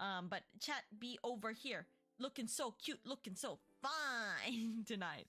But chat be over here, looking so cute, looking so fine tonight.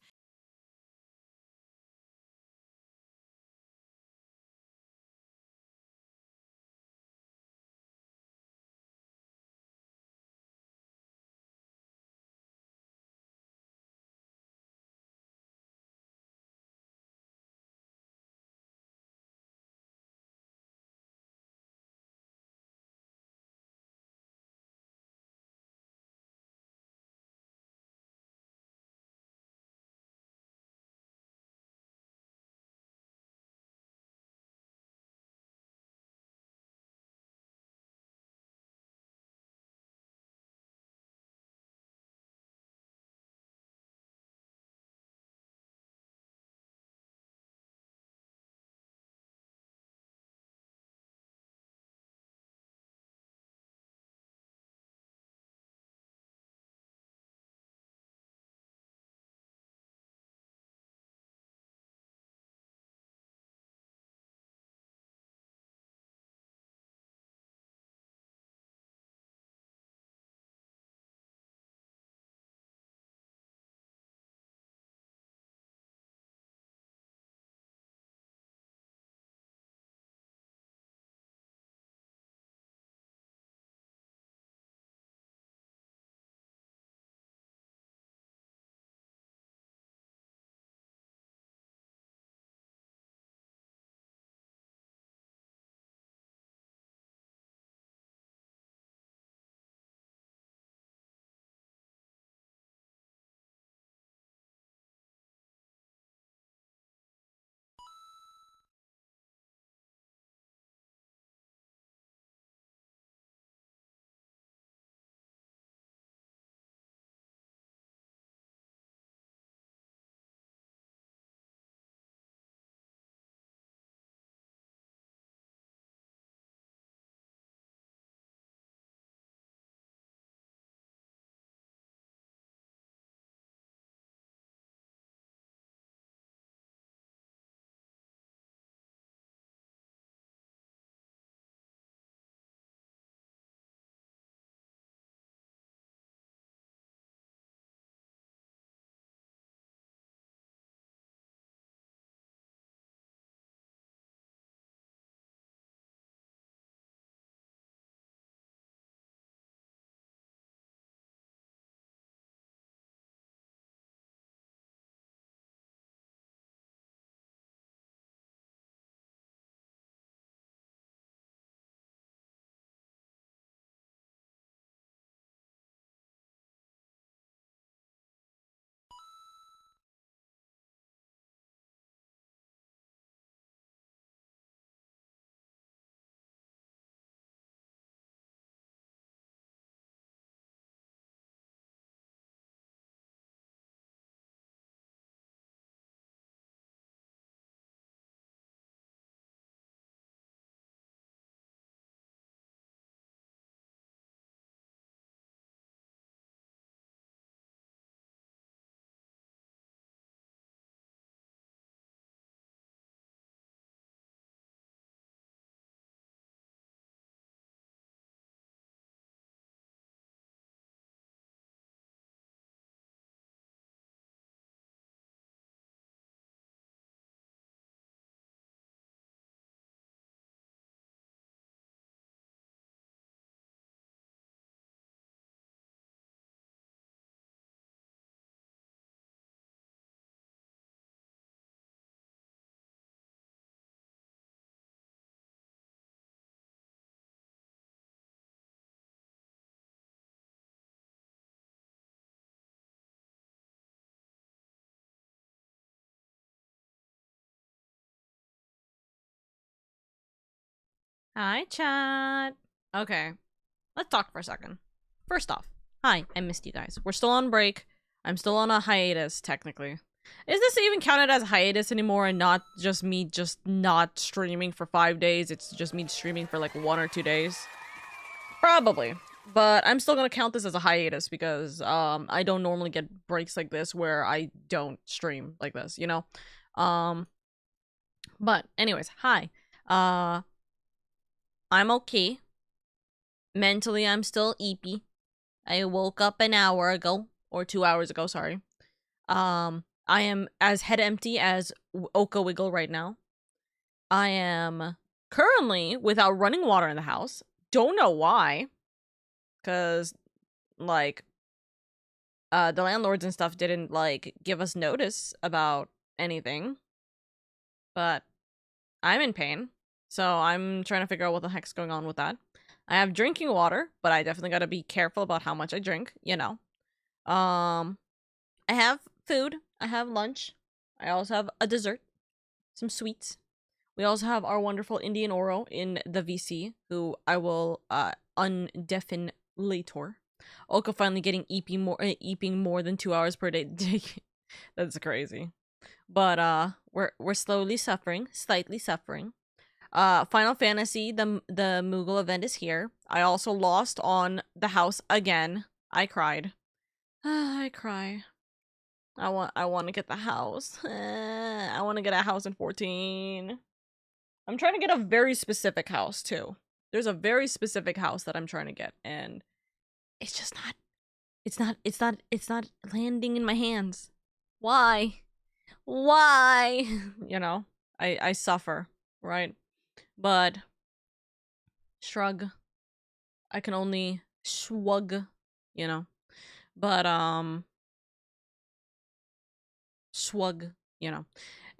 Hi, chat. Okay, let's talk for a second. First off, hi, I missed you guys. We're still on break. I'm still on a hiatus, technically. Is this even counted as a hiatus anymore and not just me just not streaming for 5 days? It's just me streaming for like 1 or 2 days? Probably. But I'm still gonna count this as a hiatus because I don't normally get breaks like this where I don't stream like this, you know? But anyways, hi. I'm okay. mentally, I'm still eepy. I woke up an hour ago, or 2 hours ago, sorry. I am as head empty as Oka Wiggle right now. I am currently without running water in the house. Don't know why. Because, like, the landlords and stuff didn't, like, give us notice about anything. But I'm in pain. So I'm trying to figure out what the heck's going on with that. I have drinking water, but I definitely gotta be careful about how much I drink, you know. I have food. I have lunch. I also have a dessert. Some sweets. We also have our wonderful Indian Oro in the VC, who I will undeafen later. Oka finally getting eeping more than 2 hours per day. That's crazy. But we're slowly suffering, slightly suffering. Final Fantasy, the Moogle event is here. I also lost on the house again. I cried. I cry. I want to get the house. I want to get a house in 14. I'm trying to get a very specific house too. There's a very specific house that I'm trying to get, and it's just not. It's not landing in my hands. Why? Why? You know, I suffer, right? But shrug. I can only shrug, you know. But swug, you know.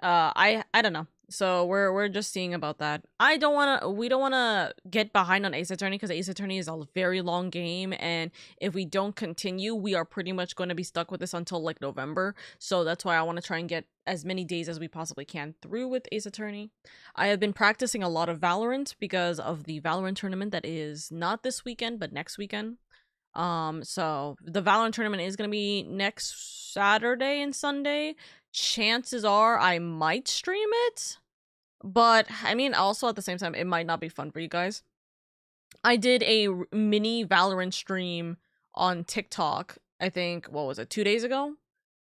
I don't know. So we're just seeing about that. We don't wanna get behind on Ace Attorney because Ace Attorney is a very long game, and if we don't continue, we are pretty much going to be stuck with this until like November. So that's why I want to try and get as many days as we possibly can through with Ace Attorney. I have been practicing a lot of Valorant because of the Valorant tournament that is not this weekend but next weekend. So the Valorant tournament is gonna be next Saturday and Sunday. Chances are I might stream it, but I mean, also at the same time, it might not be fun for you guys. I did a mini Valorant stream on TikTok, I think, what was it, 2 days ago?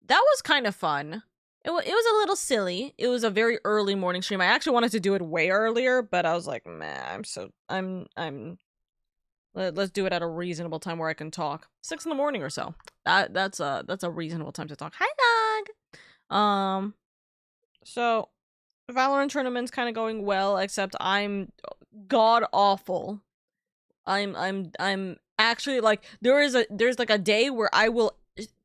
That was kind of fun. It was a little silly. It was a very early morning stream. I actually wanted to do it way earlier, but I was like, man, let's do it at a reasonable time where I can talk. 6 in the morning or so. That's a reasonable time to talk. Hi, dog. So Valorant tournament's kind of going well, except I'm god awful. I'm actually like there's like a day where I will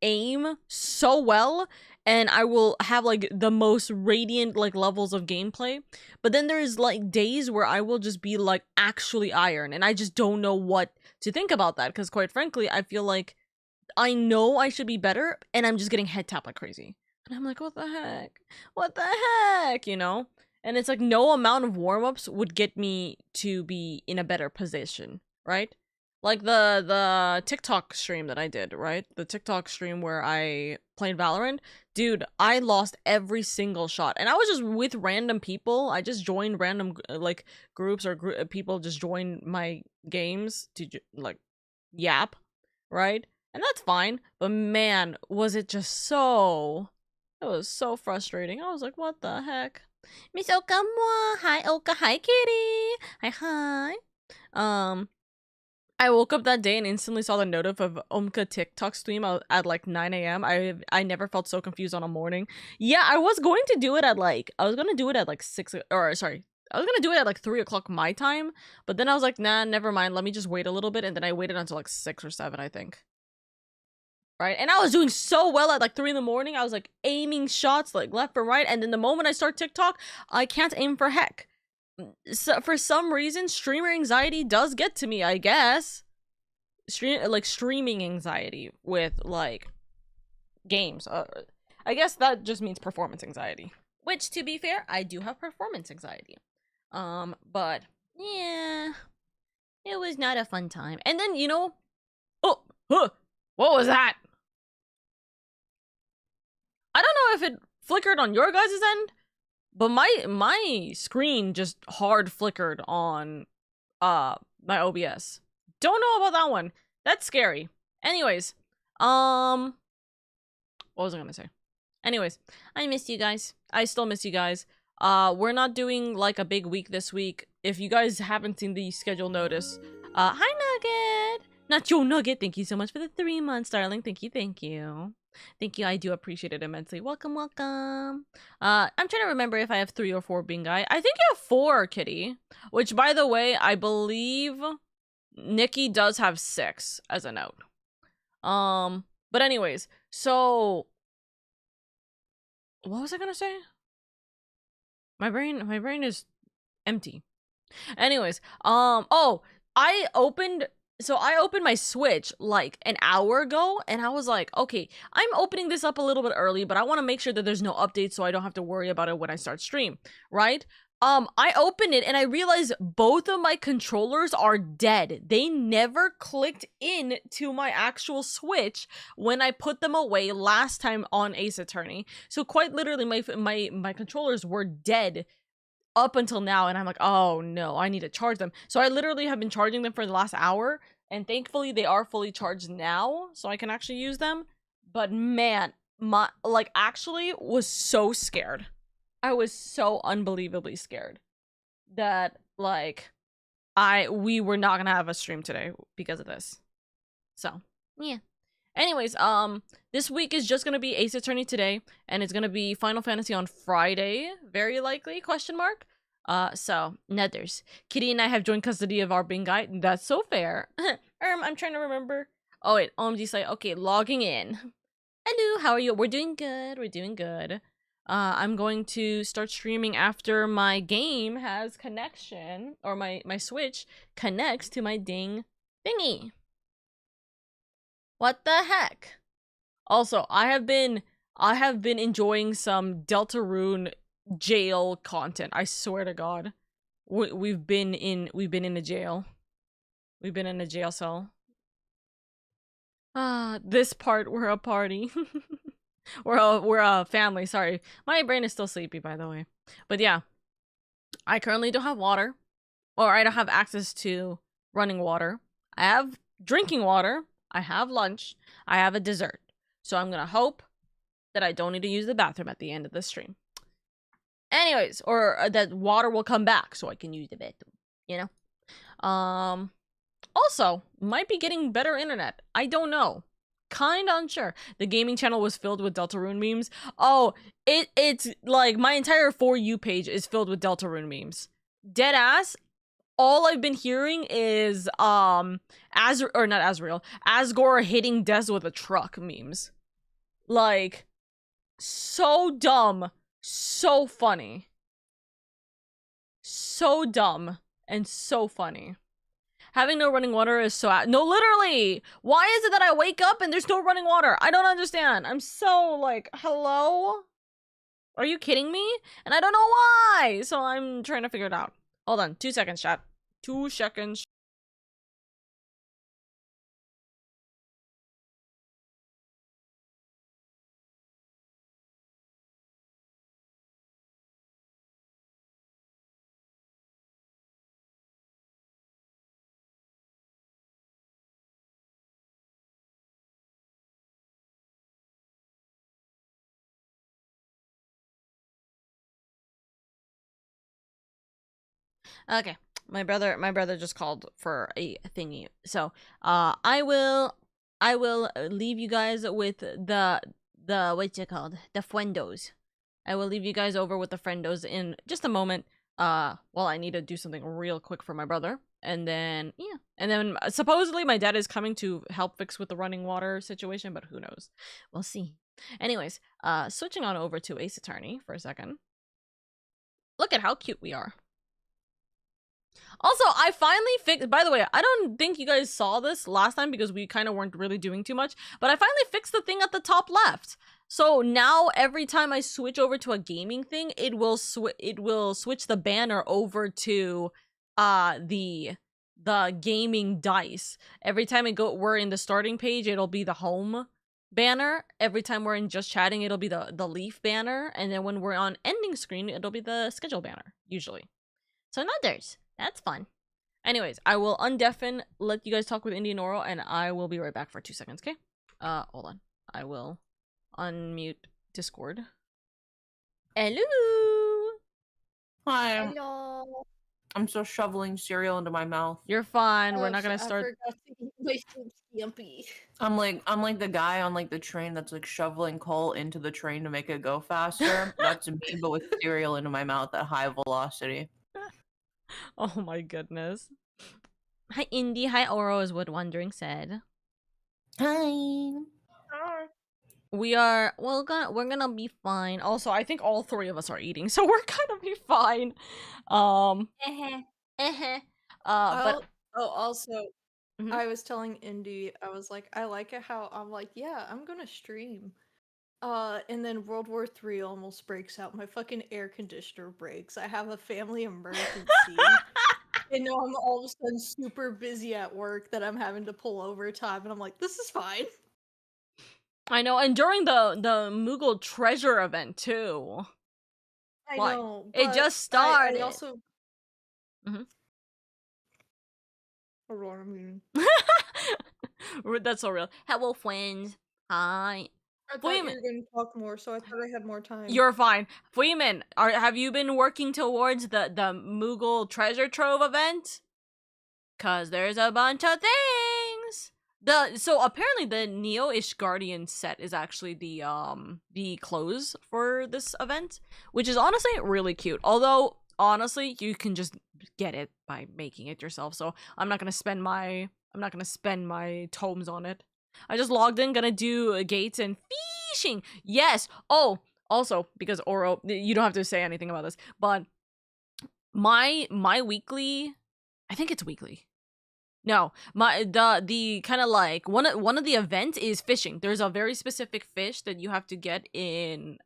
aim so well and I will have like the most radiant like levels of gameplay, but then there's like days where I will just be like actually iron, and I just don't know what to think about that, because quite frankly I feel like I know I should be better and I'm just getting head tapped like crazy, and I'm like, what the heck, you know? And it's like no amount of warm-ups would get me to be in a better position, right? Like the TikTok stream that I did, right? The TikTok stream where I played Valorant. Dude, I lost every single shot. And I was just with random people. I just joined random, like, groups or people just join my games to, like, yap, right? And that's fine. But man, was it just so... It was so frustrating. I was like, what the heck? Miss Oka, moi. Hi, Oka. Hi, kitty. Hi. I woke up that day and instantly saw the notif of Omka TikTok stream at like 9 a.m. I never felt so confused on a morning. Yeah, I was going to do it at like 6, or sorry, I was gonna do it at like 3 o'clock my time, but then I was like, nah, never mind, let me just wait a little bit, and then I waited until like 6 or 7, I think. Right, and I was doing so well at like 3 in the morning. I was like aiming shots like left and right, and then the moment I start TikTok, I can't aim for heck. So for some reason, streamer anxiety does get to me, I guess. Streaming anxiety with like games. I guess that just means performance anxiety. Which, to be fair, I do have performance anxiety. But yeah, it was not a fun time. And then, you know, what was that? I don't know if it flickered on your guys' end, but my screen just hard flickered on my OBS. Don't know about that one. That's scary. Anyways, what was I gonna say? Anyways, I missed you guys. I still miss you guys. We're not doing like a big week this week. If you guys haven't seen the schedule notice, hi Nugget. Nacho Nugget, thank you so much for the 3 months, darling. Thank you, thank you. Thank you, I do appreciate it immensely. Welcome, welcome. I'm trying to remember if I have 3 or 4 Bingai. I think you have 4, Kitty. Which, by the way, I believe Nikki does have 6 as a note. But anyways, so what was I gonna say? My brain is empty. Anyways, I opened my Switch like an hour ago, and I was like, okay, I'm opening this up a little bit early, but I want to make sure that there's no updates so I don't have to worry about it when I start stream, right? I opened it and I realized both of my controllers are dead. They never clicked in to my actual Switch when I put them away last time on Ace Attorney. So quite literally, my controllers were dead up until now, and I'm like, oh no, I need to charge them. So I literally have been charging them for the last hour, and thankfully they are fully charged now, so I can actually use them. But man, my actually was so scared. I was so unbelievably scared that we were not gonna have a stream today because of this. So yeah. Anyways, this week is just gonna be Ace Attorney today, and it's gonna be Final Fantasy on Friday, very likely, question mark. So, Nethers. Kitty and I have joint custody of our Bingai. That's so fair. I'm trying to remember. Oh wait, OMG site. Okay, logging in. Hello, how are you? We're doing good, we're doing good. I'm going to start streaming after my game has connection, or my Switch connects to my ding thingy. What the heck? Also, I have been enjoying some Deltarune jail content. I swear to God, we've been in a jail. We've been in a jail cell. This part, we're a party. we're a family. Sorry, my brain is still sleepy, by the way. But yeah, I currently don't have water, or I don't have access to running water. I have drinking water. I have lunch. I have a dessert. So I'm gonna hope that I don't need to use the bathroom at the end of the stream. Anyways, or that water will come back so I can use the bathroom, you know? Also, might be getting better internet. I don't know. Kinda unsure. The gaming channel was filled with Deltarune memes. Oh, it's like my entire For You page is filled with Deltarune memes. Dead ass. All I've been hearing is not Azrael, Asgore hitting Des with a truck memes. Like, so dumb, so funny. So dumb and so funny. Having no running water is so no, literally. Why is it that I wake up and there's no running water? I don't understand. I'm so like, hello? Are you kidding me? And I don't know why. So I'm trying to figure it out. Hold on, 2 seconds, chat. 2 seconds. Okay, my brother just called for a thingy. So, I will leave you guys with the what's it called? The friendos. I will leave you guys over with the friendos in just a moment. Well, I need to do something real quick for my brother. And then, yeah. And then supposedly my dad is coming to help fix with the running water situation, but who knows? We'll see. Anyways, switching on over to Ace Attorney for a second. Look at how cute we are. Also, I finally fixed, by the way, I don't think you guys saw this last time because we kind of weren't really doing too much, but I finally fixed the thing at the top left. So now every time I switch over to a gaming thing, it will switch the banner over to the gaming dice. Every time we're in the starting page, it'll be the home banner. Every time we're in just chatting, it'll be the leaf banner, and then when we're on ending screen, it'll be the schedule banner usually. So not theirs. That's fun. Anyways, I will undeafen, let you guys talk with Indian Oral, and I will be right back for 2 seconds, okay? Hold on. I will unmute Discord. Hello! Hi. Hello. I'm still shoveling cereal into my mouth. You're fine. We're Oh, not gonna I start. forgot to eat my soup scampi. I'm like the guy on like the train that's like shoveling coal into the train to make it go faster. That's me, but with cereal into my mouth at high velocity. Oh my goodness. Hi, Indy. Hi, Oro, is what Wondering said. Hi. We're gonna be fine. Also, I think all three of us are eating, so we're gonna be fine. But also, Mhm. I was telling Indy, I was like, I like it how I'm like, yeah, I'm gonna stream. And then World War III almost breaks out. My fucking air conditioner breaks. I have a family emergency. And now I'm all of a sudden super busy at work that I'm having to pull overtime, and I'm like, this is fine. I know, and during the Moogle treasure event too. I Like, know. it But just started. I also. Mhm. Hold on, I'm muting. That's so real. Hello, friends. Hi. I thought you were going to talk more, so I thought I had more time. You're fine. Freeman, have you been working towards the Moogle treasure trove event? Cause there's a bunch of things. So apparently the Neo-ish Guardian set is actually the clothes for this event, which is honestly really cute. Although honestly, you can just get it by making it yourself. So I'm not gonna spend my tomes on it. I just logged in, gonna do gates and fishing. Yes. Oh, also because Oro, you don't have to say anything about this, but my weekly, I think it's weekly. No, the kind of like one of the events is fishing. There's a very specific fish that you have to get in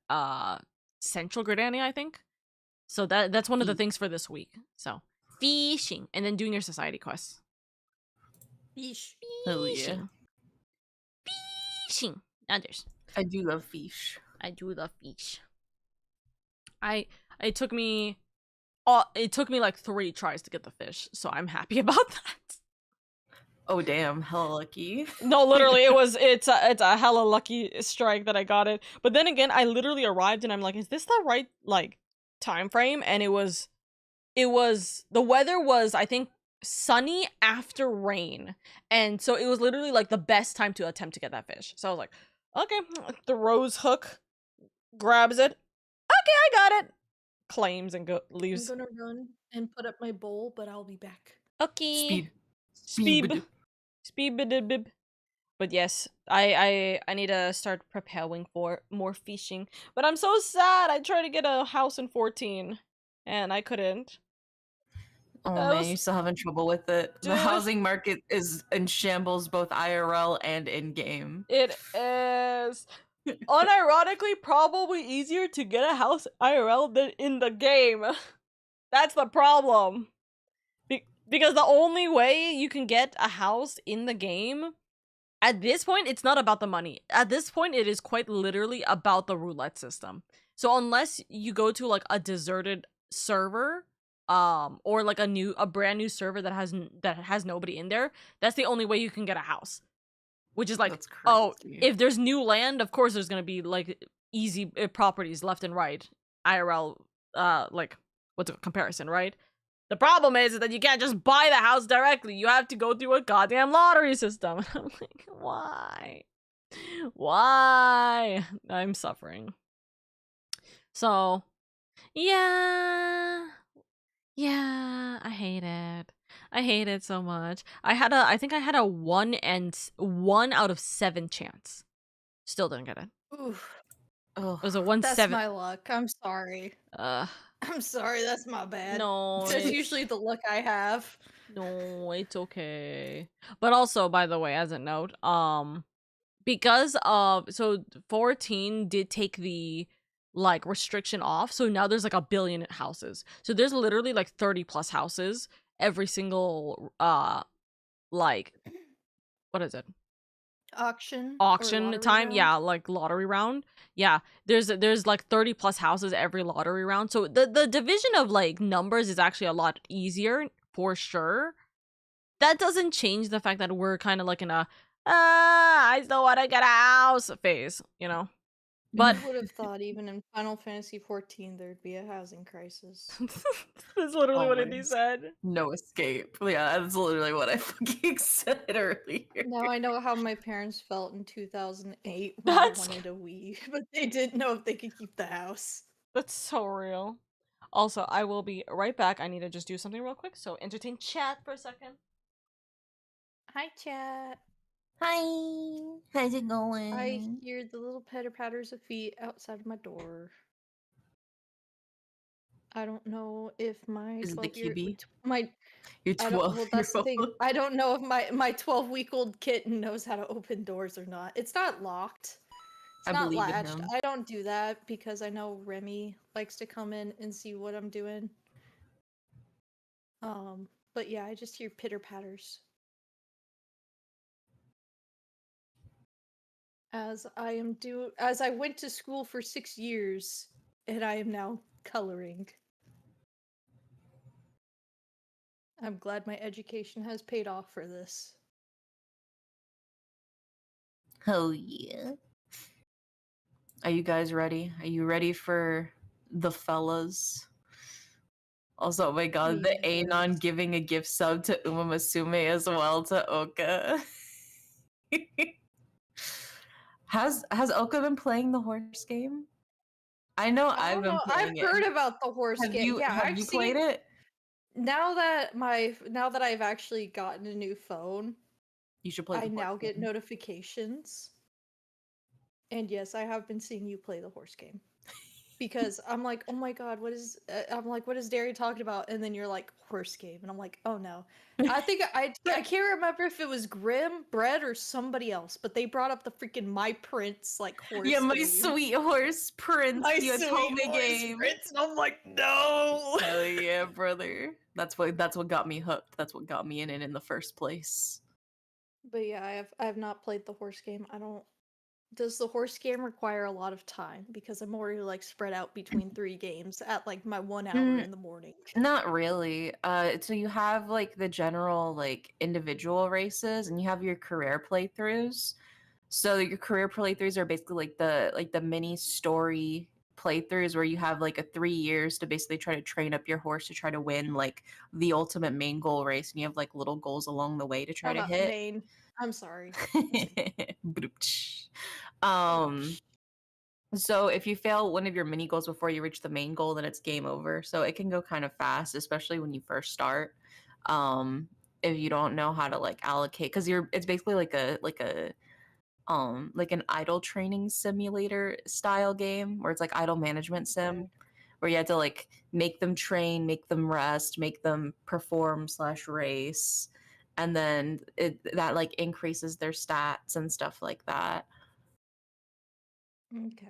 Central Gridania, I think. So that's one of the things for this week. So fishing and then doing your society quests. Fish. Oh yeah. Fishing. Others. I do love fish. I do love fish. It took me like 3 tries to get the fish, so I'm happy about that. Oh damn, hella lucky. No, literally, it's a hella lucky strike that I got it. But then again, I literally arrived and I'm like, is this the right like time frame? And it was the weather was, I think, sunny after rain, and so it was literally like the best time to attempt to get that fish. So I was like, okay, the rose hook grabs it. Okay, I got it. Claims and leaves. I'm gonna run and put up my bowl, but I'll be back. Okay. Speed. Speed. But yes, I need to start preparing for more fishing. But I'm so sad. I tried to get a house in 14, and I couldn't. Oh man, you're still having trouble with it. Dude. The housing market is in shambles, both IRL and in game. It is unironically probably easier to get a house IRL than in the game. That's the problem. Because the only way you can get a house in the game, at this point, it's not about the money. At this point, it is quite literally about the roulette system. So unless you go to like a deserted server, or like a brand new server that has nobody in there, that's the only way you can get a house. Which is like, oh, if there's new land, of course there's gonna be like easy properties left and right. IRL, like what's a comparison, right? The problem is that you can't just buy the house directly. You have to go through a goddamn lottery system. I'm like, why? Why? I'm suffering. So, yeah, I hate it. I hate it so much. I think I had a 1 out of 7 chance. Still didn't get it. Oof. Oh, it was a 1-7. That's my luck. I'm sorry. I'm sorry, that's my bad. No, that's usually the luck I have. No, it's okay. But also, by the way, as a note, because of so 14 did take the like restriction off, so now there's like 1 billion houses. So there's literally like 30 plus houses every single like what is it? Auction time, round? yeah, like lottery round. Yeah, there's like 30 plus houses every lottery round. So the division of like numbers is actually a lot easier for sure. That doesn't change the fact that we're kind of like in a I still want to get a house phase, you know. But Who would have thought even in Final Fantasy XIV there'd be a housing crisis? that's literally what Indy Always. said. No escape. Yeah, that's literally what I fucking said earlier. Now I know how my parents felt in 2008 when I wanted a Wii, but they didn't know if they could keep the house. That's so real. Also, I will be right back. I need to just do something real quick, so entertain chat for a second. Hi, chat. Hi. How's it going? I hear the little pitter patters of feet outside of my door. I don't know if my Is it the 12-year QB? my You're I don't. Well, that's the 12-year-old. thing. I don't know if my 12-week-old kitten knows how to open doors or not. It's not locked. It's I not believe in latched. him. I don't do that because I know Remy likes to come in and see what I'm doing. But yeah, I just hear pitter patters. As I went to school for 6 years and I am now coloring. I'm glad my education has paid off for this. Oh yeah. Are you guys ready? Are you ready for the fellas? Also, oh my god, the Anon Yes. giving a gift sub to Uma Musume as well to Oka. Has Oka been playing the horse game? I know I I've don't been know. I've playing it. heard about the horse game. Yeah, Have I've you seen played it? now that I've actually gotten a new phone, You should play I the horse now get game. notifications. And yes, I have been seeing you play the horse game. Because I'm like, oh my god, I'm like, what is Derry talking about? And then you're like, horse game, and I'm like, oh no. I think I can't remember if it was Grim, Bread, or somebody else, but they brought up the freaking My Prince like horse Yeah, my game. sweet horse prince, My the sweet Otome horse game. Prince, and I'm like, no. Hell yeah, brother. That's what got me hooked. That's what got me in it in the first place. But yeah, I have not played the horse game. I don't. Does the horse game require a lot of time? Because I'm already like spread out between 3 games at like my 1 hour in the morning. Not really. So you have like the general like individual races, and you have your career playthroughs. So your career playthroughs are basically like the mini story playthroughs where you have like a 3 years to basically try to train up your horse to try to win like the ultimate main goal race, and you have like little goals along the way to try Shut to up, hit. Maine. I'm sorry. um so if you fail one of your mini goals before you reach the main goal, then it's game over. So it can go kind of fast, especially when you first start. If you don't know how to like allocate, because it's basically like an idle training simulator style game where it's like idle management sim, Okay. where you have to like make them train, make them rest, make them perform / race, and then that like increases their stats and stuff like that. Okay.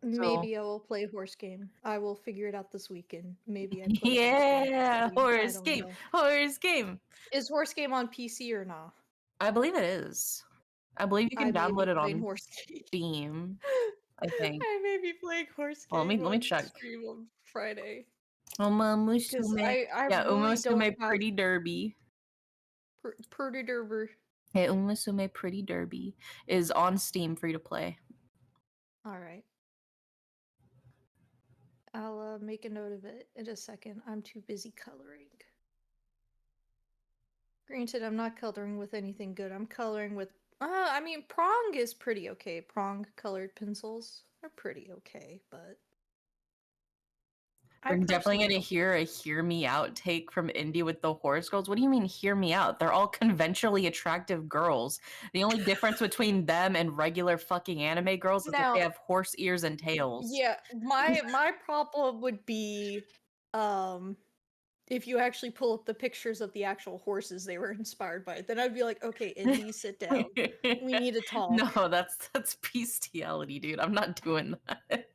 So Maybe I will play horse game. I will figure it out this weekend. Maybe I play horse game. yeah, Maybe. I horse don't game, know. horse game. Is horse game on PC or not? I believe it is. I believe you I can may download be it playing on horse game. Steam, I think. I may be playing horse Well, game let me on check. stream on Friday. Uma Because Musume. I Yeah, Uma really don't Musume have Pretty Derby. Purdy Derby. Hey, Uma Musume Pretty Derby is on Steam, free to play. Alright. I'll make a note of it in a second. I'm too busy coloring. Granted, I'm not coloring with anything good. I'm coloring with I mean, Prong is pretty okay. Prong colored pencils are pretty okay, but I We're definitely personally gonna don't hear a "Hear Me Out" take from Indy with the horse girls. What do you mean "Hear Me Out"? They're all conventionally attractive girls. The only difference between them and regular fucking anime girls is that they Now, have horse ears and tails. yeah, my problem would be if you actually pull up the pictures of the actual horses they were inspired by. Then I'd be like, okay, Indy, sit down. We need to talk. No, that's bestiality, dude. I'm not doing that.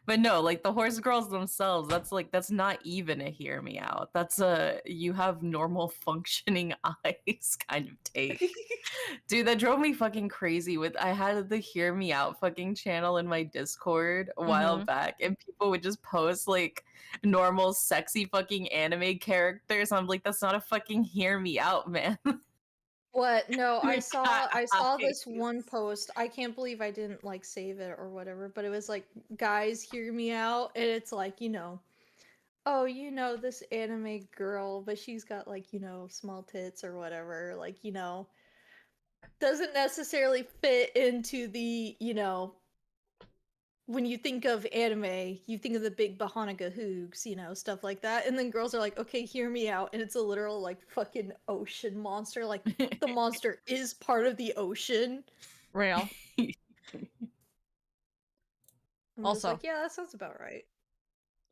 But no, like the horse girls themselves, that's not even a hear me out. That's a you have normal functioning eyes kind of take. Dude, that drove me fucking crazy with I had the hear me out fucking channel in my Discord a while back, and people would just post like normal sexy fucking anime characters. I'm like, that's not a fucking hear me out, man. What? No, I saw this Guys. one post. I can't believe I didn't like save it or whatever, but it was like, guys, hear me out. And it's like, oh, this anime girl, but she's got like, small tits or whatever, like, doesn't necessarily fit into the, when you think of anime, you think of the big Bahanaga hoogs, stuff like that. And then girls are like, okay, hear me out. And it's a literal, like, fucking ocean monster. Like, the monster is part of the ocean. Real. I'm just Also. like, yeah, that sounds about right.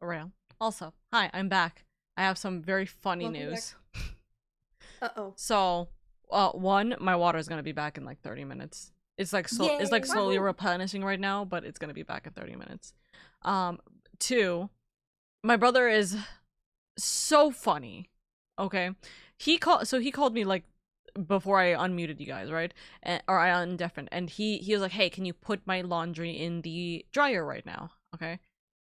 Real. Also, hi, I'm back. I have some very funny Welcome back. news. Uh-oh. So, one, my water is gonna be back in like 30 minutes. It's like it's like slowly Woohoo! replenishing right now, but it's gonna be back in 30 minutes. Two, my brother is so funny. Okay, he called me like before I unmuted you guys, right? Or I undeafened, and he was like, "Hey, can you put my laundry in the dryer right now?" Okay,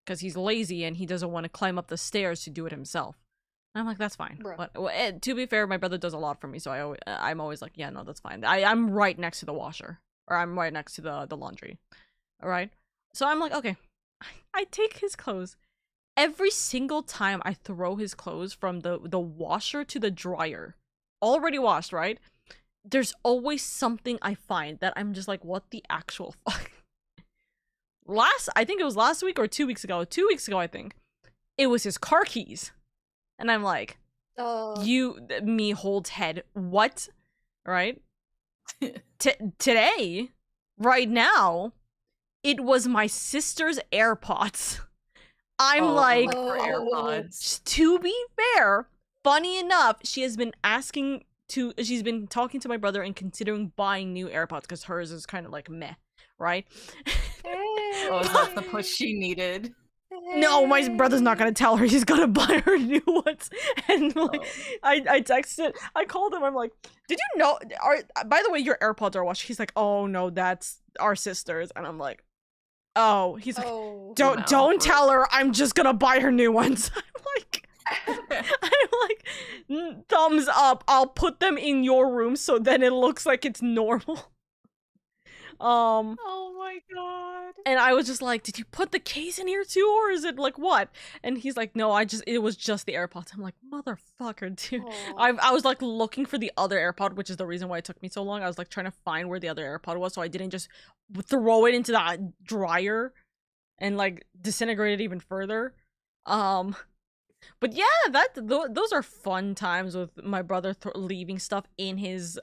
because he's lazy and he doesn't want to climb up the stairs to do it himself. And I'm like, that's fine. Bruh. But to be fair, my brother does a lot for me, so I'm always like, yeah, no, that's fine. I'm right next to the washer, or I'm right next to the laundry. All right. So I'm like, okay, I take his clothes. Every single time I throw his clothes from the washer to the dryer, already washed, right? There's always something I find that I'm just like, what the actual fuck? I think it was last week or 2 weeks ago. 2 weeks ago, I think. It was his car keys. And I'm like, me holds head. What? Right? Today, right now, it was my sister's AirPods. I'm like, AirPods. To be fair, funny enough, she's been talking to my brother and considering buying new AirPods because hers is kind of like meh, right? Oh, that's the push she needed. No, my brother's not gonna tell her. He's gonna buy her new ones. And like, I texted, I called him. I'm like, did you know? By the way, your AirPods are washed. He's like, oh no, that's our sister's. And I'm like, oh. He's like, don't tell her. I'm just gonna buy her new ones. I'm like, thumbs up. I'll put them in your room so then it looks like it's normal. Oh my god. And I was just like, did you put the case in here too, or is it like what? And he's like, no, it was just the AirPods. I'm like, motherfucker, dude. I was like looking for the other AirPod, which is the reason why it took me so long. I was like trying to find where the other AirPod was, so I didn't just throw it into that dryer and like disintegrate it even further. But yeah, those are fun times with my brother leaving stuff in his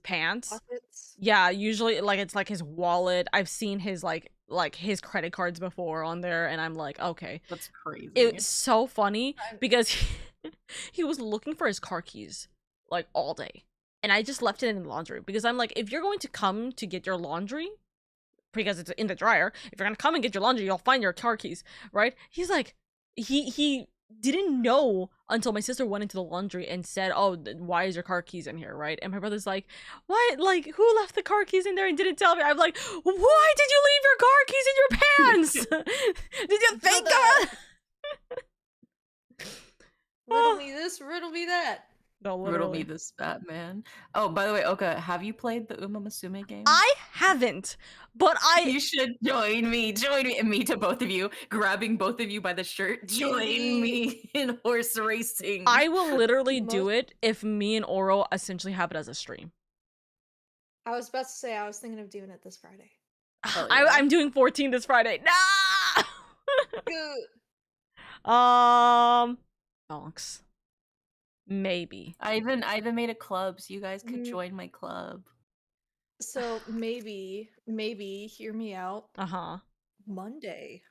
pants. Pockets. Yeah, usually like it's like his wallet. I've seen his like his credit cards before on there, and I'm like, okay. That's crazy. It's so funny because he was looking for his car keys like all day. And I just left it in the laundry because I'm like, if you're going to come to get your laundry, because it's in the dryer, if you're gonna come and get your laundry, you'll find your car keys, right? He's like, he didn't know until my sister went into the laundry and said, oh, why is your car keys in here, right? And my brother's like, what? Like, who left the car keys in there and didn't tell me? I'm like, why did you leave your car keys in your pants? Did you think of it? Riddle me this, riddle me that. No, Riddle me this, Batman. Oh, by the way, Oka, have you played the Uma Musume game? I haven't, but You should join me, and me to both of you, grabbing both of you by the shirt. Join me in horse racing. I will literally do it if me and Oro essentially have it as a stream. I was about to say, I was thinking of doing it this Friday. Yeah. I'm doing 14 this Friday. Nah! Donks. Maybe. I even made a club, so you guys could join my club. So maybe, hear me out. Monday.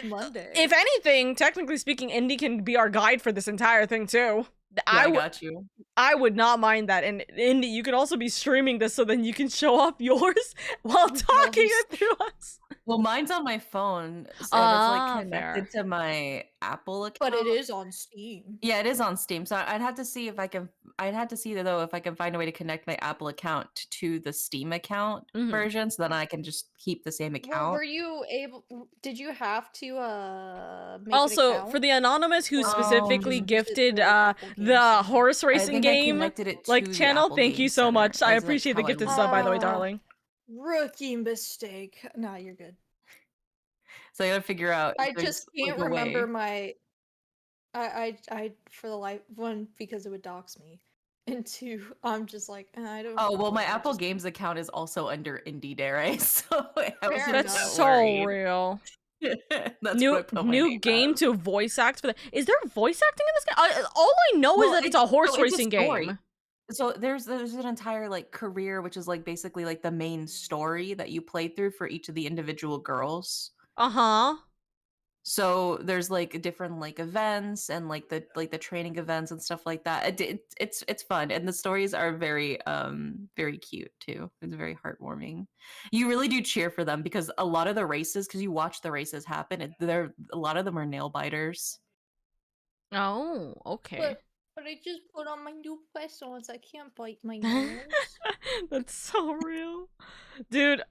Monday. If anything, technically speaking, Indy can be our guide for this entire thing too. I got you. I would not mind that. And Indy, you could also be streaming this so then you can show off yours while talking it through us. Well, mine's on my phone, so it's like connected to my Apple account. But it is on Steam. Yeah, it is on Steam. So I'd have to see if I can I'd had to see though if I can find a way to connect my Apple account to the Steam account version, so then I can just keep the same Well, account. were you able? Did you have to make an Also, account? for the anonymous who Or specifically just use it gifted through, like, Apple Game the Center? horse I racing think I game connected it like to the channel, Apple thank Game you so much. Center I as, like, appreciate the how I gifted looked sub, by the way, Ah. darling. Rookie mistake. Nah, you're good. So I gotta figure out I if there's just can't like a remember way. my. I for the life one because it would dox me, and two I'm just like I don't. Oh well, know, my I Apple just- Games account is also under Indie Dare, so I Fair wasn't That's enough. that so worried. real. That's New what I put my name game as. to voice act for the. Is there voice acting in this game? All I know is that it's a horse racing game. So there's an entire like career, which is like basically like the main story that you play through for each of the individual girls. Uh-huh. So there's like different like events and like the training events and stuff like that. It's fun, and the stories are very very cute too. It's very heartwarming. You really do cheer for them because a lot of the races, because you watch the races happen, a lot of them are nail biters. Oh, okay. But I just put on my new questions. I can't bite my nails. That's so real. Dude,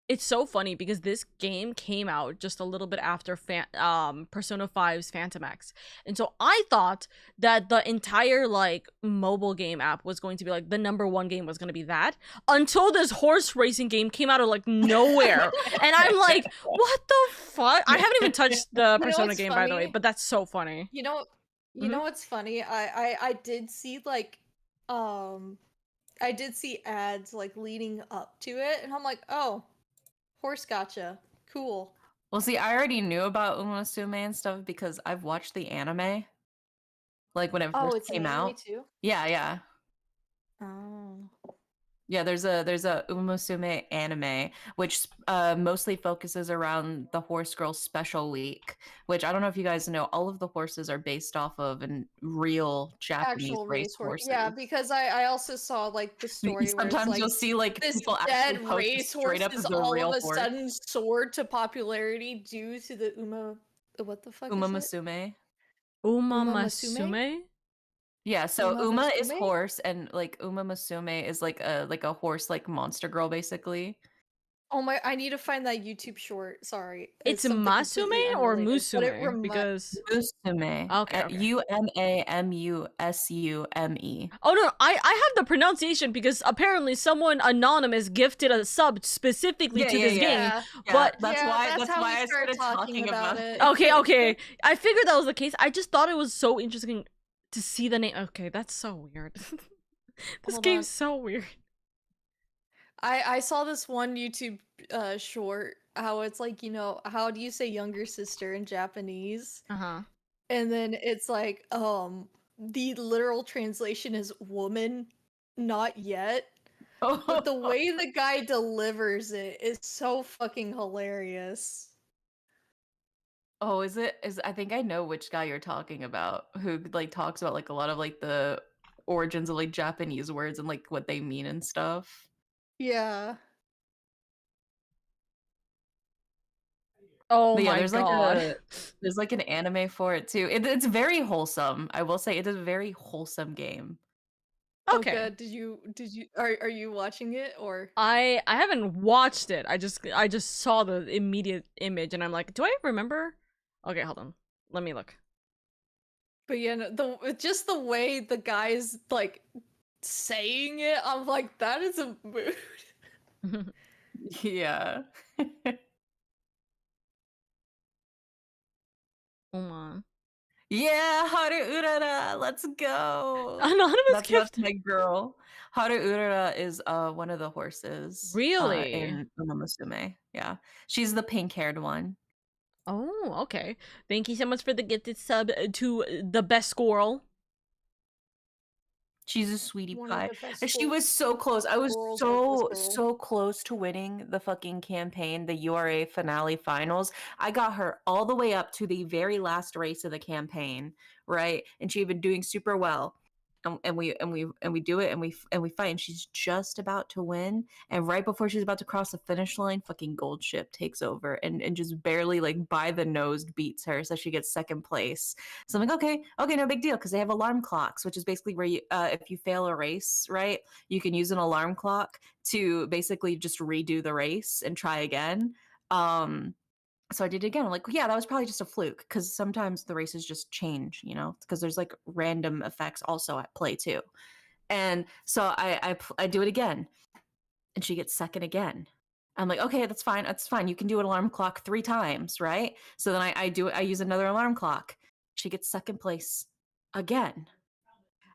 it's so funny because this game came out just a little bit after Persona 5's Phantom X. And so I thought that the entire like mobile game app was going to be like the #1 game was going to be that until this horse racing game came out of like nowhere. And I'm like, what the fuck? I haven't even touched the Persona game by the way, but that's so funny. You know what's funny? I did see like I did see ads like leading up to it, and I'm like, oh, horse gotcha, cool. Well, see, I already knew about Umosume and stuff because I've watched the anime, like when it first it's came an anime out. too. Yeah. Oh. Yeah, there's a Umosume anime which mostly focuses around the Horse Girl Special Week, which I don't know if you guys know, all of the horses are based off of an real Japanese Actual race horses. Yeah, because I also saw like the story Sometimes where it's, like, you'll see like this people dead actually post race straight horse up is as a all real of a horse. sudden soared to popularity due to the what the fuck is it? Umamusume. Umamasume? Yeah, so Uma is Umamusume? horse, and like Umamusume is like a horse like monster girl basically. Oh my! I need to find that YouTube short. Sorry, It's something completely Masume or unrelated, but it Musume? Because Musume. Okay. Umamusume. Oh no, I have the pronunciation because apparently someone anonymous gifted a sub specifically to this game. But that's why I started talking about it. Okay. I figured that was the case. I just thought it was so interesting to see the name. Okay, that's so weird. This game's so weird. I saw this one YouTube short how it's like, how do you say younger sister in Japanese? Uh-huh. And then it's like the literal translation is woman, not yet. But the way the guy delivers it is so fucking hilarious. Oh, I think I know which guy you're talking about, who like talks about like a lot of like the origins of like Japanese words and like what they mean and stuff. Yeah. Oh But yeah, my god. There's like an anime for it too. It's very wholesome. I will say it is a very wholesome game. Okay. Oh, good. Are you watching it or? I haven't watched it. I just saw the immediate image and I'm like, do I remember? Okay, hold on. Let me look. But yeah, no, just the way the guy's like saying it, I'm like, that is a mood. Yeah. Uma. Yeah, Haru Urara, let's go. Anonymous gift. That's my girl. Haru Urara is one of the horses. Really? In Umamusume. Yeah. She's the pink-haired one. Oh, okay. Thank you so much for the gifted sub to the best squirrel. She's a sweetie pie. And she squirrels. was so close. I was Squirrels so close to winning the fucking campaign, the URA finale finals. I got her all the way up to the very last race of the campaign, right? And she had been doing super well. and we do it, and we fight, and she's just about to win, and right before she's about to cross the finish line, fucking Gold Ship takes over and just barely like by the nose beats her, so she gets second place. So I'm like, okay, no big deal, because they have alarm clocks, which is basically where you if you fail a race, right, you can use an alarm clock to basically just redo the race and try again. So I did it again. I'm like, yeah, that was probably just a fluke, because sometimes the races just change, you know, because there's like random effects also at play too. And so I do it again, and she gets second again. I'm like, okay, that's fine. That's fine. You can do an alarm clock 3 times, right? So then I do it. I use another alarm clock. She gets second place again.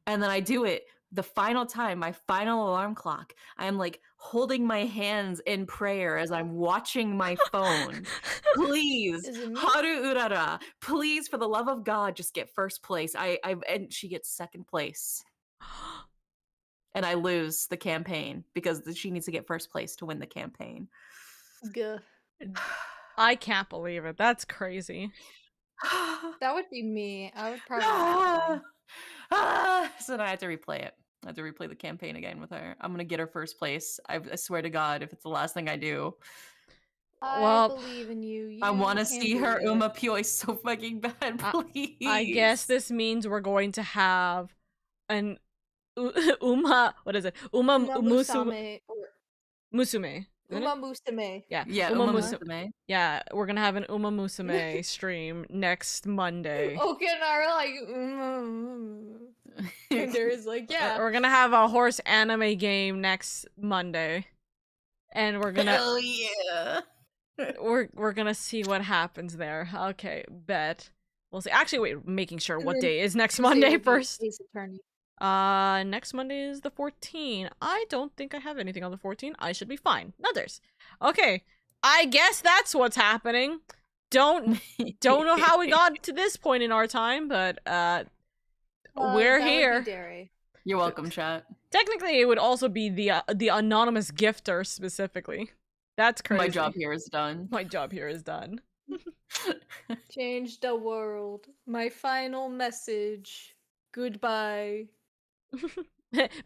And then I do it the final time, my final alarm clock. I am like holding my hands in prayer as I'm watching my phone. Please, Is it me? Haru Urara, please, for the love of God, just get first place. And she gets second place. And I lose the campaign because she needs to get first place to win the campaign. Gah. I can't believe it. That's crazy. That would be me. I would probably So now I have to replay it. I have to replay the campaign again with her. I'm gonna get her first place. I swear to God, if it's the last thing I do. I Well, believe in you. I want to can see do her it. Uma Poi so fucking bad, please. I guess this means we're going to have an Uma. What is it? Uma Musame or Musume. Isn't Uma it? Musume. Yeah. Yeah, Uma Uma Musume. Musume. Yeah, we're gonna have an Uma Musume stream next Monday. Okinawa like and there's like, yeah. We're gonna have a horse anime game next Monday, and we're gonna Hell yeah. we're gonna see what happens there. Okay, bet. We'll see. Actually, wait, making sure And what then day is next Tuesday Monday will be first. Ace Attorney. Next Monday is the 14th. I don't think I have anything on the 14th. I should be fine. Others. Okay. I guess that's what's happening. Don't know how we got to this point in our time, but we're That would here. be Derry. You're welcome, chat. Technically, it would also be the anonymous gifter specifically. That's crazy. My job here is done. My job here is done. Change the world. My final message. Goodbye.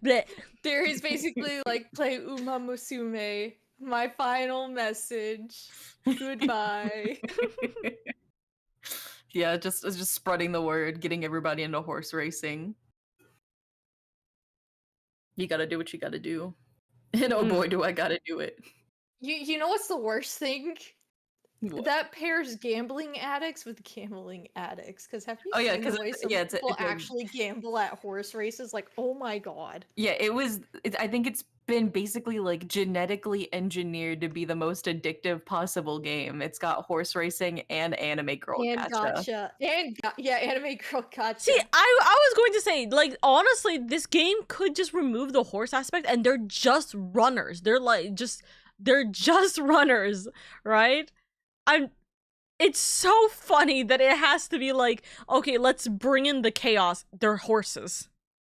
Bleh. There is basically like play Uma Musume. My final message. Goodbye. Yeah, just spreading the word, getting everybody into horse racing. You gotta do what you gotta do. And oh boy, do I gotta do it. You know what's the worst thing? What? That pairs gambling addicts with gambling addicts. Because have you Oh, yeah, seen 'cause the way some yeah, it's a- people it's a- actually gamble at horse races? Like, oh my god. Yeah, I think it's been basically like genetically engineered to be the most addictive possible game. It's got horse racing and anime girl And gacha. gotcha. And yeah, anime girl gotcha. See, I was going to say, like, honestly, this game could just remove the horse aspect, and they're just runners. They're just runners, right? It's so funny that it has to be like, okay, let's bring in the chaos. They're horses.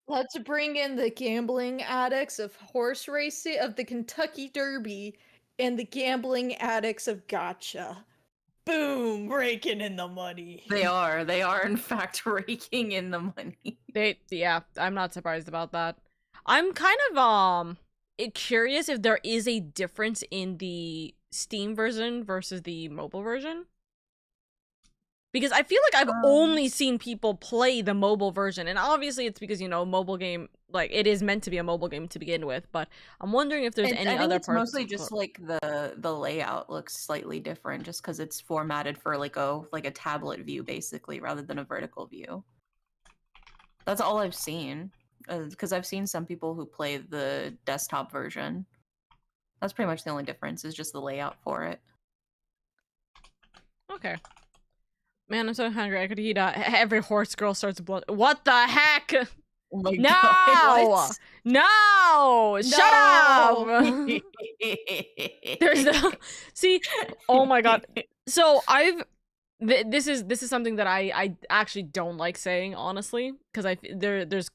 Let's bring in the gambling addicts of horse racing, of the Kentucky Derby, and the gambling addicts of gotcha. Boom! Raking in the money. They are in fact raking in the money. Yeah, I'm not surprised about that. I'm kind of curious if there is a difference in the Steam version versus the mobile version. Because I feel like I've only seen people play the mobile version, and obviously it's because, you know, mobile game, like, it is meant to be a mobile game to begin with, but I'm wondering if there's any other it's parts. mostly just like the layout looks slightly different just because it's formatted for like a tablet view basically rather than a vertical view. That's all I've seen, because I've seen some people who play the desktop version. That's pretty much the only difference, is just the layout for it. Okay. Man, I'm so hungry. I could eat every horse girl starts blood. What the heck? Oh my No! God. No! Shut up! No! There's no... See, oh my god. So this is something that I actually don't like saying, honestly, because there's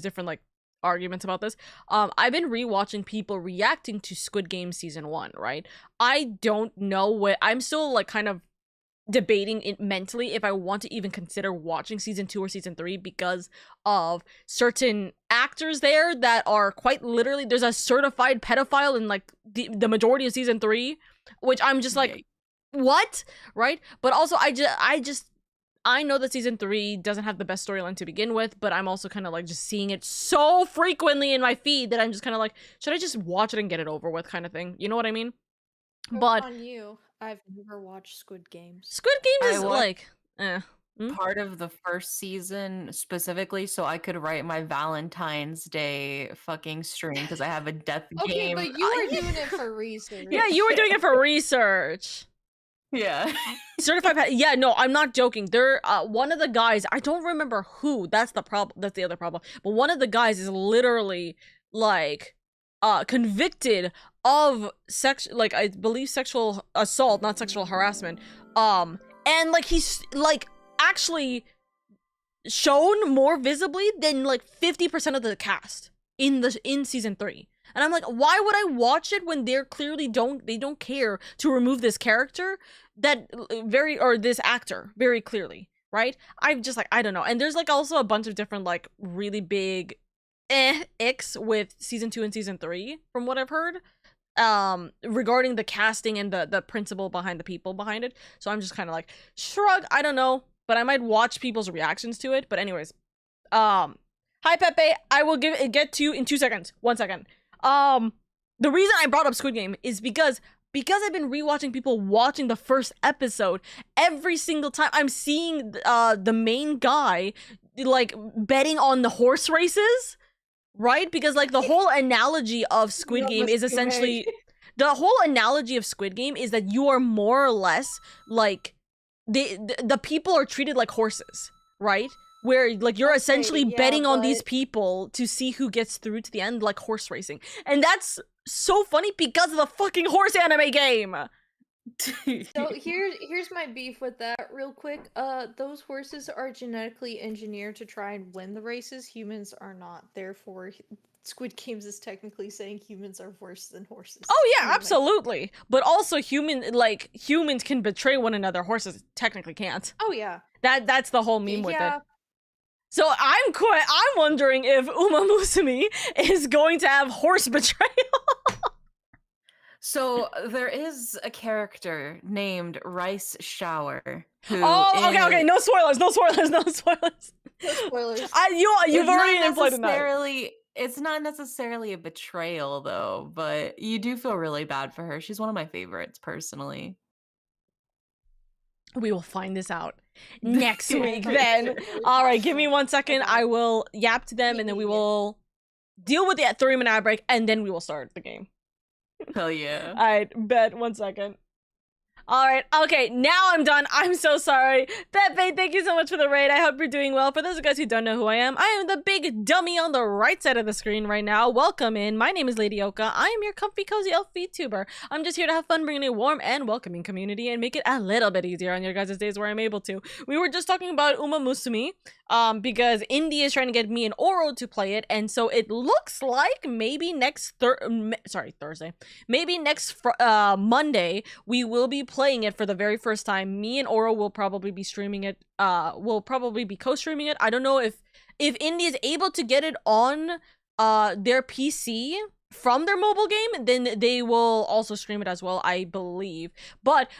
different like arguments about this. I've been rewatching people reacting to Squid Game season 1, right? I don't know what I'm still like kind of debating it mentally if I want to even consider watching season 2 or season 3 because of certain actors there that are quite literally, there's a certified pedophile in like the majority of season 3, which I'm just like, what? Right? But also I know that season 3 doesn't have the best storyline to begin with, but I'm also kind of like just seeing it so frequently in my feed that I'm just kind of like, should I just watch it and get it over with kind of thing? You know what I mean? But on you, I've never watched Squid Games. Squid Games is I watched like, part of the first season specifically so I could write my Valentine's Day fucking stream because I have a death Okay, game. but you were doing it for research. yeah, you were doing it for research. Yeah. Certified yeah, no, I'm not joking. There one of the guys, I don't remember who, that's the problem, that's the other problem, but one of the guys is literally like convicted of like I believe sexual assault, not sexual harassment, and like he's like actually shown more visibly than like 50% of the cast in season 3. And I'm like, why would I watch it when they're clearly don't care to remove this character or this actor very clearly, right? I'm just like, I don't know. And there's like also a bunch of different like really big icks with season 2 and season 3 from what I've heard regarding the casting and the principle behind the people behind it. So I'm just kind of like, shrug, I don't know, but I might watch people's reactions to it. But anyways, hi Pepe, I will get to you in 2 seconds. 1 second. The reason I brought up Squid Game is because I've been rewatching people watching the first episode. Every single time I'm seeing the main guy like betting on the horse races, right? Because like the whole analogy of Squid Game is essentially the whole analogy of Squid Game is that you are more or less like the people are treated like horses, right? Where like you're essentially betting on these people to see who gets through to the end, like horse racing. And that's so funny because of the fucking horse anime game. So here's my beef with that real quick. Those horses are genetically engineered to try and win the races. Humans are not. Therefore, Squid Games is technically saying humans are worse than horses. Oh yeah, absolutely. But also humans can betray one another. Horses technically can't. Oh yeah. That's the whole meme with it. So I'm wondering if Uma Musume is going to have horse betrayal. So there is a character named Rice Shower. Who okay. No spoilers. No spoilers. You've already implied in that. It's not necessarily a betrayal though, but you do feel really bad for her. She's one of my favorites personally. We will find this out next week then. All right, give me 1 second. I will yap to them and then we will deal with the 3-minute ad break and then we will start the game. Hell yeah. All right, bet 1 second. All right, okay, now I'm done. I'm so sorry. Pepe, thank you so much for the raid. I hope you're doing well. For those of you guys who don't know who I am the big dummy on the right side of the screen right now. Welcome in. My name is LadyOka. I am your comfy, cozy elf Vtuber. I'm just here to have fun, bringing a warm and welcoming community and make it a little bit easier on your guys' days where I'm able to. We were just talking about Uma Musume, because Indy is trying to get me and Oro to play it, and so it looks like maybe next Thursday. Maybe next Monday, we will be playing it for the very first time. Me and Oro will probably be streaming it. We'll probably be co-streaming it. I don't know if Indy is able to get it on their PC from their mobile game, then they will also stream it as well, I believe. But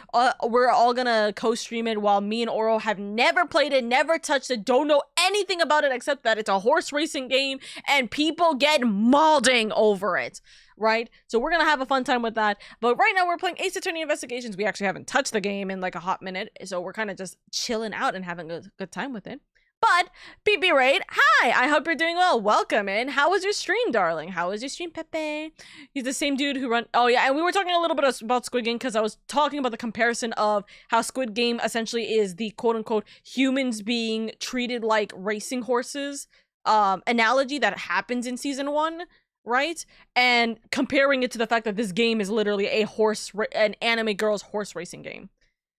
we're all gonna co-stream it while me and Oro have never played it, never touched it, don't know anything about it except that it's a horse racing game and people get mauling over it. Right? So we're gonna have a fun time with that. But right now we're playing Ace Attorney Investigations. We actually haven't touched the game in like a hot minute, so we're kind of just chilling out and having a good time with it. But PP Raid, hi! I hope you're doing well. Welcome in. How was your stream, darling? How was your stream, Pepe? He's the same dude who oh yeah, and we were talking a little bit about Squid Game because I was talking about the comparison of how Squid Game essentially is the quote-unquote humans being treated like racing horses analogy that happens in season 1. Right? And comparing it to the fact that this game is literally an anime girl's horse racing game.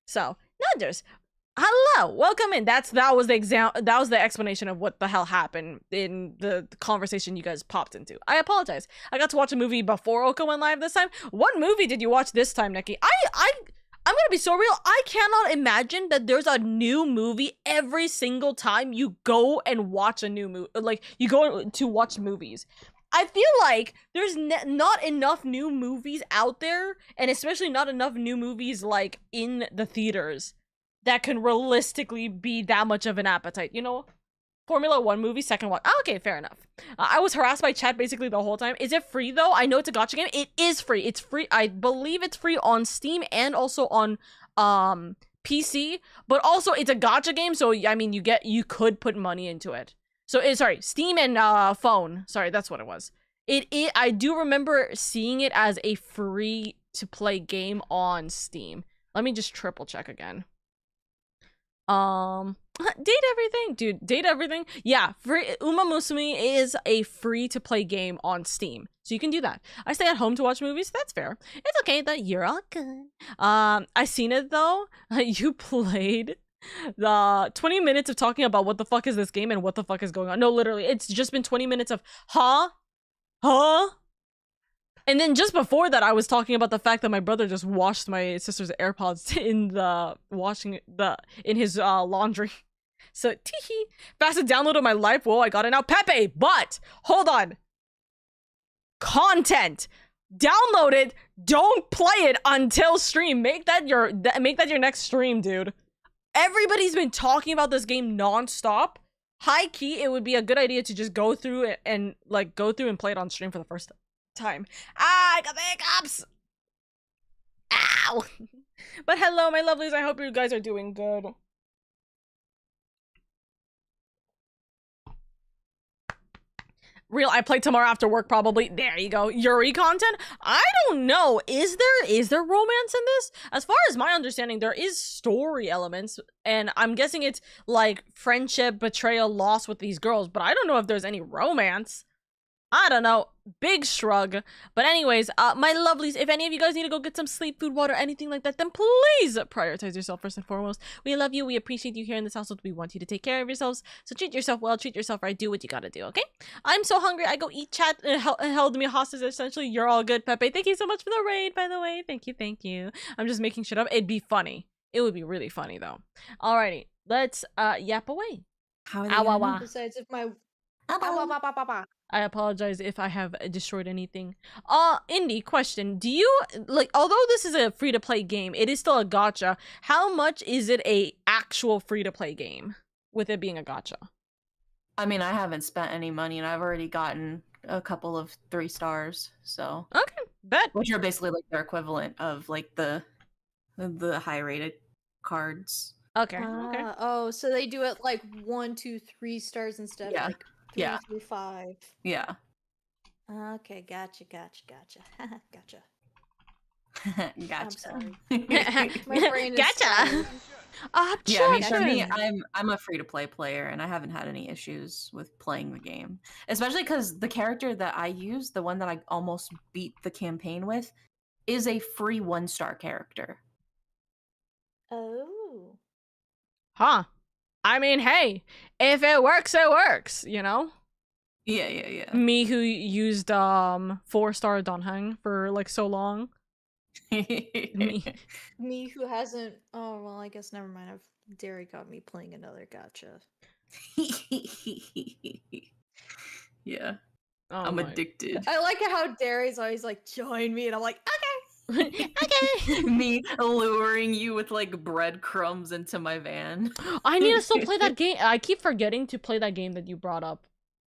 So, Nudgers, hello, welcome in. That was the explanation of what the hell happened in the conversation you guys popped into. I apologize. I got to watch a movie before Oka went live this time. What movie did you watch this time, Nikki? I I'm gonna be so real. I cannot imagine that there's a new movie every single time you go and watch a new movie. Like, you go to watch movies. I feel like there's not enough new movies out there, and especially not enough new movies, like, in the theaters that can realistically be that much of an appetite, you know? Formula 1 movie, second one. Oh, okay, fair enough. I was harassed by chat basically the whole time. Is it free, though? I know it's a gacha game. It is free. It's free. I believe it's free on Steam and also on PC. But also, it's a gacha game, so, I mean, you could put money into it. So, sorry, Steam and phone. Sorry, that's what it was. I do remember seeing it as a free-to-play game on Steam. Let me just triple check again. Date everything, dude. Date everything. Yeah, Uma Musume is a free-to-play game on Steam, so you can do that. I stay at home to watch movies. That's fair. It's okay that you're all good. I seen it though. You played the 20 minutes of talking about what the fuck is this game and what the fuck is going on. No, literally, it's just been 20 minutes of huh. And then just before that, I was talking about the fact that my brother just washed my sister's AirPods in his laundry. So, teehee. Fastest download of my life. Whoa, I got it now. Pepe, but hold on. Content. Download it. Don't play it until stream. Make that your next stream, dude. Everybody's been talking about this game nonstop. High key, it would be a good idea to just go through it and play it on stream for the first time. I got the hiccups. Ow. But hello, my lovelies. I hope you guys are doing good. Real, I play tomorrow after work probably. There you go. Yuri content? I don't know. Is there romance in this? As far as my understanding, there is story elements, and I'm guessing it's like friendship, betrayal, loss with these girls, but I don't know if there's any romance. I don't know. Big shrug. But anyways, my lovelies, if any of you guys need to go get some sleep, food, water, anything like that, then please prioritize yourself first and foremost. We love you. We appreciate you here in this household. We want you to take care of yourselves. So treat yourself well. Treat yourself right. Do what you gotta do, okay? I'm so hungry. I go eat. Chat held me hostage, essentially. You're all good, Pepe. Thank you so much for the raid, by the way. Thank you, thank you. I'm just making shit up. It'd be funny. It would be really funny, though. Alrighty. Let's yap away. How are they? Besides, if my I apologize if I have destroyed anything. Indy, question. Do you, like, although this is a free-to-play game, it is still a gacha. How much is it a actual free-to-play game, with it being a gacha? I mean, I haven't spent any money, and I've already gotten a couple of 3 stars, so... Okay, bet. Which are basically, like, their equivalent of, like, the high-rated cards. Okay, okay. Oh, so they do it, like, 1, 2, 3 stars instead of, like... 3, 3, 5. Yeah. Okay, gotcha. Gotcha. Gotcha. I'm sorry. My brain is Gotcha. Yeah, I mean, for me, I'm a free-to-play player, and I haven't had any issues with playing the game. Especially because the character that I use, the one that I almost beat the campaign with, is a free 1-star character. Oh. Huh. I mean, hey, if it works, it works, you know? Yeah. Me who used 4-star Donhang for like so long. Me who hasn't. Oh well, I guess never mind. Derry got me playing another gacha. Yeah. Oh I'm addicted. I like how Derry's always like, join me, and I'm like, okay. Okay. Me luring you with like breadcrumbs into my van. I need to still play that game. I keep forgetting to play that game that you brought up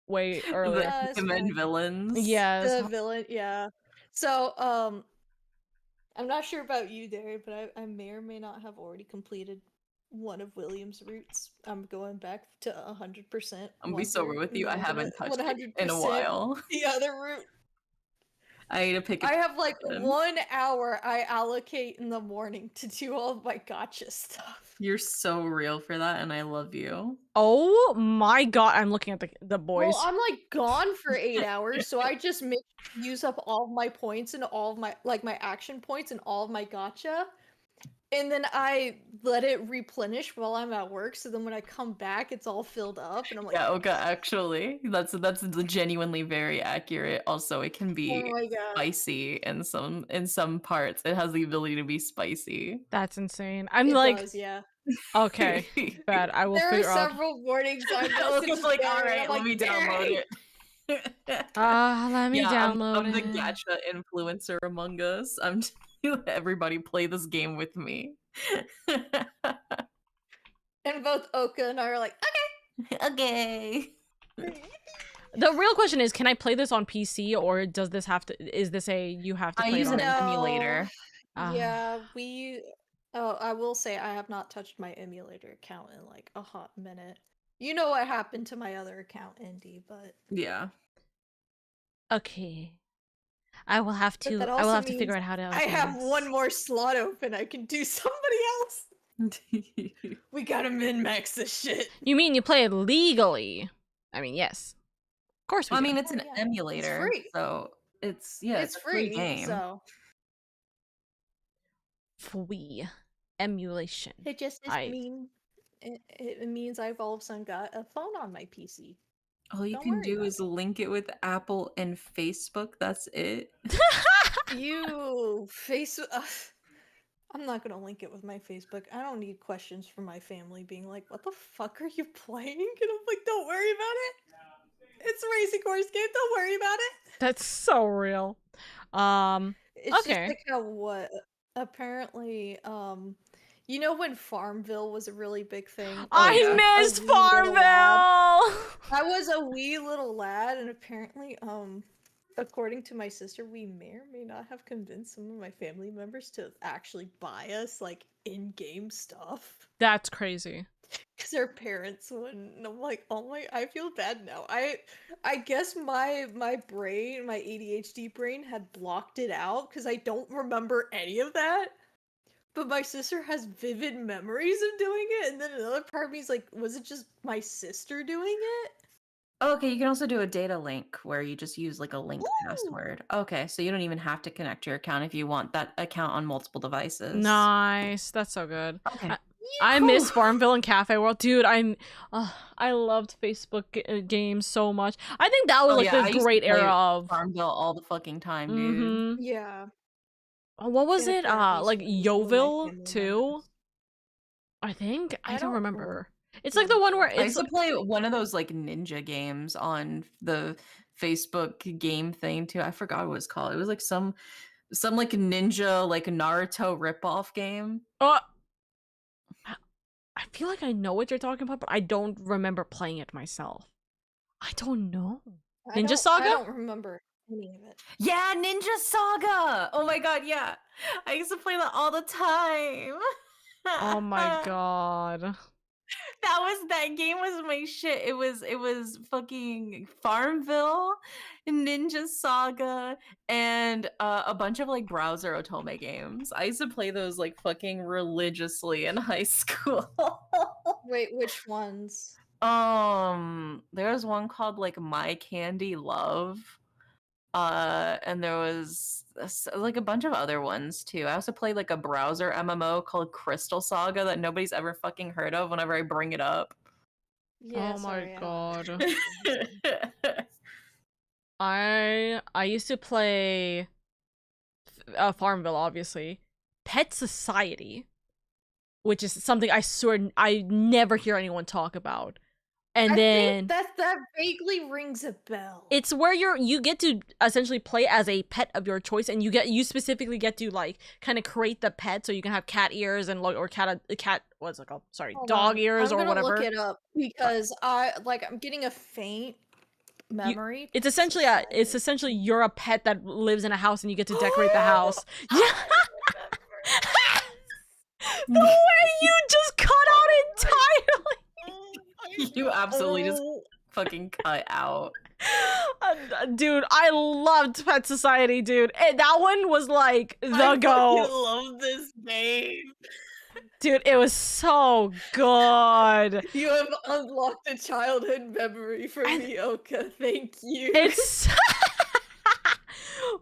way earlier. The men villains. Yes. The villain, yeah. So, I'm not sure about you, Derry, but I may or may not have already completed one of William's routes. I'm going back to 100%. I'm gonna be sober with you. I haven't touched it in a while. The other route. I need to pick it. I have like 1 hour I allocate in the morning to do all of my gacha stuff. You're so real for that, and I love you. Oh my god, I'm looking at the boys. Well, I'm like gone for 8 hours, so I just use up all of my points and all of my my action points and all of my gacha. and then I let it replenish while I'm at work. So then when I come back, it's all filled up, and I'm like, Yeah, Oka, actually, that's genuinely very accurate. Also, it can oh be my god, spicy in some parts. It has the ability to be spicy. That's insane. I'm it like, does, yeah. okay, bad. I will There are figure out. several warnings on this. Oka's It's like, all bad, and right, I'm let like, me download dang. it. Let me Yeah, download I'm the it. gacha influencer among us. I'm everybody play this game with me. And both Oka and I are like, Okay. okay. The real question is, can I play this on PC, or does this have to? Is this a you have to I play it use on? an emulator. Yeah, we. Oh, I will say I have not touched my emulator account in like a hot minute. You know what happened to my other account, Indy, but Yeah. Okay, I will have but to. that I will also have to figure means out how to. I Open have this. one more slot open. I can do somebody else. We gotta min-max this shit. You mean you play it legally? I mean, yes. Of course we I do. mean, it's an Yeah, it's emulator, free. so it's It's a free free, game. so Free emulation. it just I mean it means I've all of a sudden got a phone on my PC. All you Don't can worry do about is link it with Apple and Facebook. That's it. You face. I'm not gonna link it with my Facebook. I don't need questions from my family being like, "What the fuck are you playing?" And I'm like, "Don't worry about it. It's a racing course game. Don't worry about it." That's so real. It's just Okay. like how what apparently you know when Farmville was a really big thing. Oh, yeah. A I missed wee little lad. Farmville. I was a wee little lad, and apparently, according to my sister, we may or may not have convinced some of my family members to actually buy us like in-game stuff That's crazy. because their parents wouldn't. And I'm like, oh my, I feel bad now. I guess my brain, my ADHD brain, had blocked it out because I don't remember any of that. But my sister has vivid memories of doing it, and then another part of me is like, was it just my sister doing it? Okay, you can also do a data link where you just use like a linked Ooh! password. Okay, so you don't even have to connect your account if you want that account on multiple devices. Nice. That's so good. Okay. I Cool. miss Farmville and Cafe World, dude. I loved Facebook games so much. I think that was like I the used to great play era of. Farmville all the fucking time, dude. Mm-hmm. Yeah. What was And it? apparently Like so did some of my Yeovil family too. members. I think I don't remember. It's Yeah. like the one where I it's used to play one of those like ninja games on the Facebook game thing too. I forgot what it was called. It was like some like ninja like Naruto ripoff game. oh, I feel like I know what you're talking about, but I don't remember playing it myself. I don't know. Ninja Saga? I don't remember any of it. Yeah, Ninja Saga. Oh my god, yeah. I used to play that all the time. Oh my god. That game was my shit. It was fucking Farmville, Ninja Saga, and a bunch of like browser otome games. I used to play those like fucking religiously in high school. Wait, which ones? There was one called like My Candy Love. And there was like a bunch of other ones too. I also played like a browser MMO called Crystal Saga that nobody's ever fucking heard of whenever I bring it up. Yeah, Oh sorry, my god. I I used to play Farmville, obviously. Pet Society, which is something I swear I never hear anyone talk about. And then think that vaguely rings a bell. it's where you get to essentially play as a pet of your choice, and you specifically get to like kind of create the pet, so you can have cat ears and or cat what's it called? Sorry, Hold dog on. ears I'm or gonna whatever. look it up because I'm getting a faint memory. It's essentially you're a pet that lives in a house and you get to decorate the house. Yeah. The way you just cut out entirely. You absolutely just fucking cut out. Dude, I loved Pet Society, dude. And that one was like the go. I love this game. Dude, it was so good. You have unlocked a childhood memory for me, Oka. Thank you. It's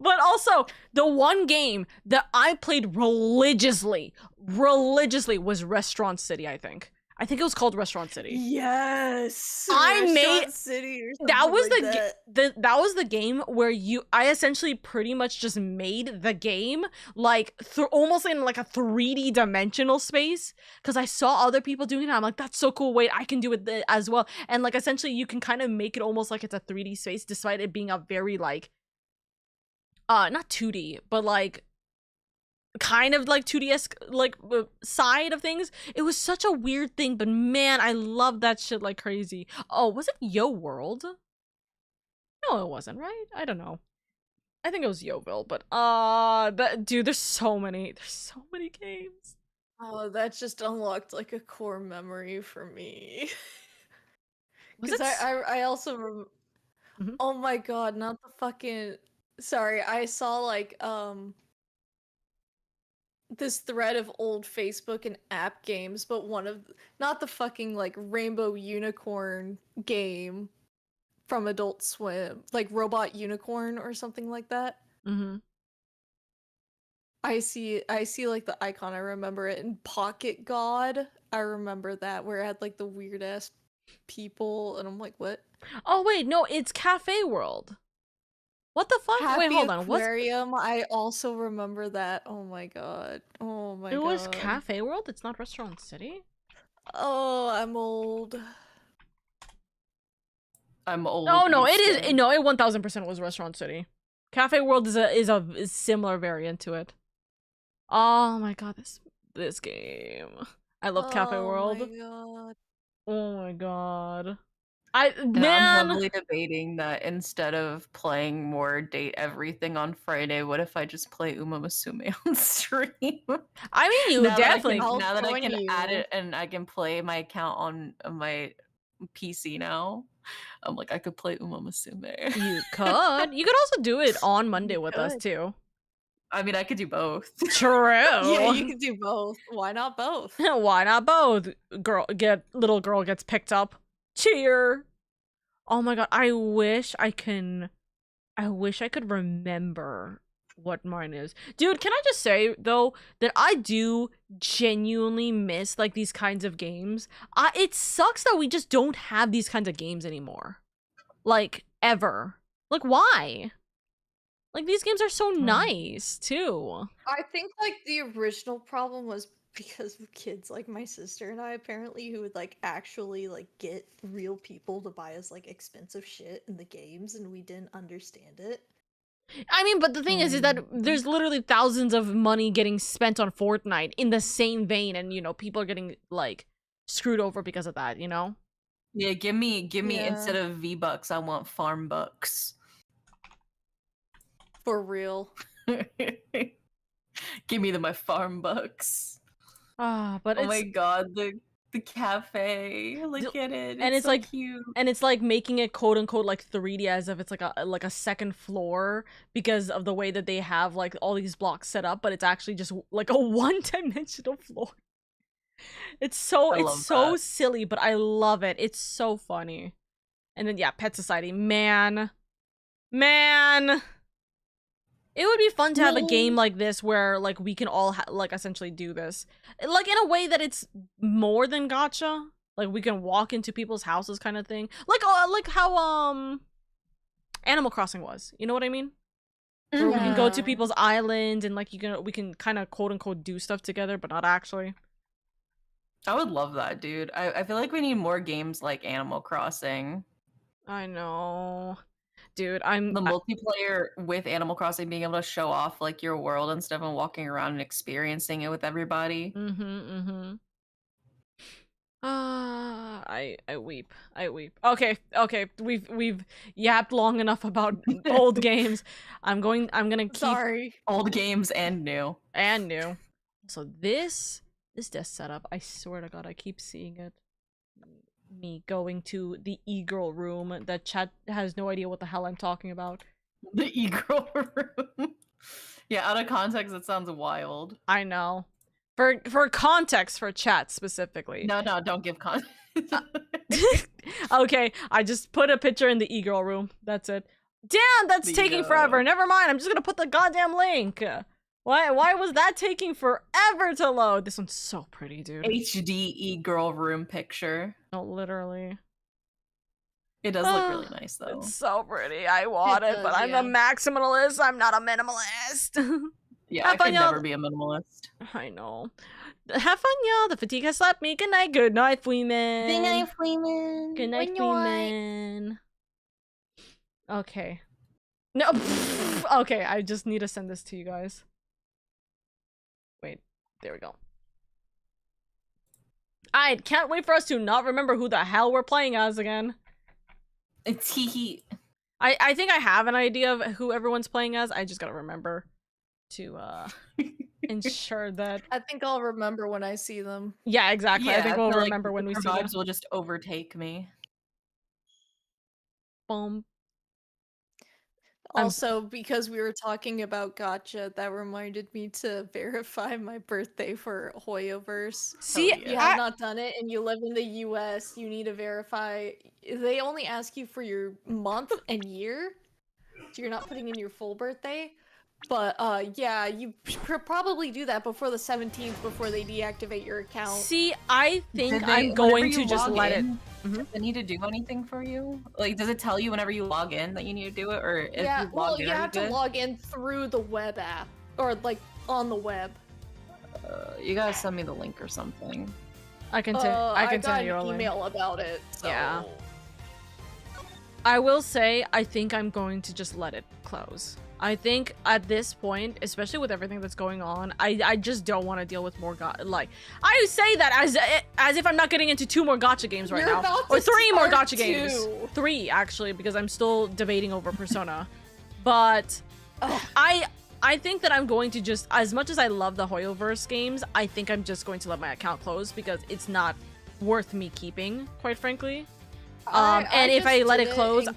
But also, the one game that I played religiously was Restaurant City, I think. I think it was called Restaurant City. Yes, I made- Restaurant City or something That was like that. that was the game where I essentially pretty much just made the game like almost in like a 3D dimensional space, because I saw other people doing it. I'm like, that's so cool. Wait, I can do it as well. And like essentially you can kind of make it almost like it's a 3D space, despite it being a very like not 2D, but like kind of like 2D-esque like side of things. It was such a weird thing, but man, I love that shit like crazy. Oh, was it Yo World? No, it wasn't, right? I don't know. I think it was Yoville, but dude, there's so many games. Oh, that just unlocked like a core memory for me. Was Because it I also Mhm. oh my god, not the fucking sorry, I saw like this thread of old Facebook and app games, but one of not the fucking like Rainbow Unicorn game from Adult Swim, like Robot Unicorn or something like that. Mhm. I see like the icon, I remember it. And Pocket God, I remember that, where it had like the weird ass people, and I'm like, what? Oh wait, no, it's Cafe World. What the fuck? Happy Wait, hold on. What's Aquarium, I also remember that. Oh my god. Oh my it god. was Cafe World? It's not Restaurant City? Oh, I'm old. I'm old. Oh no, it Easton. is no, it 1000% was Restaurant City. Cafe World is a similar variant to it. Oh my god, this game. I love Cafe World. Oh my god. Oh my god. And I'm Man, heavily debating that instead of playing more Date Everything on Friday, what if I just play Uma Musume on stream? I mean, you now definitely. I'll that I join can add you. it and I can play my account on my PC now. I'm like, I could play Uma Musume. You could. You could also do it on Monday with us could. too. I mean, I could do both. True. Yeah, you can do both. Why not both? Why not both? Little girl gets picked up. Cheer. Oh my god, I wish I could remember what mine is. Dude, can I just say though that I do genuinely miss like these kinds of games. It sucks that we just don't have these kinds of games anymore. Like ever. Like why? Like these games are so nice too. I think like the original problem was because of kids like my sister and I apparently who would like actually like get real people to buy us like expensive shit in the games and we didn't understand it. I mean, but the thing is that there's literally thousands of money getting spent on Fortnite in the same vein, and you know, people are getting like screwed over because of that, you know? Yeah, give me Yeah. instead of V-Bucks, I want farm bucks. For real. Give me my farm bucks. But Oh it's my god, the cafe. Look at it. and it's so like cute. and it's like making it quote unquote like 3D as if it's like a second floor because of the way that they have like all these blocks set up, but it's actually just like a one-dimensional floor. It's so that. silly, but I love it. It's so funny. And then yeah, Pet Society, man. It would be fun to have a game like this where like we can all like essentially do this, like in a way that it's more than gacha. Like we can walk into people's houses, kind of thing. Like how Animal Crossing was. You know what I mean? Where we can go to people's island and like we can kind of quote unquote do stuff together, but not actually. I would love that, dude. I feel like we need more games like Animal Crossing. I know. Dude, the multiplayer with Animal Crossing, being able to show off like your world and stuff and walking around and experiencing it with everybody. I weep. Okay. We've yapped long enough about old games. I'm gonna keep Sorry. Old games and new. So this desk setup, I swear to God, I keep seeing it. Me going to the e-girl room that chat has no idea what the hell I'm talking about. The e-girl room. Yeah, out of context, it sounds wild. I know. For context, for chat specifically. No, don't give context. Okay, I just put a picture in the e-girl room. That's it. Damn, that's taking forever. Never mind. I'm just gonna put the goddamn link. Why was that taking forever to load? This one's so pretty, dude. HDE girl room picture. Oh, literally. It does look really nice, though. It's so pretty. I want it, but I'm a maximalist. I'm not a minimalist. Yeah, I could never be a minimalist. I know. Have fun, y'all. The fatigue has slapped me. Good night, Freeman. Good night, Freeman. Good night, Freeman. Okay. No. Okay, I just need to send this to you guys. Wait, there we go. I can't wait for us to not remember who the hell we're playing as again. It's Hee. I think I have an idea of who everyone's playing as. I just gotta remember to ensure that. I think I'll remember when I see them. Yeah, exactly. Yeah, I think we'll remember when we see them. Vibes will just overtake me. Boom. Also, because we were talking about gacha, that reminded me to verify my birthday for Hoyoverse. See, if you have not done it and you live in the US, you need to verify. They only ask you for your month and year, so you're not putting in your full birthday. But yeah, you should probably do that before the 17th, before they deactivate your account. See, I think I'm going to just let it. Does it need to do anything for you? Like, does it tell you whenever you log in that you need to do it, or if you log in, you have to log in through the web app, or like on the web. You gotta send me the link or something. I can send you a link. Email about it. So. Yeah. I will say, I think I'm going to just let it close. I think at this point, especially with everything that's going on, I just don't want to deal with more like, I say that as if I'm not getting into 2 more gacha games right now, or 3 more gacha games. 3 actually, because I'm still debating over Persona. But I think that I'm going to just, as much as I love the Hoyoverse games, I think I'm just going to let my account close because it's not worth me keeping, quite frankly. And if I let it close,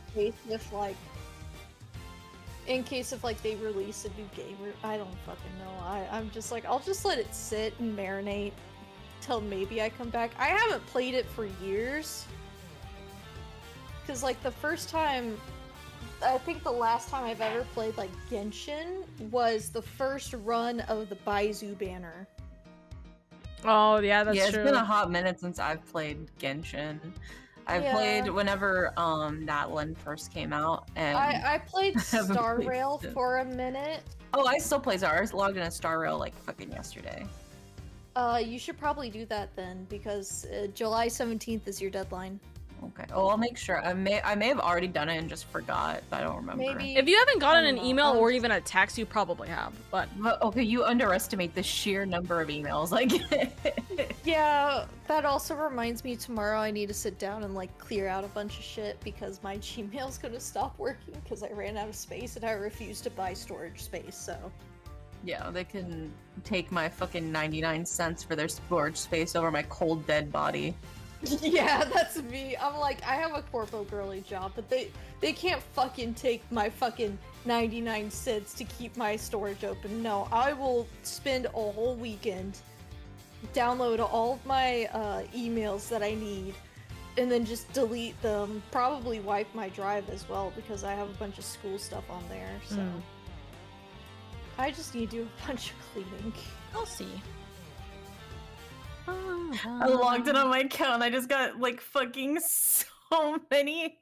in case if like they release a new game, or I don't fucking know. I'm just like, I'll just let it sit and marinate till maybe I come back. I haven't played it for years. Cause like the first time, I think the last time I've ever played like Genshin was the first run of the Baizu banner. Oh yeah, that's true. Yeah, it's been a hot minute since I've played Genshin. I played whenever Natlan first came out, and I played Star Rail for a minute. Oh, I still play Star. I was logged in a Star Rail like fucking yesterday. You should probably do that then, because July 17th is your deadline. Okay. Oh, I'll make sure. I may have already done it and just forgot, but I don't remember. Maybe. If you haven't gotten an email or even a text, you probably have. But okay, you underestimate the sheer number of emails I get. Yeah, that also reminds me, tomorrow I need to sit down and like clear out a bunch of shit because my Gmail's gonna stop working because I ran out of space and I refused to buy storage space. So yeah, they can take my fucking 99 cents for their storage space over my cold dead body. Yeah, that's me. I'm like, I have a corpo girly job, but they can't fucking take my fucking 99 cents to keep my storage open. No, I will spend a whole weekend, download all of my emails that I need, and then just delete them. Probably wipe my drive as well, because I have a bunch of school stuff on there, so I just need to do a bunch of cleaning. I'll see. I logged in on my account. I just got like fucking so many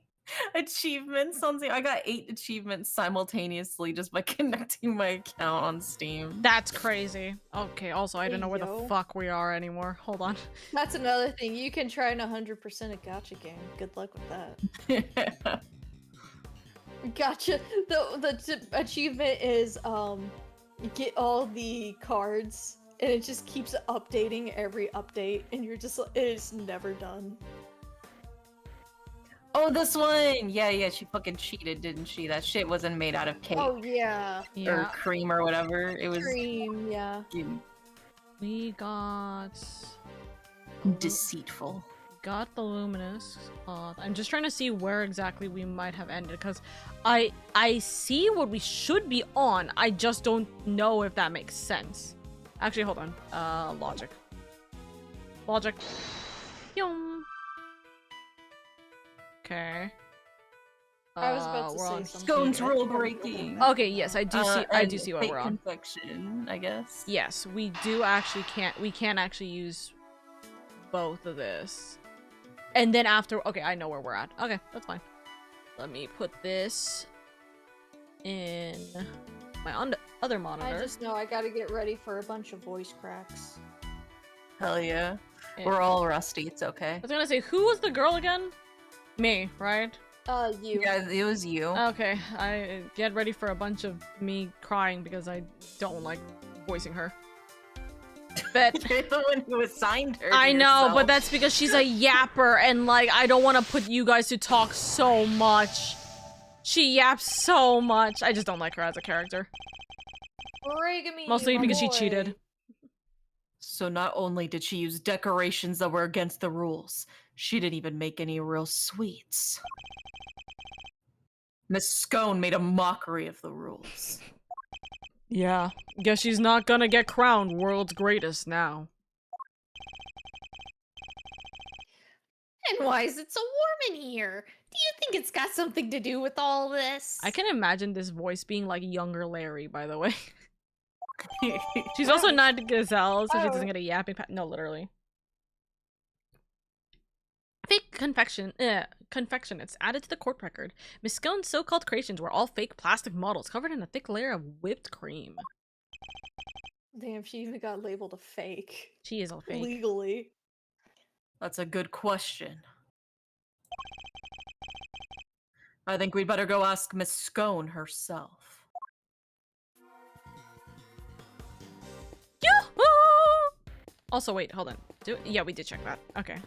achievements on Steam. I got 8 achievements simultaneously just by connecting my account on Steam. That's crazy. Okay, also I don't know where the fuck we are anymore. Hold on. That's another thing. You can try an 100% a gacha game. Good luck with that. Gotcha. The achievement is get all the cards. And it just keeps updating every update, and you're just, it's never done. Oh, this one! Yeah, she fucking cheated, didn't she? That shit wasn't made out of cake. Oh, yeah. Or cream or whatever. It was... Cream, yeah. We got... Deceitful. Got the luminous cloth. I'm just trying to see where exactly we might have ended, because I see what we should be on, I just don't know if that makes sense. Actually, hold on. Logic. Yum. Okay. I was about to we're say on something. Scone's here. rule breaking. Okay, yes, I do see. I And do see what fake we're on. confection, I guess. Yes, we do actually can't. We can actually use both of this, and then after. Okay, I know where we're at. Okay, that's fine. Let me put this in my other monitor. I just know I gotta get ready for a bunch of voice cracks. Hell yeah. Yeah. We're all rusty, it's okay. I was gonna say, who was the girl again? Me, right? You. Yeah, it was you. Okay, I get ready for a bunch of me crying because I don't like voicing her. But You're the one who assigned her to I know, yourself. but that's because she's a yapper, and like I don't want to put you guys to talk so much. She yaps so much. I just don't like her as a character. Mostly because she cheated. So not only did she use decorations that were against the rules, she didn't even make any real sweets. Miss Scone made a mockery of the rules. Yeah, guess she's not gonna get crowned world's greatest now. And why is it so warm in here? Do you think it's got something to do with all this? I can imagine this voice being like younger Larry, by the way. She's also not a gazelle, so she doesn't get a yapping no, literally. Fake confection. It's added to the court record. Miss Scone's so-called creations were all fake plastic models covered in a thick layer of whipped cream. Damn, she even got labeled a fake. She is all fake. Legally. That's a good question. I think we'd better go ask Miss Scone herself. Yoo-hoo! Also, wait, hold on. Yeah, we did check that. Okay.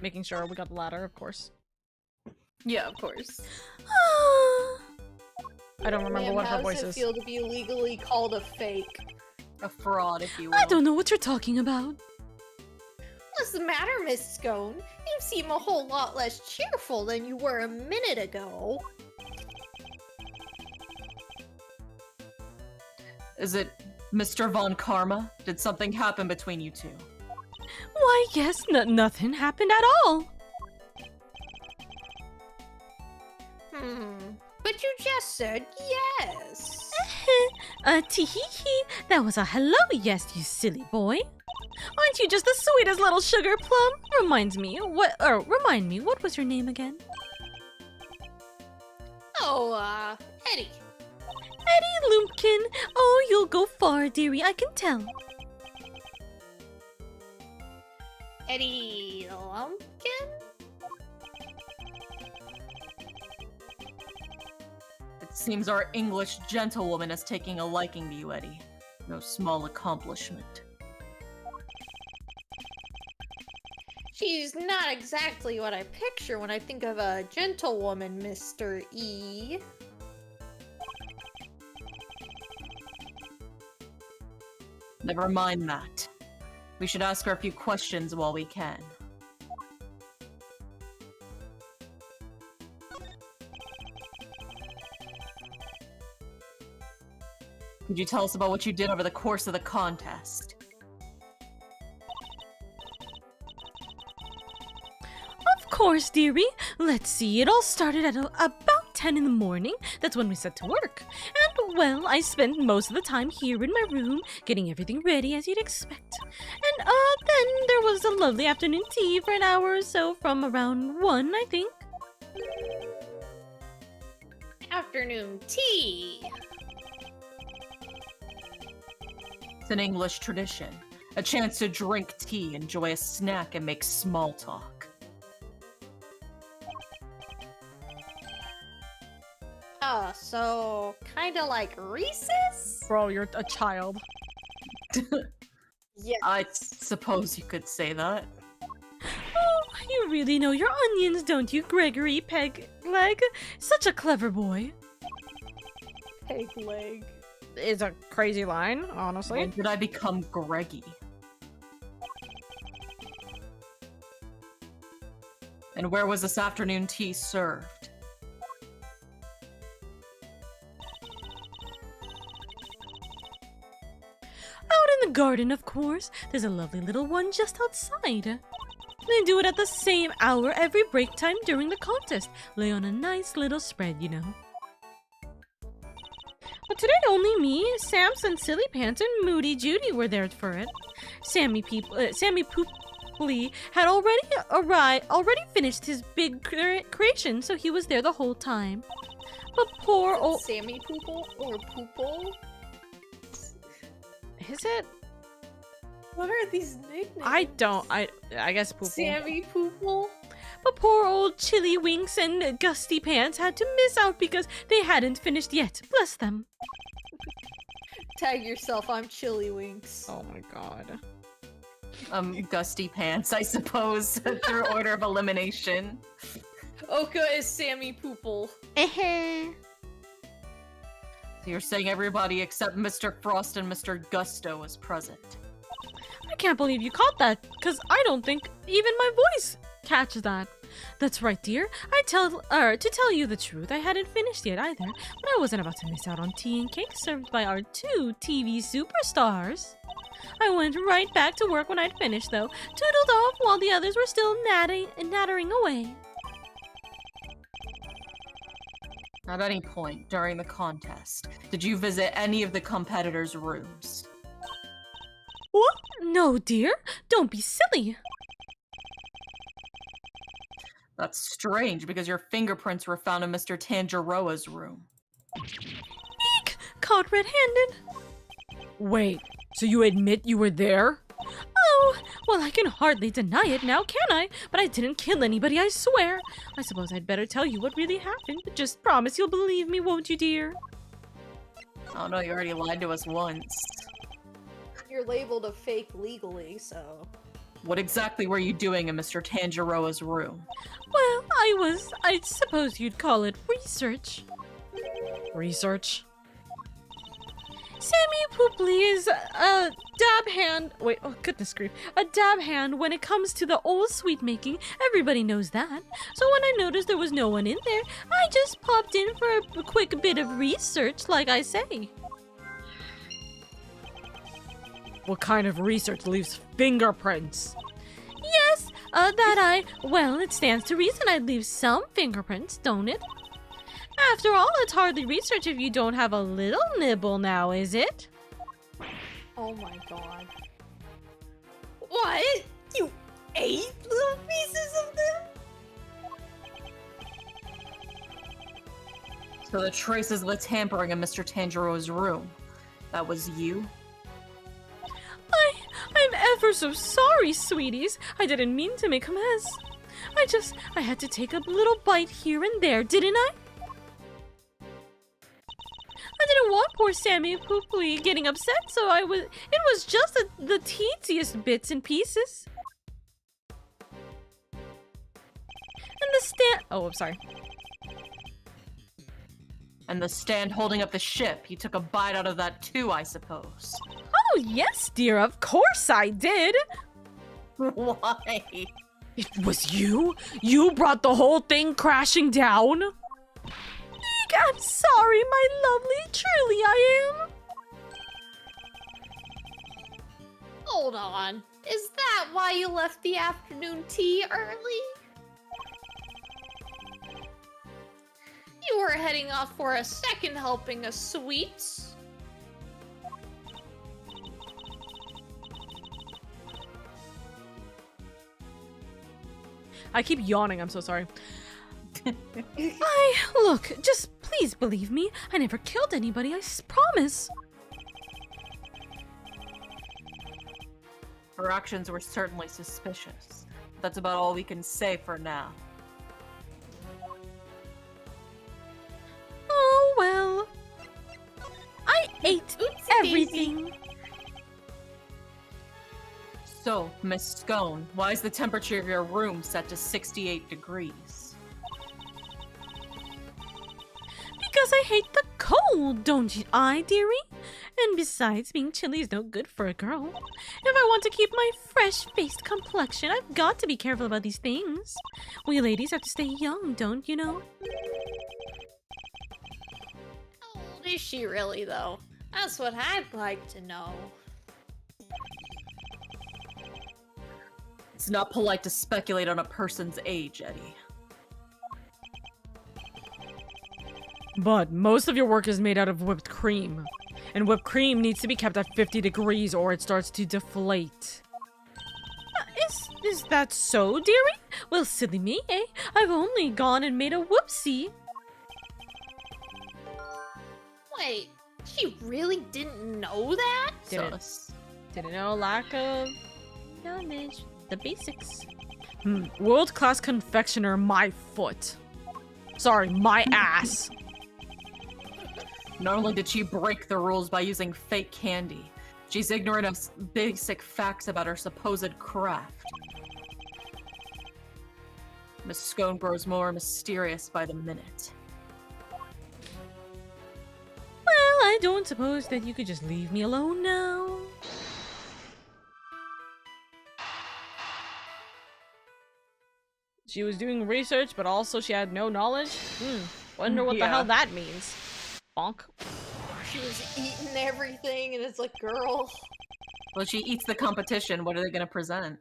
Making sure we got the ladder, of course. Yeah, of course. I don't remember what her voice How does is. it feel to be legally called a fake? A fraud, if you will. I don't know what you're talking about. What's the matter, Miss Scone? You seem a whole lot less cheerful than you were a minute ago. Is it Mr. Von Karma? Did something happen between you two? Why, yes, nothing happened at all. But you just said yes. Tee-hee-hee, that was a hello yes, you silly boy. Aren't you just the sweetest little sugar plum? Remind me, what was your name again? Oh, Eddie. Eddie Lumpkin. Oh, you'll go far, dearie, I can tell. Eddie Lumpkin? It seems our English gentlewoman is taking a liking to you, Eddie. No small accomplishment. She's not exactly what I picture when I think of a gentlewoman, Mr. E. Never mind that. We should ask her a few questions while we can. Could you tell us about what you did over the course of the contest? Of course, dearie. Let's see, it all started at about 10 in the morning. That's when we set to work. And, well, I spent most of the time here in my room, getting everything ready as you'd expect. And, then there was a lovely afternoon tea for an hour or so from around 1, I think. Afternoon tea. It's an English tradition. A chance to drink tea, enjoy a snack, and make small talk. So kinda like Reese's? Bro, you're a child. Yes. I suppose you could say that. Oh, you really know your onions, don't you, Gregory Pegleg? Such a clever boy. Peg leg. It's a crazy line, honestly. When did I become Greggy? And where was this afternoon tea served? Out in the garden, of course. There's a lovely little one just outside. Then do it at the same hour every break time during the contest. Lay on a nice little spread, you know. But today only me, Samson, Silly Pants, and Moody Judy were there for it. Sammy Poopley had already finished his big creation, so he was there the whole time. But poor old Sammy Poople or Poople? Is it? What are these nicknames? I guess Poople. Sammy Poople? But poor old Chili Winks and Gusty Pants had to miss out because they hadn't finished yet. Bless them. Tag yourself, I'm Chili Winks. Oh my god. Gusty Pants, I suppose, through order of elimination. Oka is Sammy Poople. So you're saying everybody except Mr. Frost and Mr. Gusto was present. I can't believe you caught that, because I don't think even my voice catches that. That's right, dear. To tell you the truth, I hadn't finished yet either, but I wasn't about to miss out on tea and cake served by our 2 TV superstars. I went right back to work when I'd finished, though, toodled off while the others were still nattering away. At any point during the contest, did you visit any of the competitors' rooms? What? No, dear. Don't be silly. That's strange, because your fingerprints were found in Mr. Tangiroa's room. Eek! Caught red-handed. Wait, so you admit you were there? Oh, well, I can hardly deny it now, can I? But I didn't kill anybody, I swear. I suppose I'd better tell you what really happened, but just promise you'll believe me, won't you, dear? Oh no, you already lied to us once. You're labeled a fake legally, so... What exactly were you doing in Mr. Tangiroa's room? Well, I suppose you'd call it research. Research? Sammy Poopley is a dab hand. Wait, oh goodness grief. A dab hand when it comes to the old sweet making. Everybody knows that. So when I noticed there was no one in there, I just popped in for a quick bit of research, like I say. What kind of research leaves fingerprints? Yes, well, it stands to reason I'd leave some fingerprints, don't it? After all, it's hardly research if you don't have a little nibble now, is it? Oh my god. What? You ate little pieces of them? So the traces of the tampering in Mr. Tangiroa's room. That was you? I'm ever so sorry, sweeties. I didn't mean to make a mess. I had to take a little bite here and there, didn't I? I didn't want poor Sammy Poopley getting upset, so it was just the teeniest bits and pieces. And the stand... Oh, I'm sorry. And the stand holding up the ship, you took a bite out of that too, I suppose. Oh, yes, dear, of course I did. Why? It was you? You brought the whole thing crashing down? Eek, I'm sorry, my lovely, truly I am. Hold on. Is that why you left the afternoon tea early? You were heading off for a second helping of sweets. I keep yawning, I'm so sorry. Look, just please believe me. I never killed anybody, I promise. Her actions were certainly suspicious. That's about all we can say for now. Oh, well. I ate everything. Daisy. So, Miss Scone, why is the temperature of your room set to 68 degrees? Because I hate the cold, don't I, dearie? And besides, being chilly is no good for a girl. If I want to keep my fresh-faced complexion, I've got to be careful about these things. We ladies have to stay young, don't you know? How old is she really, though? That's what I'd like to know. It's not polite to speculate on a person's age, Eddie. But most of your work is made out of whipped cream. And whipped cream needs to be kept at 50 degrees or it starts to deflate. Is that so, dearie? Well, silly me, eh? I've only gone and made a whoopsie. Wait, she really didn't know that? Didn't know, lack of knowledge. The basics. World-class confectioner, my foot. Sorry, my ass. Not only did she break the rules by using fake candy, she's ignorant of basic facts about her supposed craft. Miss Scone grows more mysterious by the minute. Well, I don't suppose that you could just leave me alone now. She was doing research, but also she had no knowledge? Wonder what the hell that means. Bonk. She was eating everything, and it's like, girl. Well, she eats the competition. What are they going to present?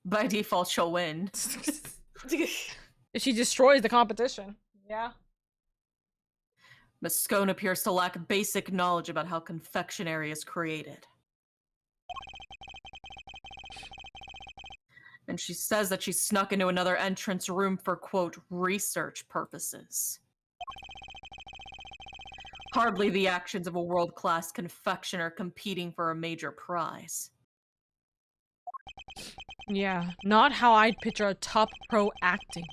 By default, she'll win. She destroys the competition. Yeah. Miss Scone appears to lack basic knowledge about how confectionery is created. And she says that she snuck into another entrance room for, quote, research purposes. Hardly the actions of a world-class confectioner competing for a major prize. Yeah, not how I'd picture a top pro acting.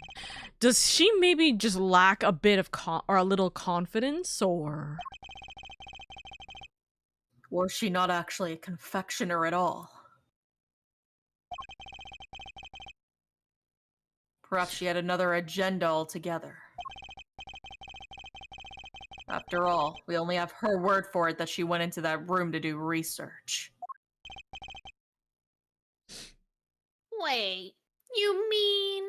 Does she maybe just lack a bit of or a little confidence, or is she not actually a confectioner at all? Perhaps she had another agenda altogether. After all, we only have her word for it that she went into that room to do research. Wait, you mean...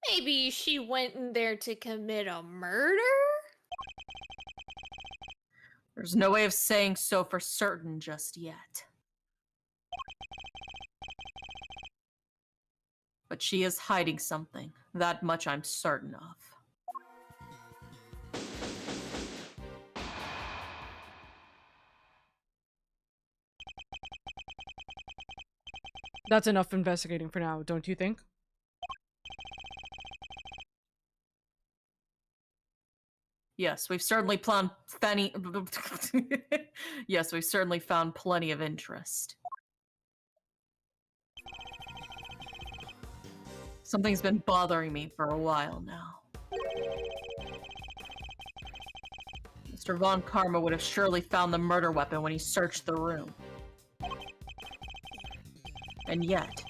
maybe she went in there to commit a murder? There's no way of saying so for certain just yet. But she is hiding something. That much I'm certain of. that's enough investigating for now, don't you think? Yes, we've certainly found yes, we've certainly found plenty of interest. Something's been bothering me for a while now. Mr. Von Karma would have surely found the murder weapon when he searched the room. And yet,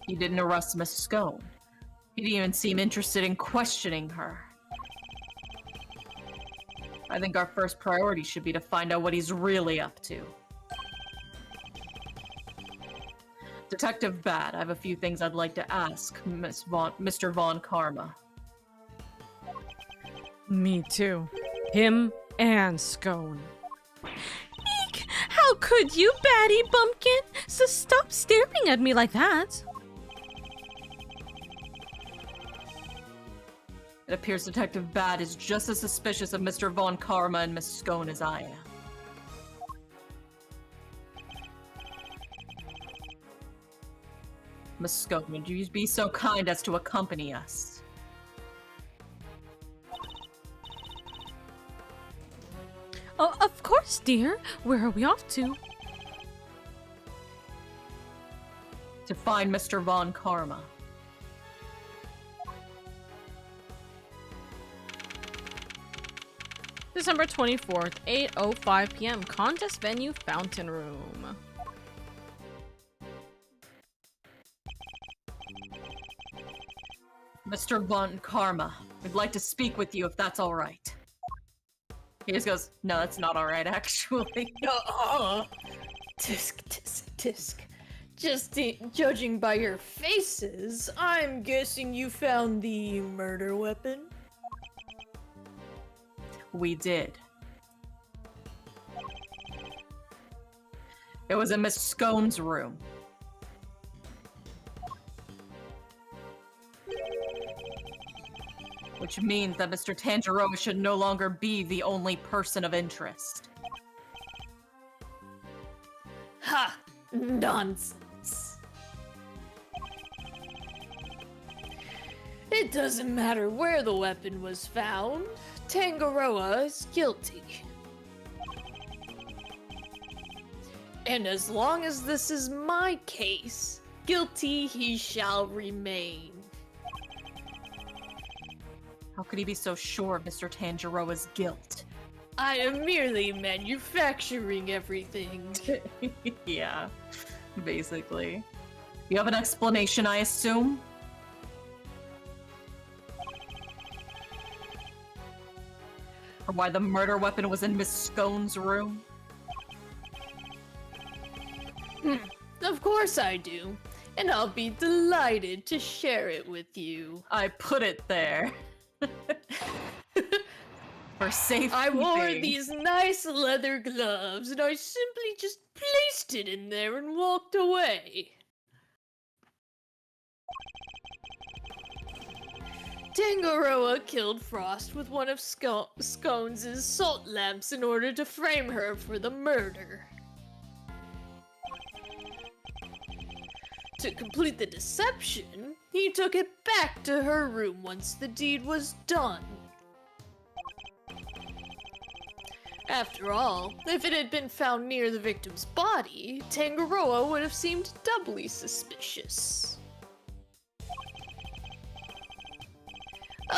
he didn't arrest Miss Scone. He didn't even seem interested in questioning her. I think our first priority should be to find out what he's really up to. Detective Bad, I have a few things I'd like to ask Mr. Von Karma. Me too. Him and Scone. Eek! How could you, Batty Bumpkin? So stop staring at me like that. It appears Detective Bad is just as suspicious of Mr. Von Karma and Miss Scone as I am. Miss Scone, would you be so kind as to accompany us? Oh, of course, dear. Where are we off to? To find Mr. Von Karma. December 24th, 8:05 p.m. Contest venue, Fountain Room. Mr. Von Karma, we'd like to speak with you if that's all right. He just goes, no, that's not all right, actually. Tisk, tisk, tisk. Just judging by your faces, I'm guessing you found the murder weapon? We did. It was in Miss Scone's room. Which means that Mr. Tanjiro should no longer be the only person of interest. Ha! Nonsense. It doesn't matter where the weapon was found. Tangaroa is guilty. And as long as this is my case, guilty he shall remain. How could he be so sure of Mr. Tanjiro's guilt? I am merely manufacturing everything. Yeah, basically. You have an explanation, I assume? For why the murder weapon was in Miss Scone's room? Of course I do. And I'll be delighted to share it with you. I put it there. For safekeeping. I wore these nice leather gloves and I simply just placed it in there and walked away. Tangaroa killed Frost with one of Scones' salt lamps in order to frame her for the murder. To complete the deception, he took it back to her room once the deed was done. After all, if it had been found near the victim's body, Tangaroa would have seemed doubly suspicious.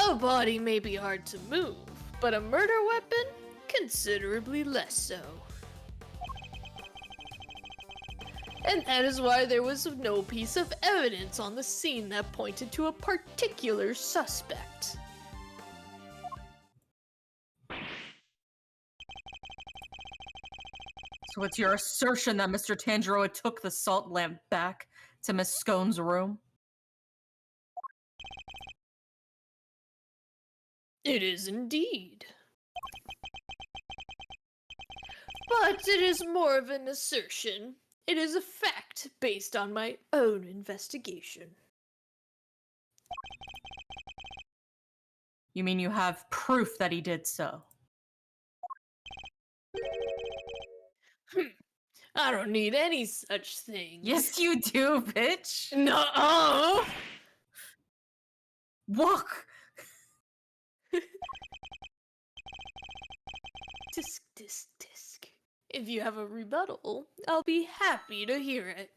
A body may be hard to move, but a murder weapon? Considerably less so. And that is why there was no piece of evidence on the scene that pointed to a particular suspect. So it's your assertion that Mr. Tanjiro took the salt lamp back to Miss Scone's room? It is indeed. But it is more of an assertion. It is a fact based on my own investigation. You mean you have proof that he did so? I don't need any such thing. Yes, you do, bitch! No. Walk! Tisk, tisk, tisk. If you have a rebuttal, I'll be happy to hear it.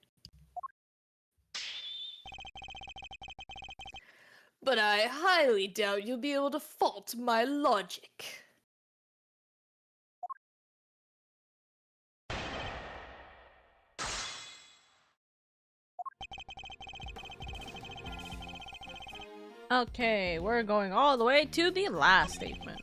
But I highly doubt you'll be able to fault my logic. Okay, we're going all the way to the last statement.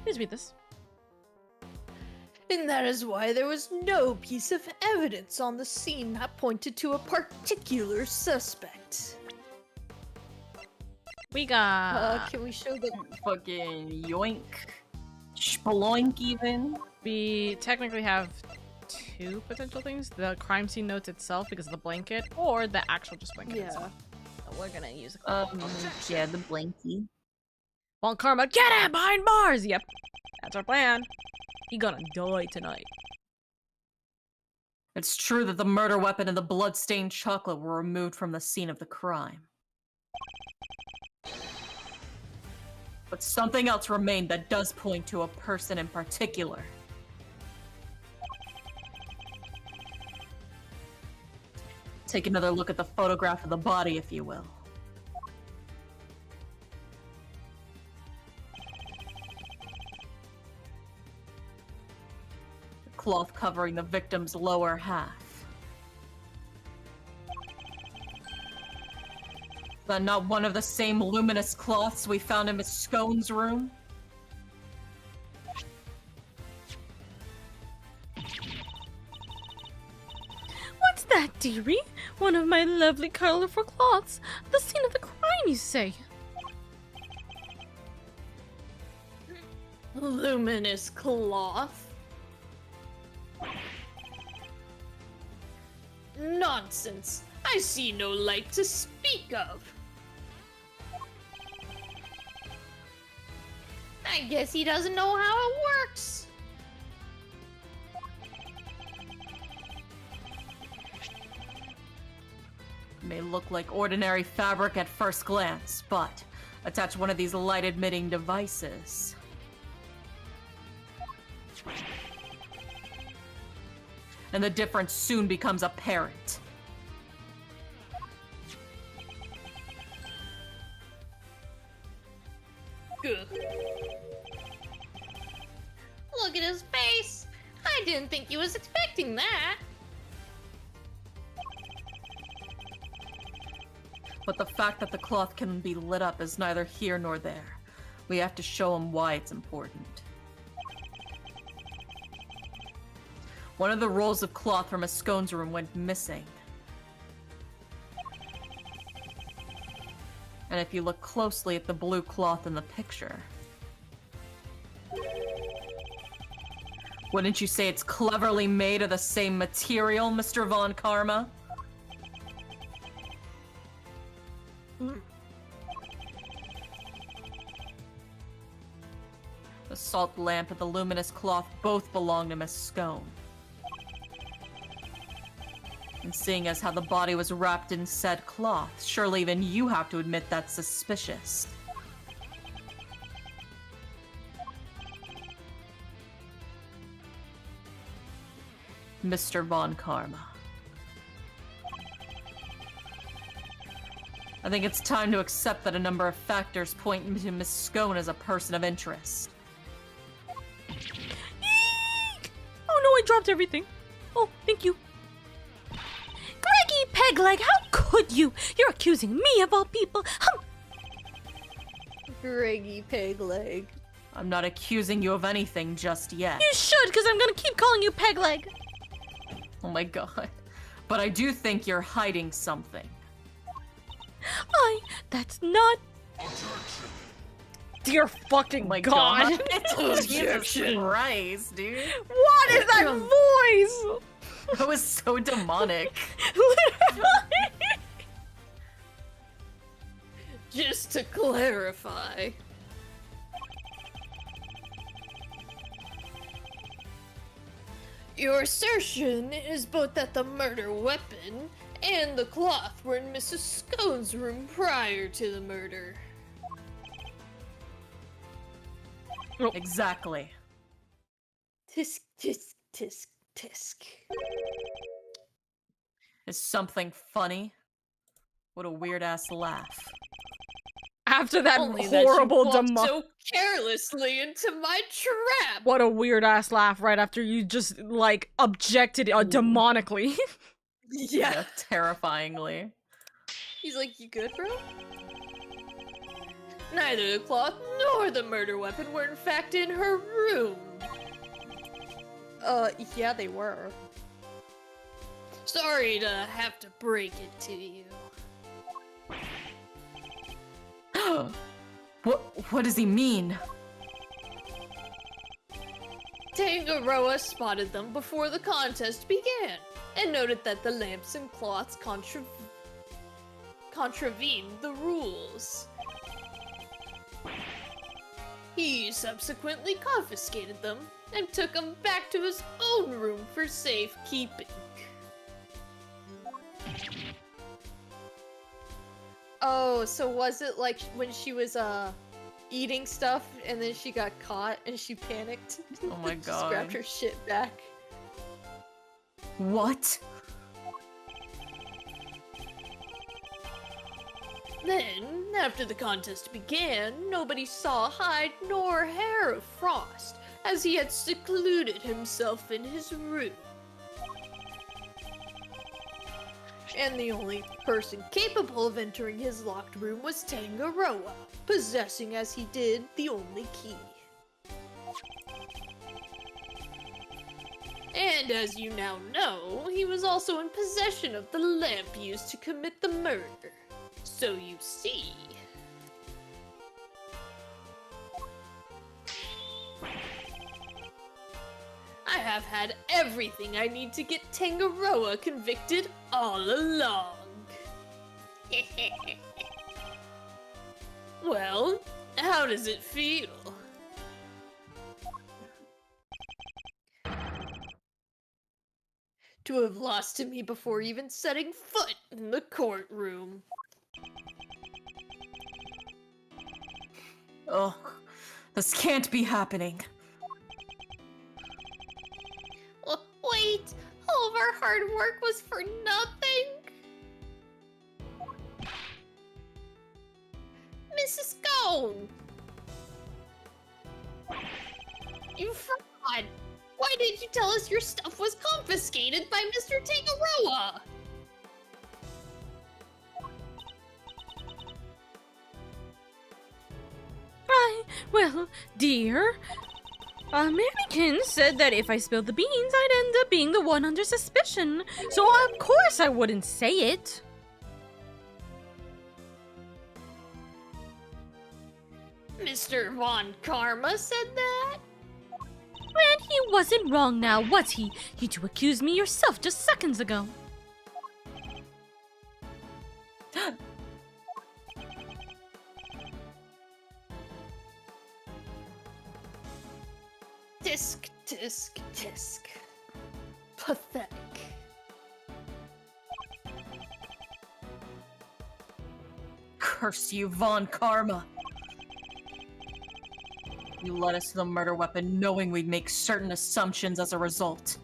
Please read this. And that is why there was no piece of evidence on the scene that pointed to a particular suspect. We got... Can we show the... Fucking yoink. Sploink even. We technically have two potential things. The crime scene notes itself because of the blanket, or the actual just blanket itself. So we're gonna use Yeah, the blankie. Bon Karma, get him behind bars! Yep, that's our plan. He gonna die tonight. It's true that the murder weapon and the blood-stained chocolate were removed from the scene of the crime. But something else remained that does point to a person in particular. Take another look at the photograph of the body, if you will. The cloth covering the victim's lower half. But not one of the same luminous cloths we found in Miss Scone's room? What's that, dearie? One of my lovely colorful cloths. The scene of the crime, you say? Luminous cloth? Nonsense. I see no light to speak of. I guess he doesn't know how it works. May look like ordinary fabric at first glance, but attach one of these light-emitting devices. And the difference soon becomes apparent. Ugh. Look at his face. I didn't think he was expecting that. But the fact that the cloth can be lit up is neither here nor there. We have to show him why it's important. One of the rolls of cloth from a scones room went missing. And if you look closely at the blue cloth in the picture, wouldn't you say it's cleverly made of the same material, Mr. Von Karma? The salt lamp and the luminous cloth both belong to Miss Scone. And seeing as how the body was wrapped in said cloth, surely even you have to admit that's suspicious. Mr. Von Karma. I think it's time to accept that a number of factors point to Miss Scone as a person of interest. Eek! Oh no, I dropped everything. Oh, thank you. Greggy Pegleg, how could you? You're accusing me of all people. Greggy Pegleg. I'm not accusing you of anything just yet. You should, because I'm gonna keep calling you Pegleg. Oh my god. But I do think you're hiding something. That's not... Dear fucking My god. Jesus Christ, dude. What is that voice? That was so demonic. Just to clarify. Your assertion is both that the murder weapon and the cloth were in Mrs. Scone's room prior to the murder. Exactly. Tisk, tisk, tisk, tisk. Is something funny? What a weird ass laugh. After that Only horrible that you walked demo- so carelessly into my trap. What a weird ass laugh right after you just, like, objected demonically. Yeah, terrifyingly. He's like, you good, bro? Neither the cloth nor the murder weapon were in fact in her room. Yeah, they were. Sorry to have to break it to you. What does he mean? Tangaroa spotted them before the contest began, and noted that the lamps and cloths contravened the rules. He subsequently confiscated them and took them back to his own room for safekeeping. Oh, so was it like when she was eating stuff and then she got caught and she panicked? Oh my Just god. grabbed her shit back. What? Then, after the contest began, nobody saw hide nor hair of Frost, as he had secluded himself in his room. And the only person capable of entering his locked room was Tangaroa, possessing as he did the only key. And as you now know, he was also in possession of the lamp used to commit the murder. So you see... I have had everything I need to get Tangaroa convicted all along. Well, how does it feel? To have lost to me before even setting foot in the courtroom. Ugh, this can't be happening. Wait, all of our hard work was for nothing? Mrs. Scone! You fraud! Why didn't you tell us your stuff was confiscated by Mr. Tangaroa? Well, dear, American said that if I spilled the beans, I'd end up being the one under suspicion. So of course I wouldn't say it. Mr. Von Karma said that? And he wasn't wrong now, was he? You two accused me yourself just seconds ago. Tisk, tisk, tisk. Pathetic. Curse you, Von Karma. You led us to the murder weapon knowing we'd make certain assumptions as a result.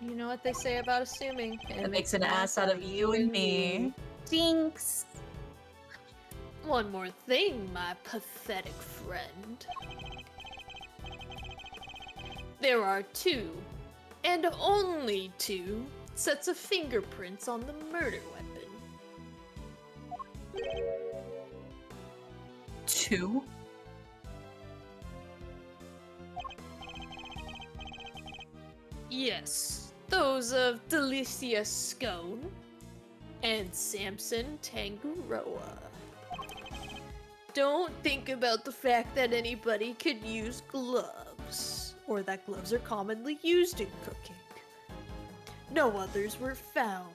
You know what they say about assuming. It makes an ass out of you and me. Jinx. One more thing, my pathetic friend. There are 2, and only 2, sets of fingerprints on the murder weapon. 2? Yes, those of Delicia Scone and Samson Tangaroa. Don't think about the fact that anybody could use gloves, or that gloves are commonly used in cooking. No others were found.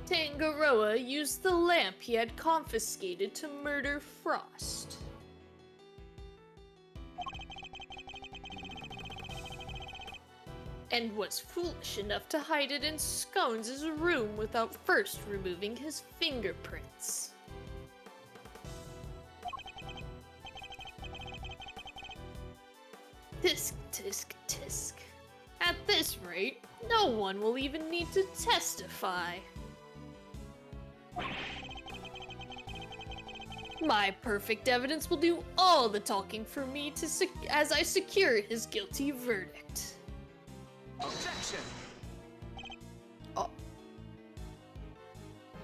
Tangaroa used the lamp he had confiscated to murder Frost. And was foolish enough to hide it in Scones' room without first removing his fingerprints. Tisk, tisk, tisk. At this rate, no one will even need to testify. My perfect evidence will do all the talking for me as I secure his guilty verdict. Objection!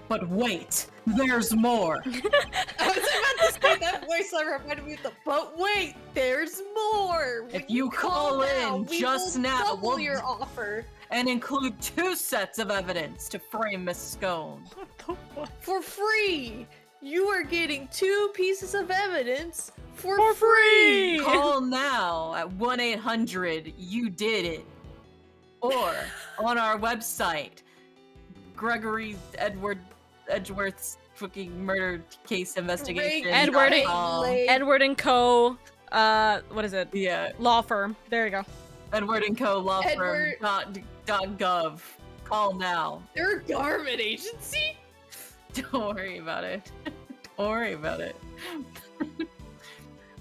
But wait, there's more. I was about to say that voice I reminded me of the but wait, there's more. If When you call in we just will now, double we'll- your offer And include 2 sets of evidence to frame Miss Scone. for free. You are getting 2 pieces of evidence for free. Call now at 1-800-YOU-DID-IT. Or on our website, Gregory Edgeworth's fucking murder case investigation. Edward and Co. What is it? Yeah, Law firm. There you go. Edward and Co. Law Edward- Firm .gov. Call now. They're a government agency? Don't worry about it. Don't worry about it.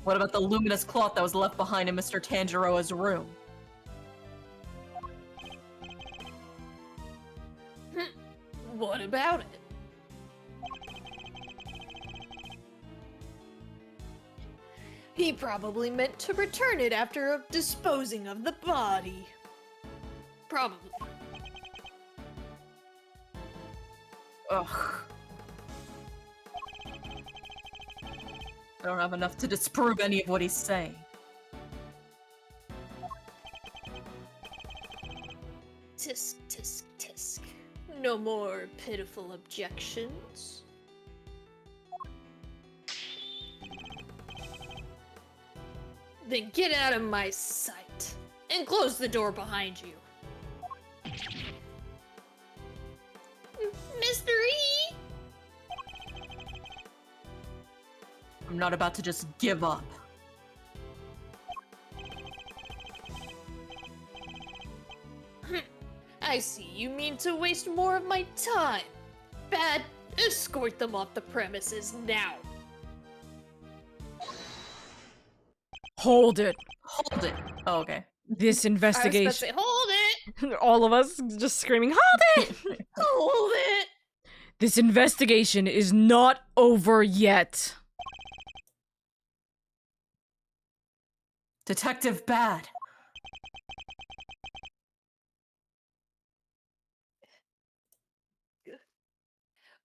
What about the luminous cloth that was left behind in Mr. Tangaroa's room? What about it? He probably meant to return it after disposing of the body. Probably. Ugh. I don't have enough to disprove any of what he's saying. Tisk, tisk, tisk. No more pitiful objections. Then get out of my sight and close the door behind you. Mr. E! I'm not about to just give up. I see you mean to waste more of my time. Bad. Escort them off the premises now. Hold it. Hold it. Oh, okay. This I was about to investigation. say, hold it! All of us just screaming, hold it! Hold it! This investigation is not over yet. Detective Bad.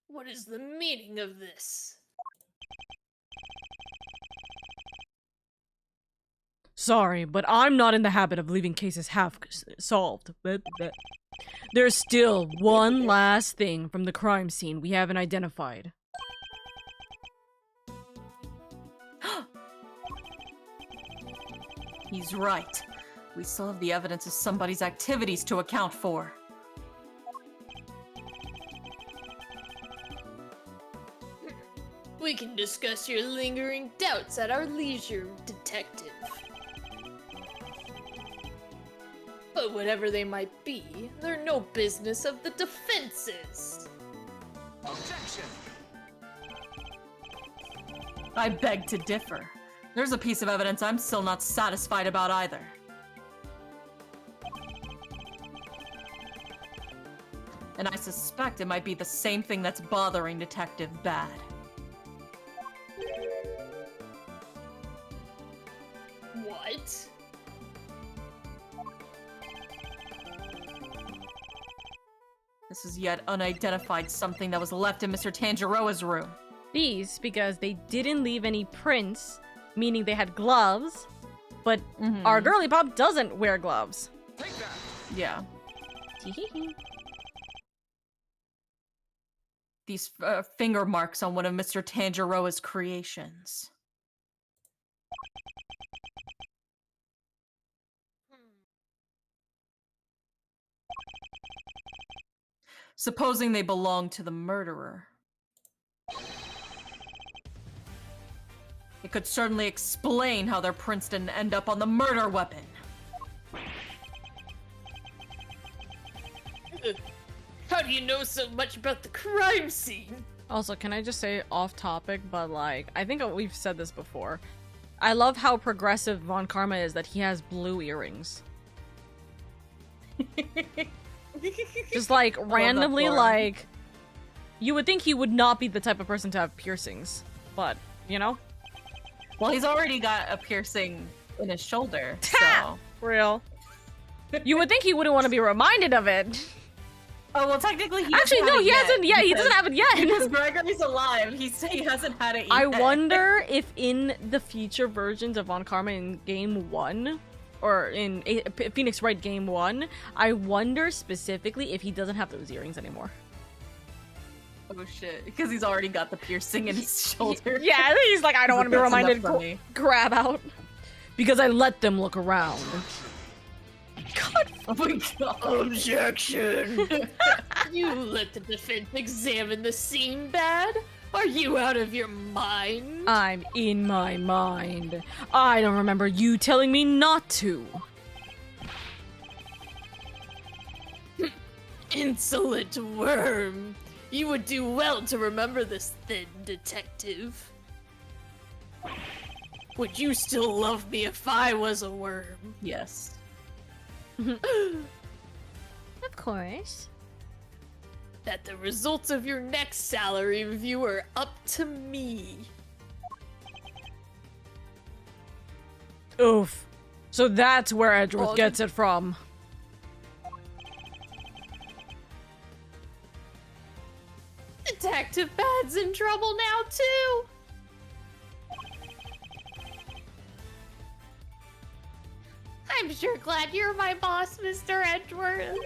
What is the meaning of this? Sorry, but I'm not in the habit of leaving cases half solved. There's still one last thing from the crime scene we haven't identified. He's right. We still have the evidence of somebody's activities to account for. We can discuss your lingering doubts at our leisure, detective. But whatever they might be, they're no business of the defense's. Objection. I beg to differ. There's a piece of evidence I'm still not satisfied about either. And I suspect it might be the same thing that's bothering Detective Bad. What? This is yet unidentified something that was left in Mr. Tanjiroa's room. These because they didn't leave any prints, meaning they had gloves, but our girly pop doesn't wear gloves. Take that. Yeah. These finger marks on one of Mr. Tanjiroa's creations. Supposing they belong to the murderer. It could certainly explain how their prints didn't end up on the murder weapon. How do you know so much about the crime scene? Also, can I just say off topic, but like, I think we've said this before. I love how progressive Von Karma is that he has blue earrings. Just like randomly, like, you would think he would not be the type of person to have piercings, but, you know? Well, he's already got a piercing in his shoulder, so... Real. You would think he wouldn't want to be reminded of it. Oh, well, technically he Actually, no, he hasn't. Yeah, he doesn't have it yet. Because Gregory's alive. He hasn't had it yet. I wonder if in the future versions of Von Karma in Game 1, or in Phoenix Wright Game 1, I wonder specifically if he doesn't have those earrings anymore. Oh shit, because he's already got the piercing in his shoulder. Yeah, he's like, I don't want to be That's reminded. enough for me. Grab out. Because I let them look around. God. Oh my god. Objection! You let the defense examine the scene, Bad? Are you out of your mind? I'm in my mind. I don't remember you telling me not to. Insolent worm! You would do well to remember this then, detective. Would you still love me if I was a worm? Yes. Of course. That the results of your next salary review are up to me. Oof. So that's where Edgeworth gets it from. Detective Bad's in trouble now, too! sure glad you're my boss, Mr. Edgeworth.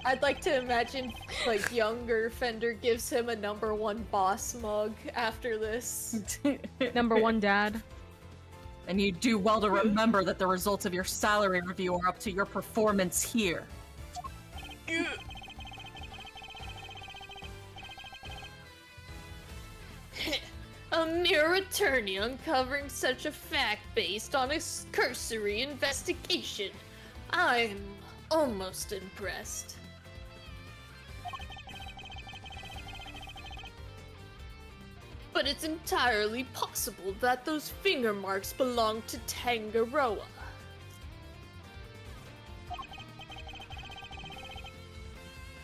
I'd like to imagine, like, younger Fender gives him a #1 boss mug after this. #1 dad. And you do well to remember that the results of your salary review are up to your performance here. A mere attorney uncovering such a fact based on a cursory investigation. I'm almost impressed. But it's entirely possible that those finger marks belong to Tangaroa.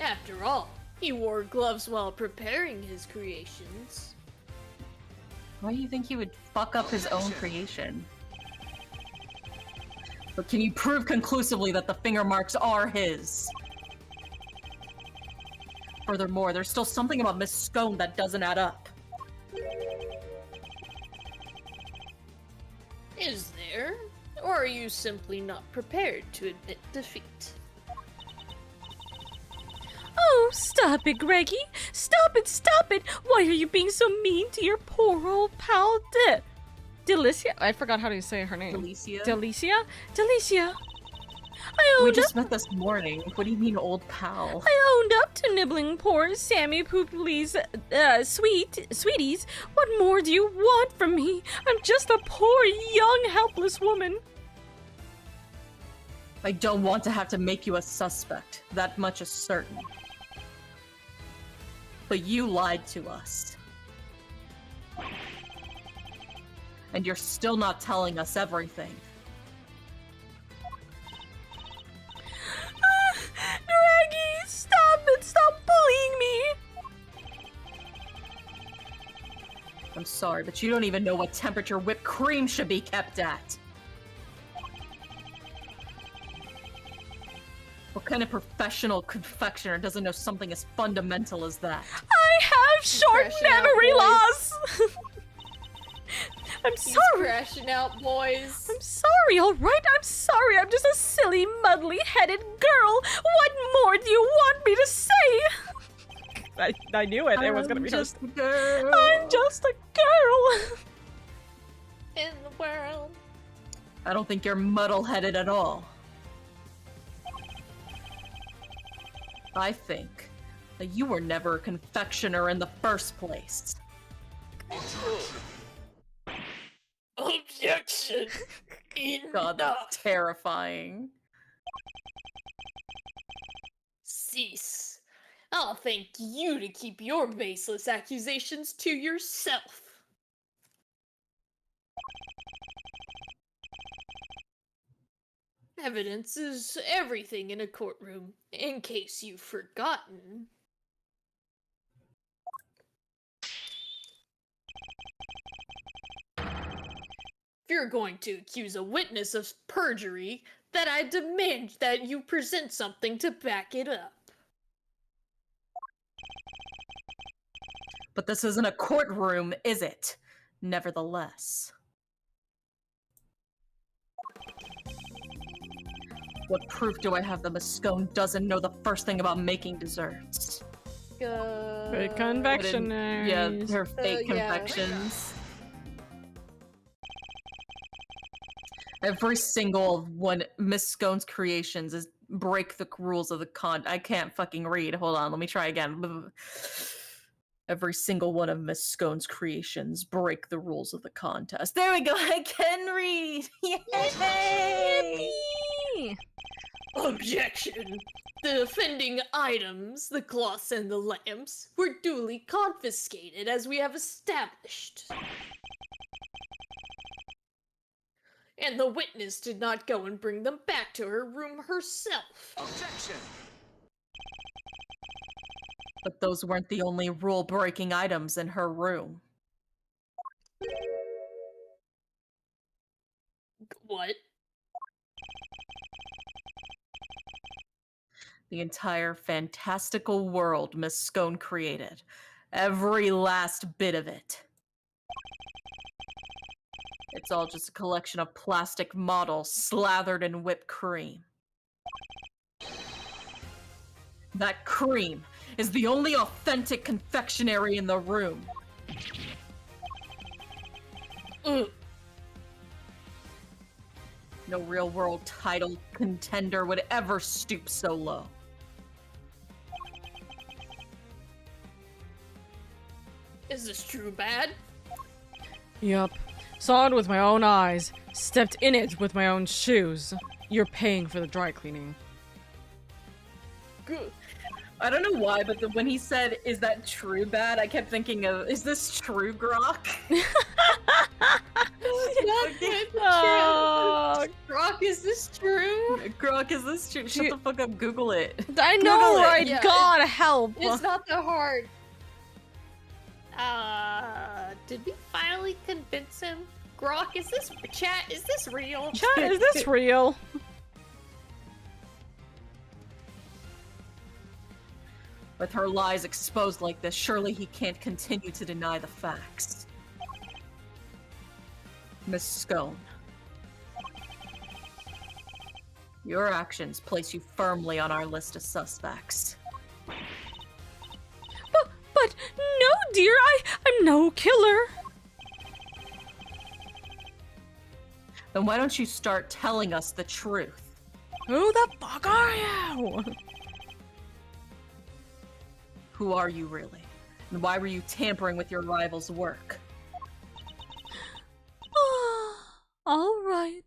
After all, he wore gloves while preparing his creations. Why do you think he would fuck up his own creation? But can you prove conclusively that the finger marks are his? Furthermore, there's still something about Miss Scone that doesn't add up. Is there? Or are you simply not prepared to admit defeat? Oh, stop it, Greggy! Stop it, stop it! Why are you being so mean to your poor old pal, Delicia? I forgot how to say her name. Delicia? Delicia? Delicia! We just met this morning. What do you mean, old pal? I owned up to nibbling poor Sammy Poopley's sweeties. What more do you want from me? I'm just a poor, young, helpless woman. I don't want to have to make you a suspect. That much is certain. But you lied to us. And you're still not telling us everything. Greggy, stop it! Stop bullying me! I'm sorry, but you don't even know what temperature whipped cream should be kept at. What kind of professional confectioner doesn't know something as fundamental as that? I have short crashing out, memory boys. loss! I'm He's sorry! crashing out, boys. I'm sorry, alright? I'm sorry. I'm just a silly, muddly-headed girl. What more do you want me to say? I knew it. It was gonna be just a girl. I'm just a girl. In the world. I don't think you're muddle-headed at all. I think that you were never a confectioner in the first place. Objection! God, that's terrifying. Cease. I'll thank you to keep your baseless accusations to yourself. Evidence is everything in a courtroom, in case you've forgotten. If you're going to accuse a witness of perjury, then I demand that you present something to back it up. But this isn't a courtroom, is it? Nevertheless. What proof do I have that Miss Scone doesn't know the first thing about making desserts? Fake confectionaries. Yeah, her fake yeah. confections. Every single one Miss Scone's creations is break the rules of the I can't fucking read. Hold on, let me try again. Every single one of Miss Scone's creations break the rules of the contest. There we go, I can read! Yay! Yippee! Objection! The offending items, the cloths and the lamps, were duly confiscated as we have established. And the witness did not go and bring them back to her room herself. Objection! But those weren't the only rule-breaking items in her room. What? The entire fantastical world Miss Scone created. Every last bit of it. It's all just a collection of plastic models slathered in whipped cream. That cream is the only authentic confectionery in the room. No real-world title contender would ever stoop so low. Is this true bad? Yup. Saw it with my own eyes. Stepped in it with my own shoes. You're paying for the dry cleaning. Good. I don't know why, but when he said, "Is that true bad?" I kept thinking of, "Is this true, Grok?" Oh, Rock, is this true? Grok, is this true? Shut the fuck up. Google it. I know, Google it. right? Yeah, God help. It's not that hard. Did we finally convince him? Grok, is this chat? Is this real? Chat, is this real? With her lies exposed like this, surely he can't continue to deny the facts. Miss Scone. Your actions place you firmly on our list of suspects. But no, dear, I'm no killer. Then why don't you start telling us the truth? Who the fuck are you? Who are you really? And why were you tampering with your rival's work? All right.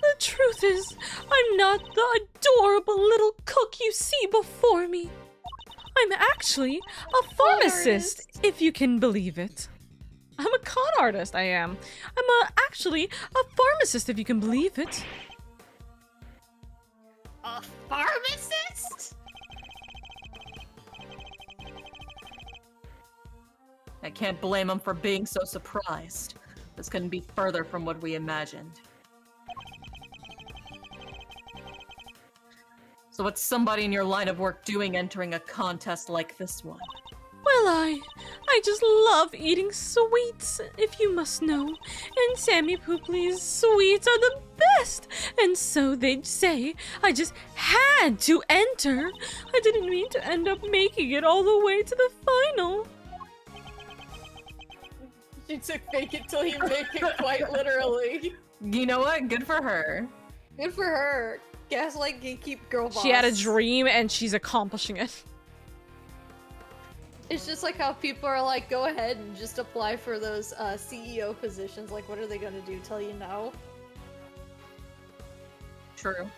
The truth is, I'm not the adorable little cook you see before me. I'm actually a pharmacist, if you can believe it. I'm a con artist, I am. Actually a pharmacist, if you can believe it. A pharmacist? I can't blame him for being so surprised. This couldn't be further from what we imagined. So what's somebody in your line of work doing entering a contest like this one? Well, I just love eating sweets, if you must know. And Sammy Poopley's sweets are the best. And so they'd say I just had to enter. I didn't mean to end up making it all the way to the final. She took fake it till you make it, quite literally. You know what? Good for her. Good for her. Gaslight gatekeep girl boss. She had a dream and she's accomplishing it. It's just like how people are like, go ahead and just apply for those CEO positions. Like, what are they gonna do? Tell you no? True.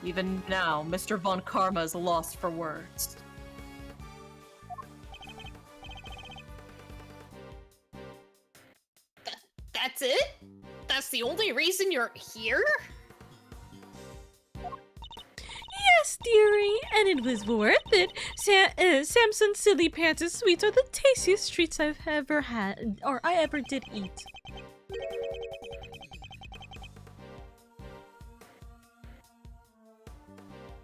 Even now, Mr. Von Karma is lost for words. That's it? That's the only reason you're here? Yes, dearie, and it was worth it. Samson Silly Pants' sweets are the tastiest treats I've ever had, or I ever did eat.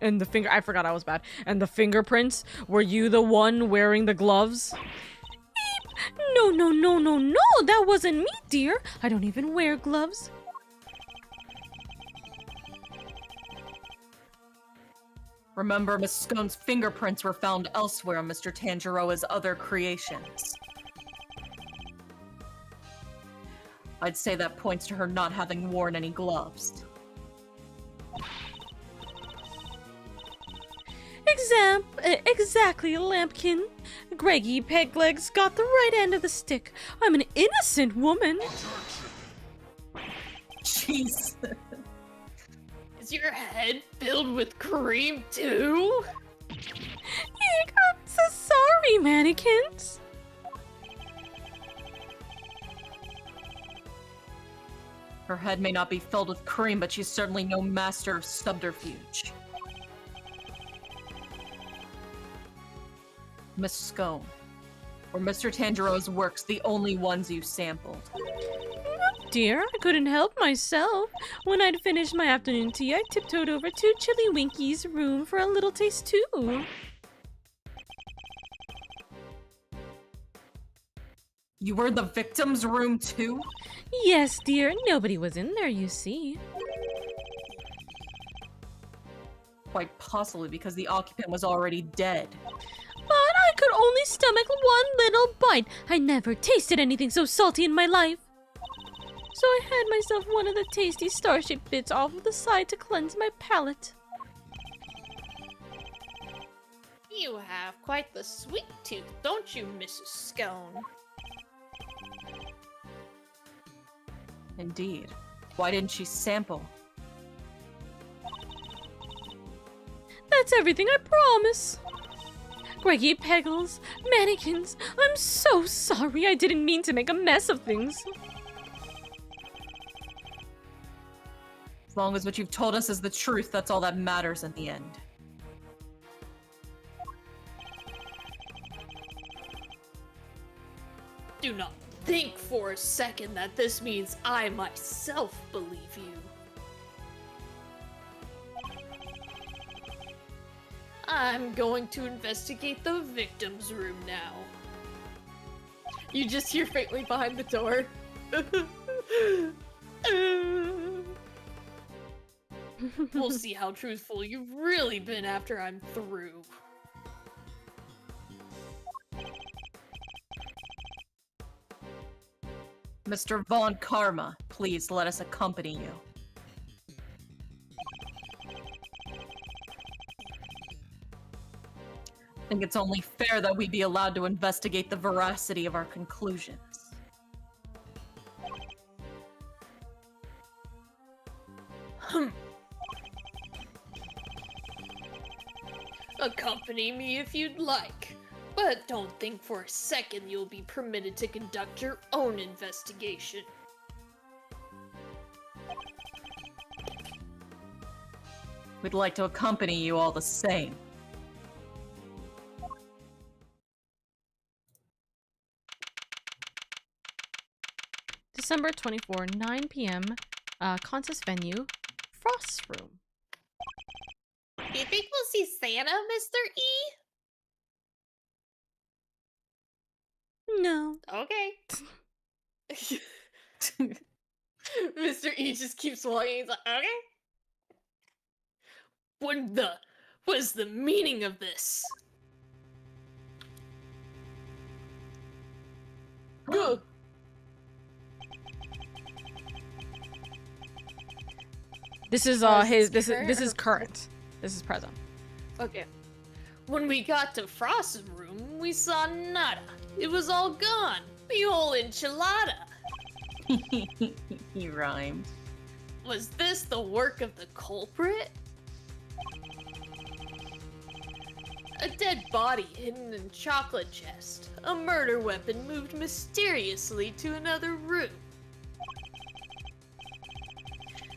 And the finger— I forgot I was bad. And the fingerprints? Were you the one wearing the gloves? Beep! No, no, no, no, no! That wasn't me, dear! I don't even wear gloves. Remember, Miss Scone's fingerprints were found elsewhere on Mr. Tanjiroa's other creations. I'd say that points to her not having worn any gloves. Exactly, Lampkin. Greggy Peglegs got the right end of the stick. I'm an innocent woman. Jeez. Is your head filled with cream too? Eek, I'm so sorry, mannequins. Her head may not be filled with cream, but she's certainly no master of subterfuge. Miss Scone, were Mr. Tanjiroa's works the only ones you sampled? Dear, I couldn't help myself. When I'd finished my afternoon tea, I tiptoed over to Chilly Winky's room for a little taste too. You were in the victim's room too? Yes, dear. Nobody was in there, you see. Quite possibly because the occupant was already dead. But I could only stomach one little bite. I never tasted anything so salty in my life. So I had myself one of the tasty star-shaped bits off of the side to cleanse my palate. You have quite the sweet tooth, don't you, Mrs. Scone? Indeed. Why didn't she sample? That's everything, I promise. Greggy Peggles, mannequins, I'm so sorry. I didn't mean to make a mess of things. As long as what you've told us is the truth, that's all that matters in the end. Do not think for a second that this means I myself believe you. I'm going to investigate the victim's room now. You just hear faintly behind the door. We'll see how truthful you've really been after I'm through. Mr. Von Karma, please let us accompany you. I think it's only fair that we be allowed to investigate the veracity of our conclusions. Accompany me if you'd like, but don't think for a second you'll be permitted to conduct your own investigation. We'd like to accompany you all the same. December 24, 9 p.m. Contest venue, Frost's room. You think we'll see Santa, Mr. E? No. Okay. Mr. E just keeps walking. He's like, okay. What is the meaning of this? Go. This is Present this current is or current. This is present. Okay. When we got to Frost's room, we saw nada. It was all gone. The whole enchilada. He rhymed. Was this the work of the culprit? A dead body hidden in chocolate chest. A murder weapon moved mysteriously to another room.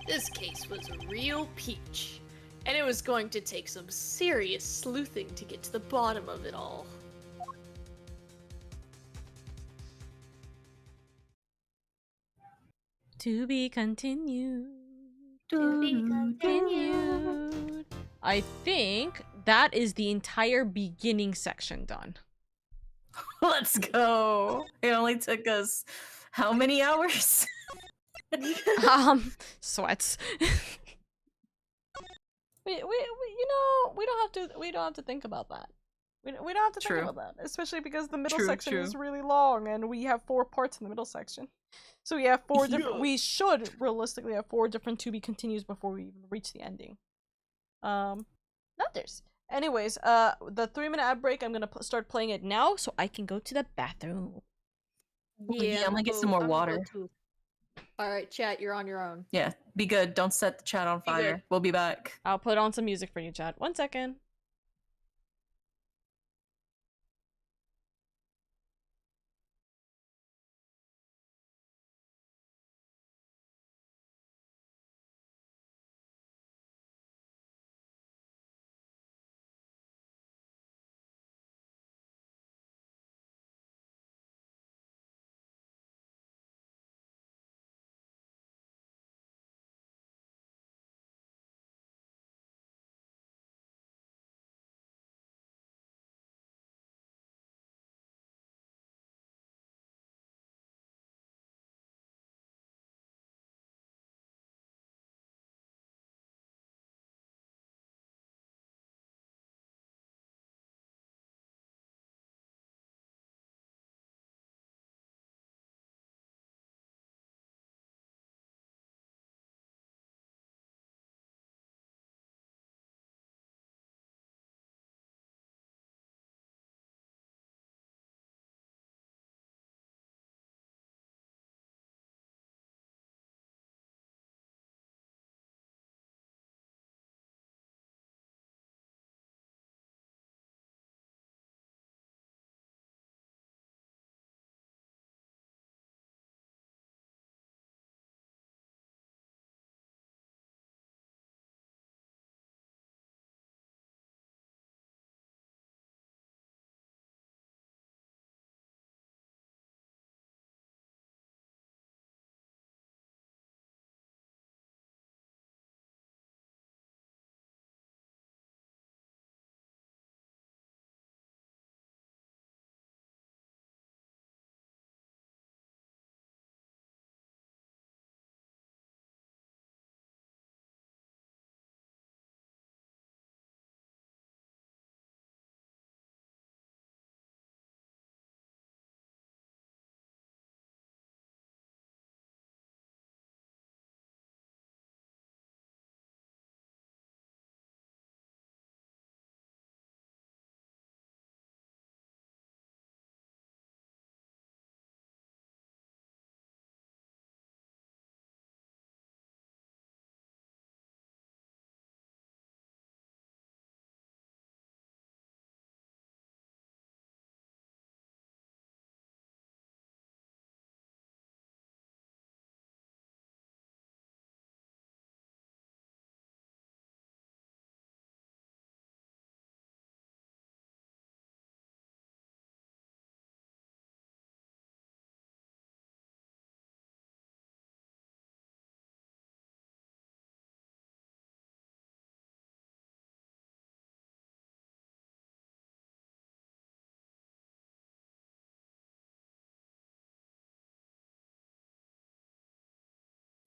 This case was a real peach, and it was going to take some serious sleuthing to get to the bottom of it all. To be continued. To be continued. I think that is the entire beginning section done. Let's go. It only took us how many hours? Sweats. we you know, we don't have to think about that. We don't have to True. think about that, especially because the middle True, section true. is really long and we have 4 parts in the middle section. So we have 4 different we should realistically have 4 different to be continues before we even reach the ending. Not there's. Anyways, the 3-minute ad break, I'm gonna start playing it now so I can go to the bathroom. Yeah, I'm gonna get some more water. Alright, chat, you're on your own. Yeah, be good. Don't set the chat on Be fire. good. We'll be back. I'll put on some music for you, chat. 1 second.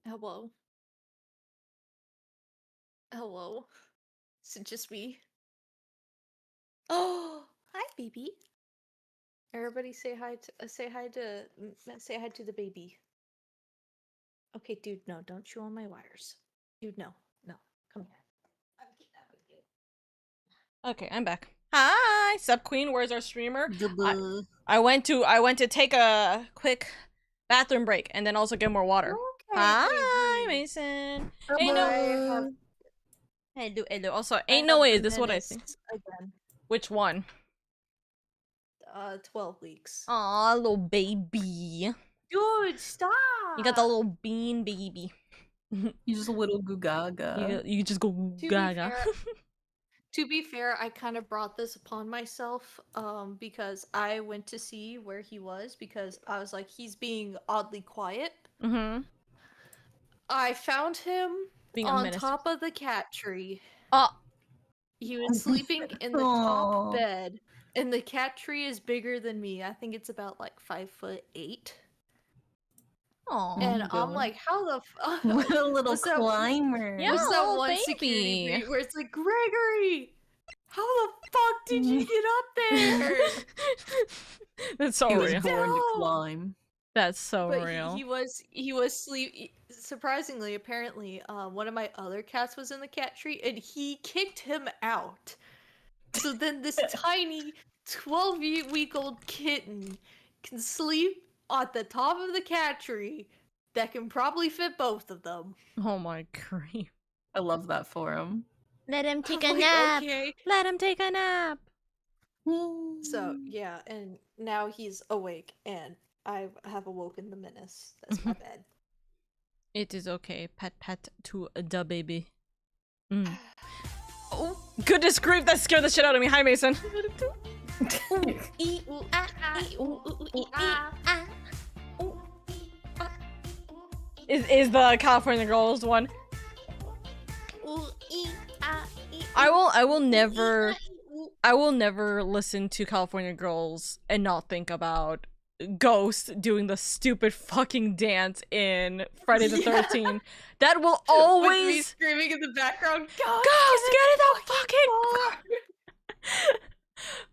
Hello. Hello. Is it just me? Oh, hi, baby. Everybody say hi to say hi to the baby. Okay, dude, no, don't chew on my wires. Dude, no, come here. I'm getting out of here. Okay, I'm back. Hi, Sub Queen. Where's our streamer? I went to take a quick bathroom break and then also get more water. Okay, Hi, baby. Mason. I Ain't no. have Hello. Also, I ain't no have way. the Is this what I menace think? again. Which one? 12 weeks. Aw, little baby. Dude, stop! You got the little bean baby. You just a little gugaga. You just go To gaga. To be fair, I kind of brought this upon myself because I went to see where he was because I was like, he's being oddly quiet. Mm-hmm. I found him Being a on menace. top of the cat tree. Oh. He was sleeping in the Aw. top bed, and the cat tree is bigger than me. I think it's about like 5'8". Aw. And my I'm God. like, how the fuck? What a little What's that- climber. Yeah. What's that little one baby. security breach where it's like, Gregory, how the fuck did you get up there? That's so He was real. born to No. climb. That's so But real. he was sleep. Surprisingly, apparently, one of my other cats was in the cat tree, and he kicked him out. So then this tiny 12-week-old kitten can sleep at the top of the cat tree that can probably fit both of them. Oh my grief. I love that for him. Let him take I'm a like, nap. okay. Let him take a nap. So yeah, and now he's awake, and I have awoken the menace. That's my bad. It is okay. Pet to the baby. Oh, goodness grief, that scared the shit out of me. Hi, Mason. Is the California Girls one? I will never listen to California Girls and not think about Ghost doing the stupid fucking dance in Friday the 13th. That will With me always screaming in the background. Ghost, get in the fucking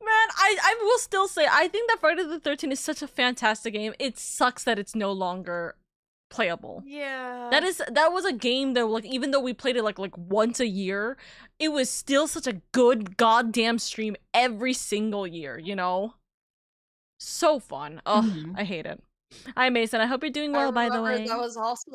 Man, I will still say I think that Friday the 13th is such a fantastic game. It sucks that it's no longer playable. Yeah. That was a game that, like, even though we played it like once a year, it was still such a good goddamn stream every single year, you know? So fun. Ugh, I hate it. Hi, Mason. I hope you're doing well, by the way. That was also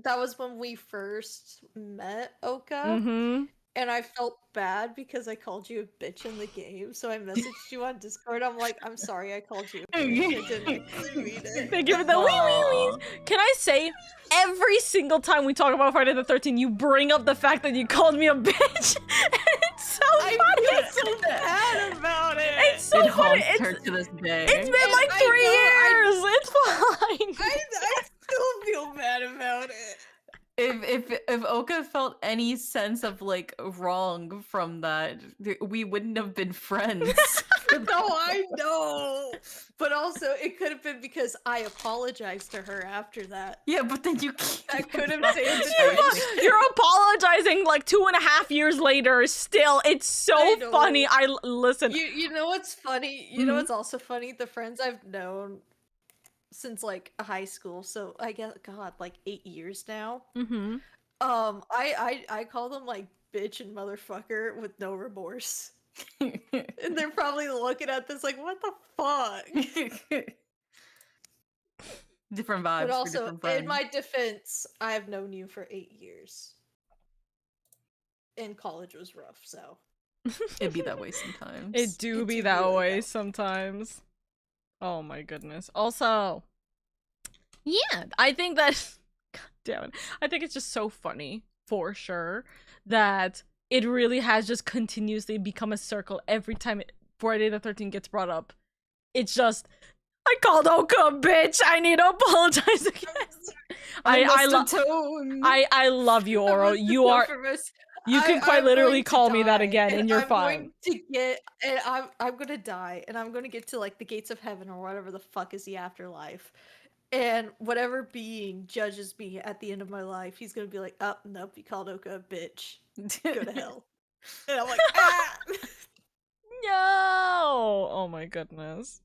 that was when we first met Oka. Mm-hmm. And I felt bad because I called you a bitch in the game, so I messaged you on Discord. I'm like, I'm sorry I called you a bitch. I didn't actually mean it. They give it the wee. Can I say, every single time we talk about Friday the 13th, you bring up the fact that you called me a bitch. It's so funny. I feel so bad about it. It's so funny. Haunts her to this day. It's been And like I 3 years. It's fine. I still feel bad about it. If Oka felt any sense of like wrong from that, we wouldn't have been friends. No, I know. But also, it could have been because I apologized to her after that. Yeah, but then you I could have saved You're apologizing like 2.5 years later. Still, it's so I know. funny. Listen. You know what's funny? You know what's also funny? The friends I've known since like high school, so I guess like 8 years now. Mm-hmm. I call them like bitch and motherfucker with no remorse. And they're probably looking at this like, what the fuck? Different vibes. But for also, different friends. in my defense, I've known you for 8 years. And college was rough, so. It'd be that way sometimes. It do be that way sometimes. Oh my goodness. Also, yeah, I think that, God damn it, I think it's just so funny, for sure, that it really has just continuously become a circle every time Friday the 13th gets brought up. It's just, I called Oka a bitch, I need to apologize again. I love you, Oro. You are, you can quite literally call me that again, and you're fine. I'm gonna die, and I'm gonna get to like the gates of heaven or whatever the fuck is the afterlife. And whatever being judges me at the end of my life, he's gonna be like, "Oh, nope, you called Oka a bitch. Go to hell." And I'm like, ah! No! Oh my goodness.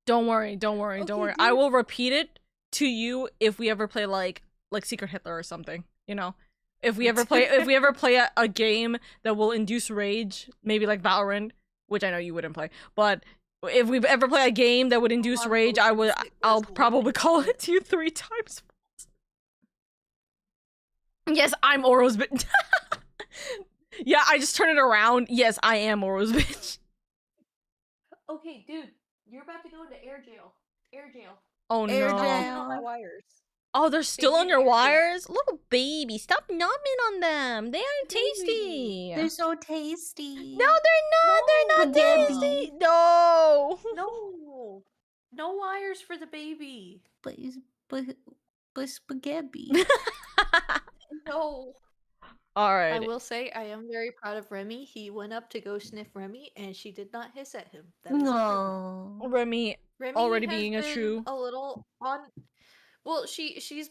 Don't worry, don't worry, don't Okay, worry. I dude. will repeat it to you if we ever play like Secret Hitler or something, you know? If we ever play a game that will induce rage, maybe like Valorant, which I know you wouldn't play, but if we ever play a game that would induce rage, I'll probably call it to you 3 times. Yes, I'm Oro's bitch. Yeah, I just turn it around. Yes, I am Oro's bitch. Okay, dude, you're about to go into air jail. Air jail. Oh Air no. jail. On my wires. Oh, they're still Baby on your air jail. wires? Little baby, stop numbing on them. They aren't tasty. They're so tasty. No, they're not. They're not Spaghetti. tasty. No. No. No wires for the baby. But spaghetti. No. All I right. will say I am very proud of Remy. He went up to go sniff Remy, and she did not hiss at him. That is improvement. No. Remy Remy already has being a been true. a little on. Well, she's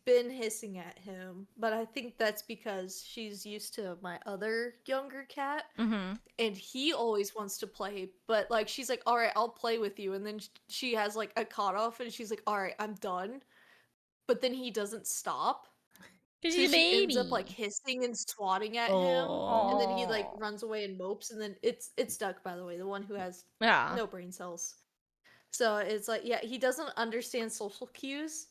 been hissing at him, but I think that's because she's used to my other younger cat, Mm-hmm. and he always wants to play. But like, she's like, "All right, I'll play with you," and then she has like a cutoff, and she's like, "All right, I'm done." But then he doesn't stop. Because So he's a she baby. ends up like hissing and swatting at him, and then he like runs away and mopes, and then it's Duck, by the way, the one who has Yeah. no brain cells. So it's like, yeah, he doesn't understand social cues,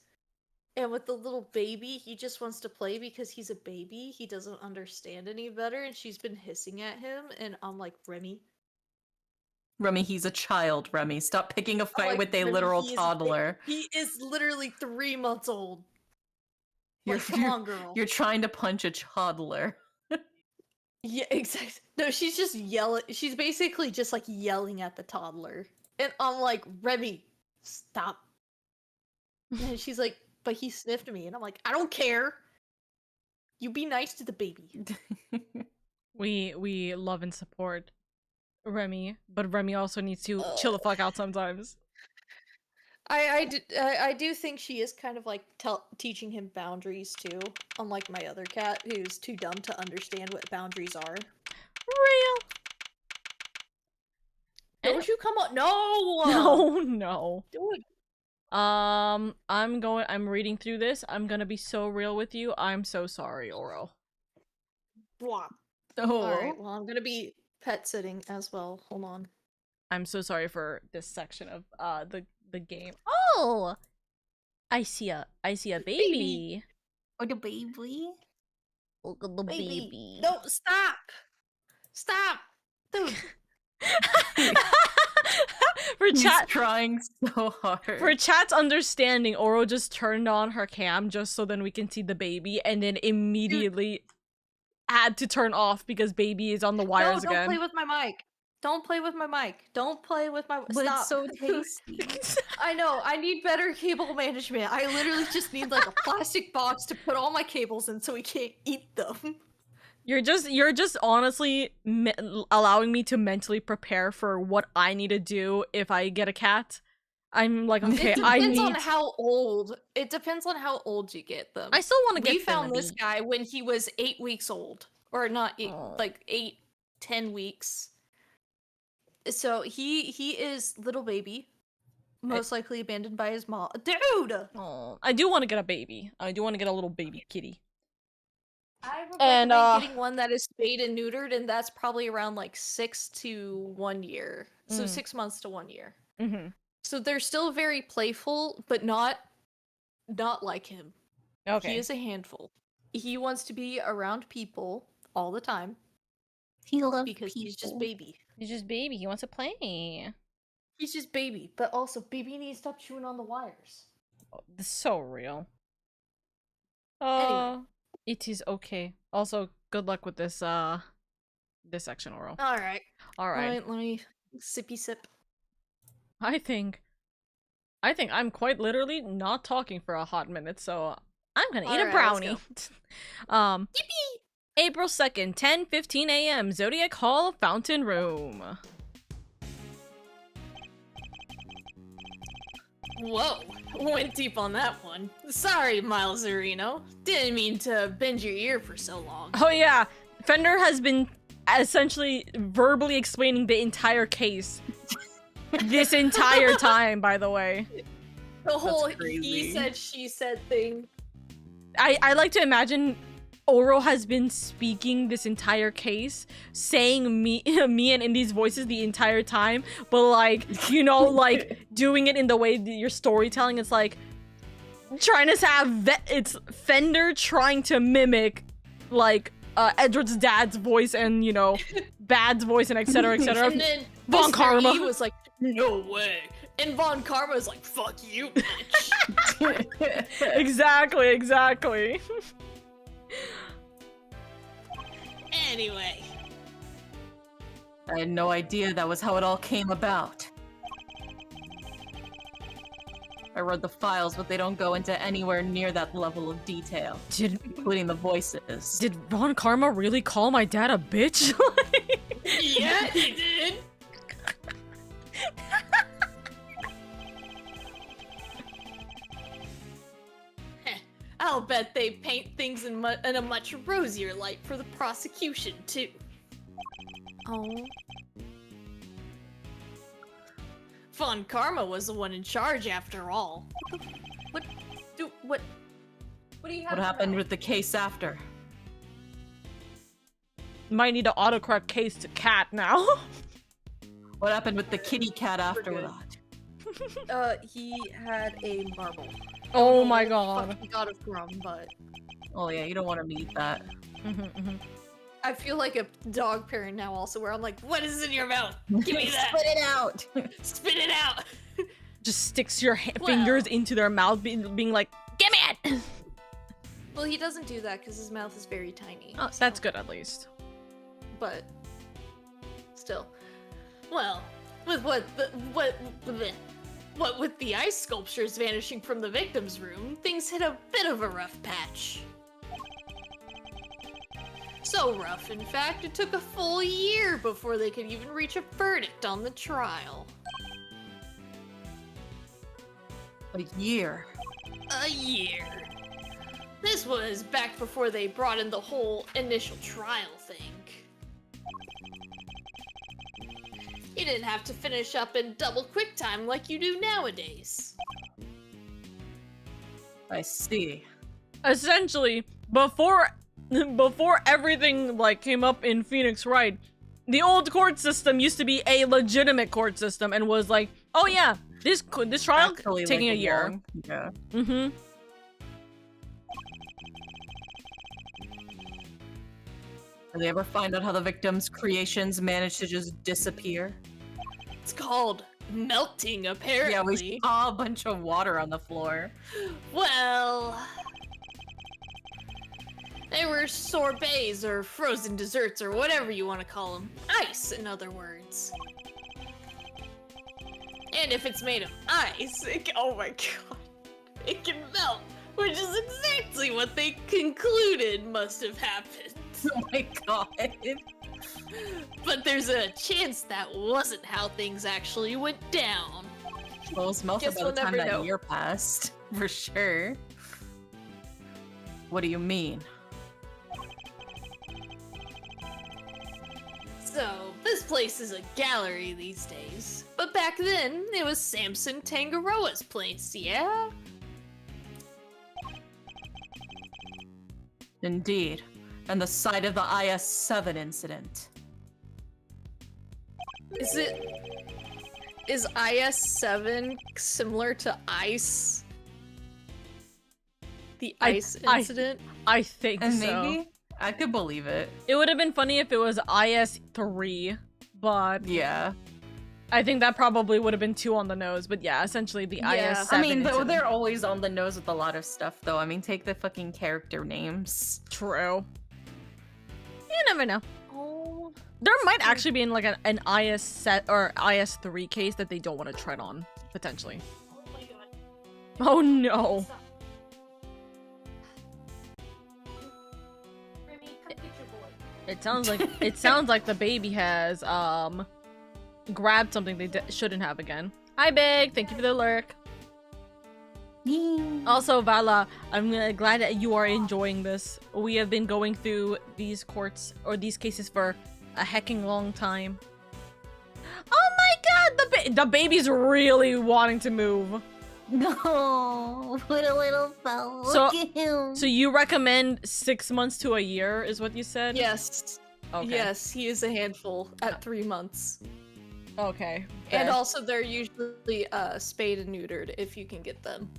and with the little baby, he just wants to play because he's a baby. He doesn't understand any better, and she's been hissing at him, and I'm like, Remy. Remy, he's a child, Remy. Stop picking a I'm fight like, with a "Remy, literal he is toddler. He is literally 3 months old. You're, Like, come on, girl. You're trying to punch a toddler. Yeah, exactly. No, she's just yelling. She's basically just like yelling at the toddler. And I'm like, Remy, stop. And she's like, but he sniffed me. And I'm like, I don't care. You be nice to the baby. We love and support Remy, but Remy also needs to chill the fuck out sometimes. I do think she is kind of like teaching him boundaries too, unlike my other cat who's too dumb to understand what boundaries are. Real. Don't you come on? No! No, no. Dude. I'm reading through this. I'm gonna be so real with you. I'm so sorry, Oro. Blah. Oh. Alright, well, I'm gonna be pet sitting as well. Hold on. I'm so sorry for this section of the game. Oh, I see a baby. Oh, the baby. Look at the baby. No, stop! Stop! Dude. For He's chat, trying so hard. for chat's understanding, Oro just turned on her cam just so then we can see the baby, and then immediately had to turn off because baby is on the wires No, don't again. play with my mic. Don't play with my mic. Don't play with my. But Stop. it's so tasty. I know. I need better cable management. I literally just need like a plastic box to put all my cables in so we can't eat them. You're just honestly allowing me to mentally prepare for what I need to do if I get a cat. I'm like, okay, It I depends need. on how old. It depends on how old you get them. I still want to get. We found this Finnaby. guy when he was 8 weeks old, or not 8, Oh. like 8-10 weeks. So he is little baby, most likely abandoned by his mom. Dude. Oh, I do want to get a baby. I do want to get a little baby kitty. I would And, recommend getting one that is spayed and neutered, and that's probably around like 6 to 1 year. So 6 months to 1 year. Mm-hmm. So they're still very playful, but not like him. Okay. He is a handful. He wants to be around people all the time He loves because people. he's just baby. He's just baby. He wants to play. He's just baby, but also baby needs to stop chewing on the wires. Oh, this is so real. Anyway. It is okay. Also, good luck with this this section, Oral. All right. All right. Let me sippy sip. I think I'm quite literally not talking for a hot minute, so I'm gonna eat a Alright, brownie. let's April 2nd, 10:15 a.m. Zodiac Hall Fountain Room. Whoa, went deep on that one. Sorry, Miles Areno. Didn't mean to bend your ear for so long. Oh yeah, Fender has been essentially verbally explaining the entire case this entire time, by the way. The whole crazy. he said, she said thing. I like to imagine Oro has been speaking this entire case, saying me and Indy's voices the entire time, but like, you know, like doing it in the way that you're storytelling. It's like trying to have it's Fender trying to mimic like Edward's dad's voice and, you know, Bad's voice and etc. etc. And then Von Mr. Karma E was like, no way. And Von Karma was like, fuck you, bitch. Exactly. Anyway. I had no idea that was how it all came about. I read the files, but they don't go into anywhere near that level of detail, including the voices. Did Von Karma really call my dad a bitch? Yeah, he did. I'll bet they paint things in a much rosier light for the prosecution, too. Oh. Von Karma was the one in charge, after all. What do you have? What happened with the case after? Might need to autocorrect case to cat now. What happened with the kitty cat after good. that? He had a marble. Oh my Fuck god. he got it from, but Oh yeah, you don't want to meet that. I feel like a dog parent now also, where I'm like, What is in your mouth? Give me that. Spit it out! Spit it out. Just sticks your fingers into their mouth, being like, "Give me it!" well, he doesn't do that because his mouth is very tiny. Oh, that's good at least. But still, Well, with what with the ice sculptures vanishing from the victim's room, things hit a bit of a rough patch. So rough, in fact, it took a full year before they could even reach a verdict on the trial. A year. A year. This was back before they brought in the whole initial trial thing. You didn't have to finish up in double quick time like you do nowadays. I see. Essentially, before everything like came up in Phoenix Wright, the old court system used to be a legitimate court system and was like, oh yeah, this trial Actually, taking like, a year. long. Yeah. Mm-hmm. Did they ever find out how the victims' creations managed to just disappear? It's called melting, apparently. Yeah, we saw a bunch of water on the floor. Well, they were sorbets or frozen desserts or whatever you want to call them. Ice, in other words. And if it's made of ice, oh my god, it can melt, which is exactly what they concluded must have happened. Oh my god. But there's a chance that wasn't how things actually went down. Well, it was melted Guess by the we'll time never that know. year passed, for sure. What do you mean? So, this place is a gallery these days. But back then, it was Samson Tangaroa's place, yeah? Indeed. And the site of the IS-7 incident. is IS-7 similar to ICE? The ICE incident? I think And so. maybe? I could believe it. It would have been funny if it was IS-3, but Yeah. I think that probably would have been too on the nose. But yeah, essentially the Yeah. IS-7 I mean, incident. they're always on the nose with a lot of stuff, though. I mean, take the fucking character names. True. You never know. Oh. There might actually be like an IS set or IS-3 case that they don't want to tread on, potentially. Oh my god. Oh no. Stop. Remy, come get your boy. It sounds like the baby has grabbed something they shouldn't have again. Hi Big, thank you for the lurk. Also, Vala, I'm glad that you are enjoying this. We have been going through these courts or these cases for a hecking long time. Oh my god, the baby's really wanting to move. No, put a little fella. Look at him. So you recommend 6 months to a year, is what you said? Yes. Okay. Yes, he is a handful at 3 months. Okay. And fair. also, they're usually spayed and neutered if you can get them.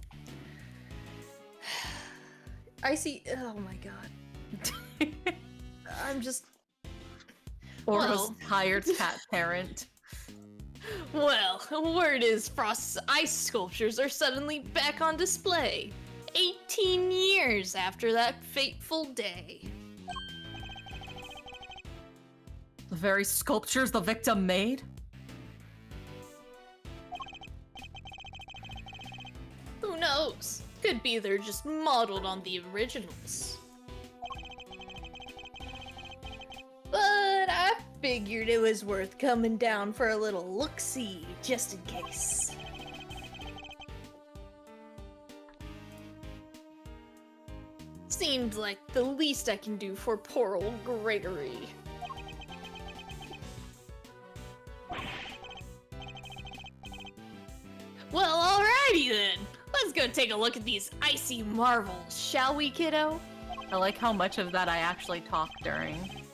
I see. Oh my god. I'm just. Or Well. was hired cat parent. Well, word is Frost's ice sculptures are suddenly back on display. 18 years after that fateful day. The very sculptures the victim made? Who knows? Could be they're just modeled on the originals. But I figured it was worth coming down for a little look-see, just in case. Seemed like the least I can do for poor old Gregory. Well, alrighty then. Let's go take a look at these icy marvels, shall we, kiddo? I like how much of that I actually talked during.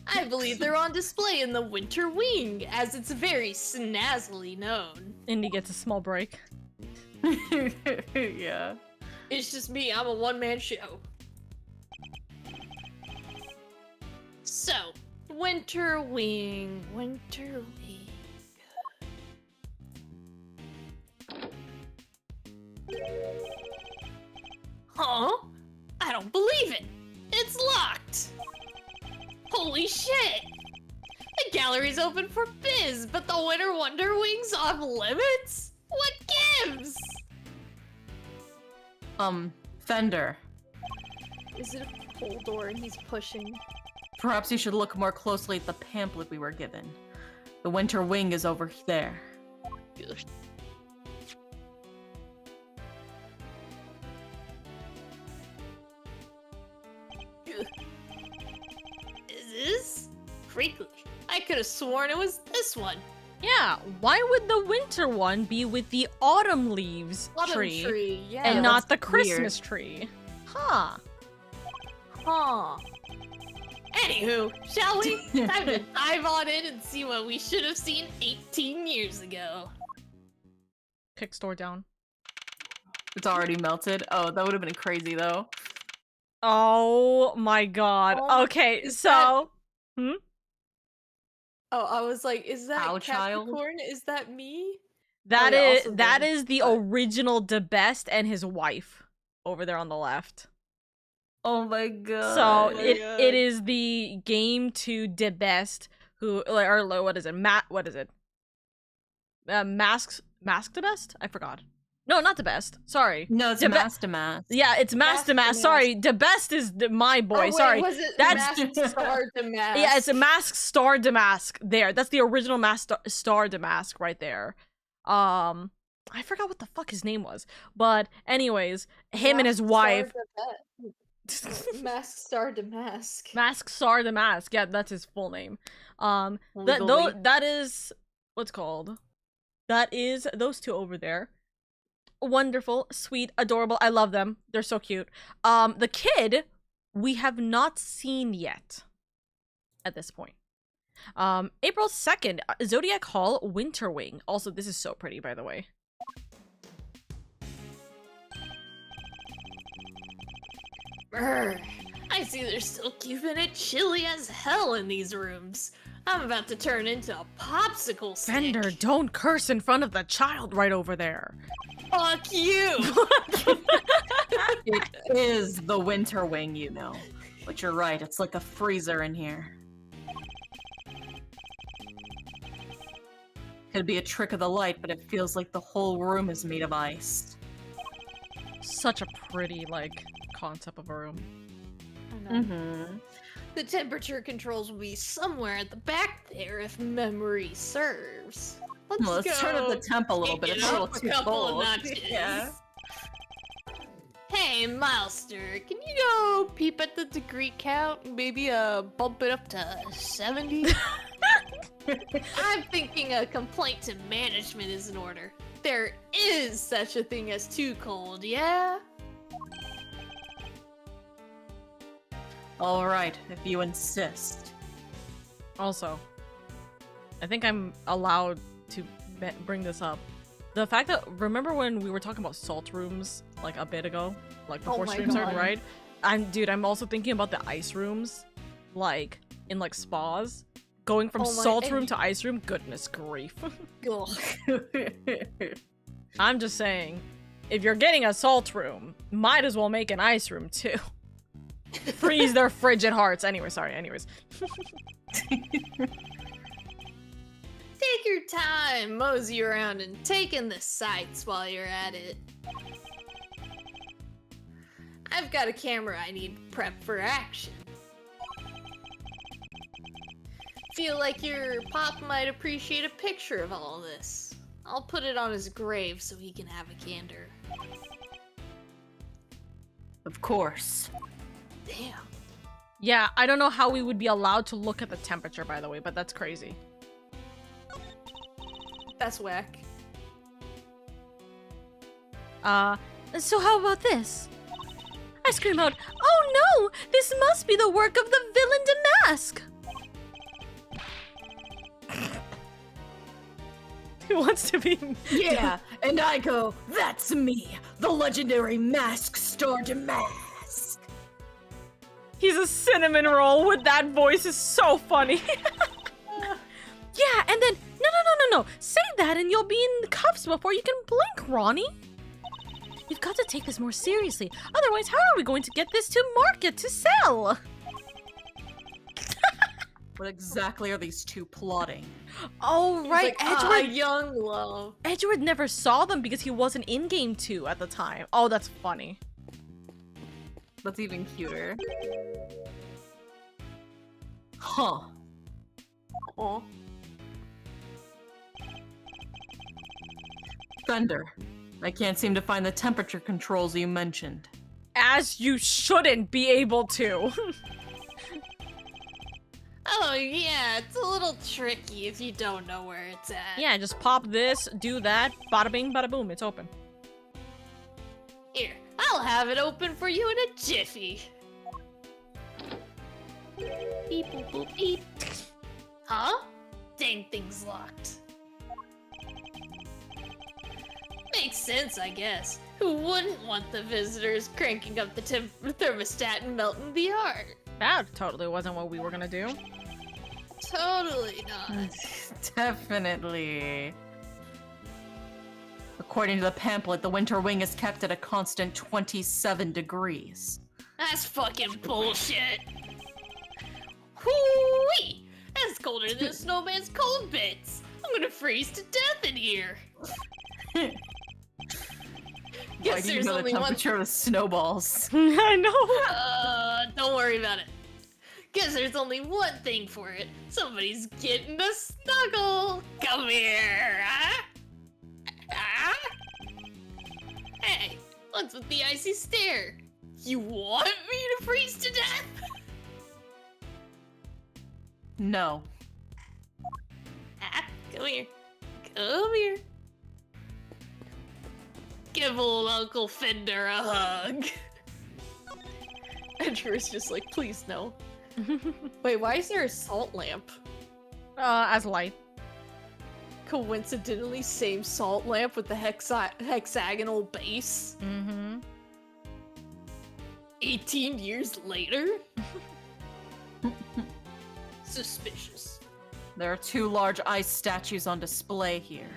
I believe they're on display in the Winter Wing, as it's very snazzily known. Indy gets a small break. Yeah. It's just me, I'm a one-man show. So, Winter Wing, Winter Wing. Huh? I don't believe it! It's locked! Holy shit! The gallery's open for biz, but the Winter Wonder Wing's off limits? What gives? Fender. Is it a pull door and he's pushing? Perhaps you should look more closely at the pamphlet we were given. The Winter Wing is over there. Is this? Freakly. I could have sworn it was this one. Yeah, why would the winter one be with the autumn leaves Autumn tree, yeah. and not the that's weird. Christmas tree? Huh. Huh. Anywho, shall we? Time to dive on in and see what we should have seen 18 years ago. Kick store down. It's already melted. Oh, that would have been crazy though. Oh my god. Oh, Okay, is so... Oh, I was like, is that Ow, child. Capricorn? Is that me? That yeah, is also that them, is the but- original DeBest and his wife over there on the left. Oh my god. So my it God. it is the game to DeBest who or what is it? What is it? Mask DeBest? I forgot. No, not DeBest. Sorry. No, it's Debe- to mask. Yeah, it's Mask to Mask. Mask. Sorry, DeBest is my boy. Oh, wait, Sorry. was it That's- Masked Star Damask? Yeah, it's a Mask Star Damask. There, that's the original Mask Star Damask right there. I forgot what the fuck his name was, but anyways, him and his wife. Masked Star Damask. Mask Star Damask. Yeah, that's his full name. Legally. That is what's called. That is those two over there. Wonderful, sweet, adorable. I love them. They're so cute. The kid we have not seen yet at this point. April 2nd, Zodiac Hall, Winter Wing. Also, this is so pretty, by the way. Brr. I see they're still keeping it chilly as hell in these rooms. I'm about to turn into a popsicle stick. Fender, don't curse in front of the child right over there. Fuck you! It is the Winter Wing, you know. But you're right, it's like a freezer in here. Could be a trick of the light, but it feels like the whole room is made of ice. Such a pretty, like, concept of a room. I know. Mm-hmm. The temperature controls will be somewhere at the back there if memory serves. Let's turn up the temp a little bit. Kick It's it a little up too couple of cold. notches. Yeah. Hey, Milester, can you go peep at the degree count? Maybe bump it up to 70? I'm thinking a complaint to management is in order. There is such a thing as too cold, yeah? All right, if you insist. Also, I think I'm allowed to bring this up. The fact that, remember when we were talking about salt rooms like a bit ago, like before my stream started, God. right? I'm also thinking about the ice rooms, like in like spas, going from Oh my- salt room and- to ice room. Goodness grief! Ugh. I'm just saying, if you're getting a salt room, might as well make an ice room too. Freeze their frigid hearts. Anyway, sorry. Anyways. Take your time, mosey around and take in the sights while you're at it. I've got a camera I need prepped for action. Feel like your pop might appreciate a picture of all this. I'll put it on his grave so he can have a candor. Of course. Damn. Yeah, I don't know how we would be allowed to look at the temperature, by the way, but that's crazy. That's whack. So how about this? I scream out, "Oh no! This must be the work of the villain Damask!" Who wants to be... Yeah, and I go, that's me, the legendary mask star Damask. He's a cinnamon roll with that voice is so funny. Yeah, and then, no. Say that and you'll be in cuffs before you can blink, Ronnie. You've got to take this more seriously. Otherwise, how are we going to get this to market to sell? What exactly are these two plotting? Oh, right. Like, Edward, young love. Edward never saw them because he wasn't in-game too at the time. Oh, that's funny. That's even cuter. Huh. Aw. Thunder. I can't seem to find the temperature controls you mentioned. As you shouldn't be able to. Oh yeah, it's a little tricky if you don't know where it's at. Yeah, just pop this, do that, bada bing, bada boom, it's open. Here, I'll have it open for you in a jiffy. Beep boop boop beep. Huh? Dang thing's locked. Makes sense, I guess. Who wouldn't want the visitors cranking up the thermostat and melting the art? That totally wasn't what we were gonna do. Totally not. Definitely. According to the pamphlet, the winter wing is kept at a constant 27 degrees. That's fucking bullshit. Hoo-wee! That's colder than a snowman's cold bits. I'm gonna freeze to death in here. Why Guess do you there's know the only one. temperature of the snowballs? I know. Don't worry about it. Guess there's only one thing for it. Somebody's getting a snuggle. Come here. Huh? Ah? Hey, what's with the icy stare? You want me to freeze to death? No. Ah, come here. Come here. Give old Uncle Fender a hug. And Drew's just like, please no. Wait, why is there a salt lamp? As light. Coincidentally, same salt lamp with the hexagonal base. Mm-hmm. 18 years later? Suspicious. There are two large ice statues on display here.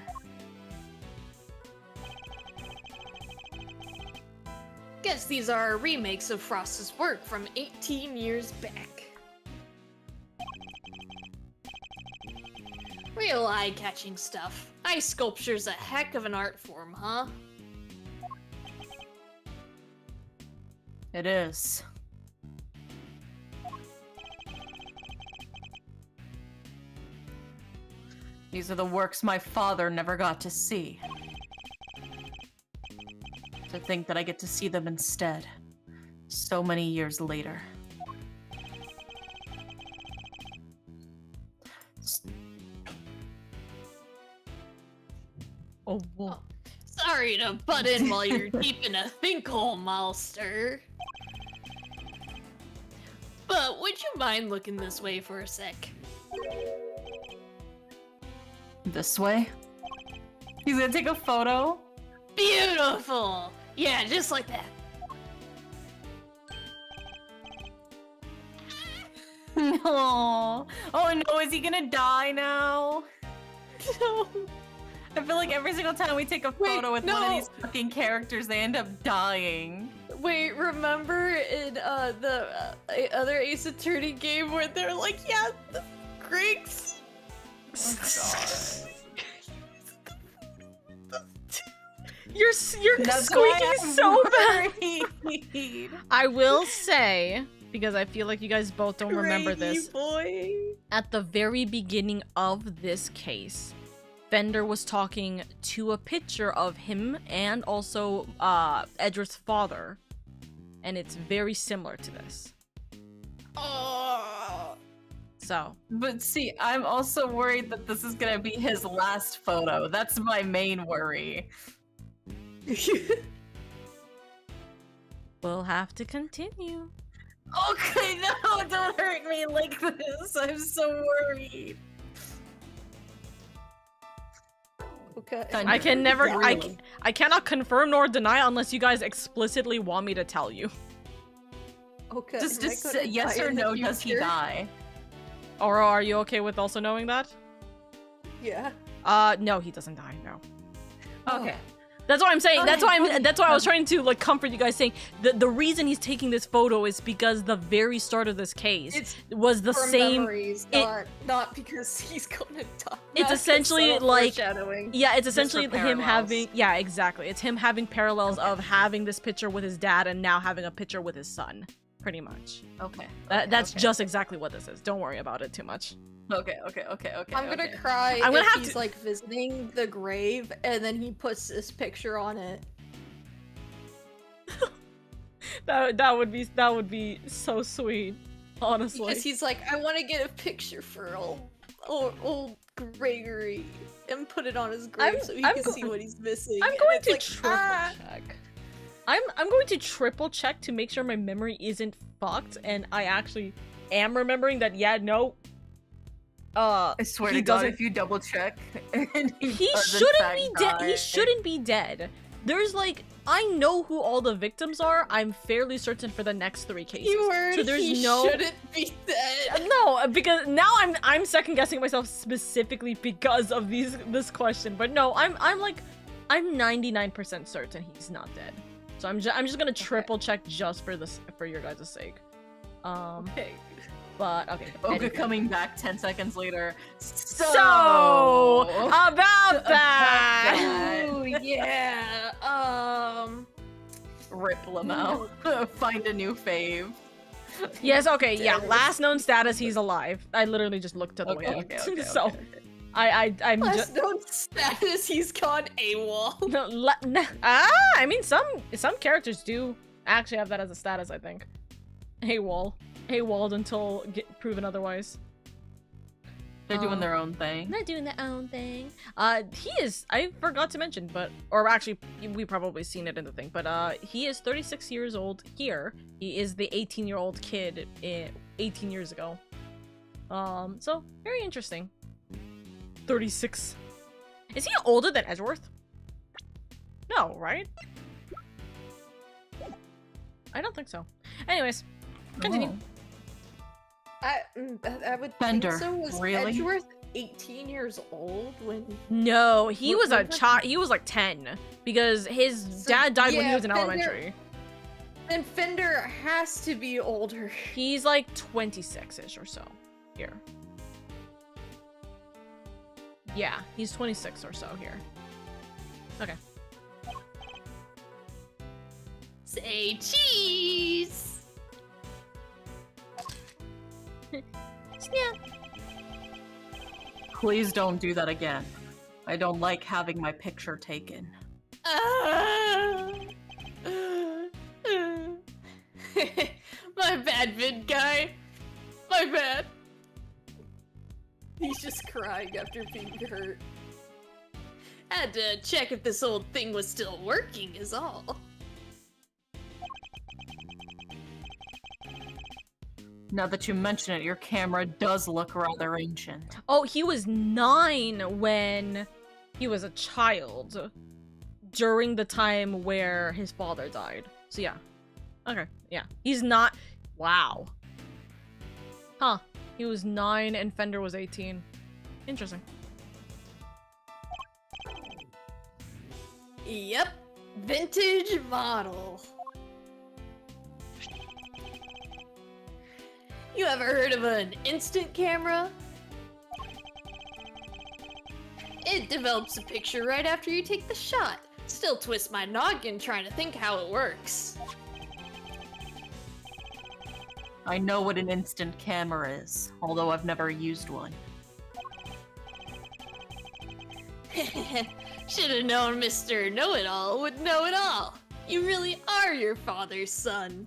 Guess these are remakes of Frost's work from 18 years back. Real eye-catching stuff. Ice sculpture's a heck of an art form, huh? It is. These are the works my father never got to see. To think that I get to see them instead. So many years later. Oh, whoa. Sorry to butt in while you're deep in a thinkhole, Malster. But would you mind looking this way for a sec? This way? He's gonna take a photo? Beautiful! Yeah, just like that. No. Oh no, is he gonna die now? No. I feel like every single time we take a photo with one of no. these fucking characters, they end up dying. Wait, remember in the other Ace Attorney game where they're like, yeah, the Greeks. Oh You're That's squeaking why I'm so bad. worried. I will say, because I feel like you guys both don't remember this, Boy. at the very beginning of this case, Fender was talking to a picture of him and also Edward's father, and it's very similar to this. Oh. So, But see, I'm also worried that this is gonna be his last photo. That's my main worry. we'll have to continue. Okay, no, don't hurt me like this. I'm so worried. Okay. Fender, I can never, really? I cannot confirm nor deny unless you guys explicitly want me to tell you. Okay. Just am I gonna yes die or in the no, does he future? die? Or are you okay with also knowing that? Yeah. No, he doesn't die, no. Okay. That's what I'm saying. Okay, That's why okay, that's why I was trying to like comfort you guys, saying the reason he's taking this photo is because the very start of this case It's was the for same. memories, not because he's gonna die. It's Not 'cause essentially subtle like- foreshadowing. Yeah, it's Just for essentially him parallels. having. Yeah, exactly. It's him having parallels of having this picture with his dad and now having a picture with his son. Pretty much. Okay. That's okay. just exactly what this is. Don't worry about it too much. Okay. I'm gonna okay. cry I'm gonna if have he's to- like visiting the grave and then he puts this picture on it. That would be so sweet. Honestly. Because he's like, I want to get a picture for old Gregory and put it on his grave so he I'm can go- see what he's missing. I'm And going it's to like, triple ah. check. I'm going to triple check to make sure my memory isn't fucked and I actually am remembering that. Yeah, no. I swear he to God, doesn't- if you double check, and He does in shouldn't fact be dead. die- He shouldn't be dead. There's like, I know who all the victims are. I'm fairly certain for the next 3 cases. Keyword, So there's he no. shouldn't be dead. No, because now I'm second guessing myself specifically because of this question. But no, I'm 99% certain he's not dead. So I'm just gonna triple check just for your guys' sake. Okay. But okay. Oka anyway. coming back 10 seconds later. So about that. Oh yeah. Rip Lamau. Find a new fave. Yes. Okay. Yeah. Damn. Last known status, he's alive. I literally just looked to the way. Okay. So I'm just. Last known status, he's gone AWOL. No, I mean some characters do actually have that as a status, I think. AWOL'd until proven otherwise. They're doing their own thing. They're doing their own thing. He is, I forgot to mention, or actually, we probably seen it in the thing, but he is 36 years old here. He is the 18-year-old kid 18 years ago. So, very interesting. 36. Is he older than Edgeworth? No, right? I don't think so. Anyways, continue. Oh. I would Fender, think so. Was really? Edgeworth 18 years old when? No, he What- was a what- child. He was like 10 because his So, dad died when he yeah, was in Fender- elementary. Then Fender has to be older. He's like 26-ish or so here. Yeah, he's 26 or so here. Okay. Say cheese! Snap. Please don't do that again. I don't like having my picture taken. My bad, vid guy. My bad. He's just crying after being hurt. Had to check if this old thing was still working is all. Now that you mention it, your camera does look rather ancient. Oh, he was 9 when he was a child. During the time where his father died. So yeah. Okay, yeah. He's not... Wow. Huh. He was 9 and Fender was 18. Interesting. Yep. Vintage model. You ever heard of an instant camera? It develops a picture right after you take the shot. Still twist my noggin trying to think how it works. I know what an instant camera is, although I've never used one. Should've known Mr. Know-It-All would know it all. You really are your father's son.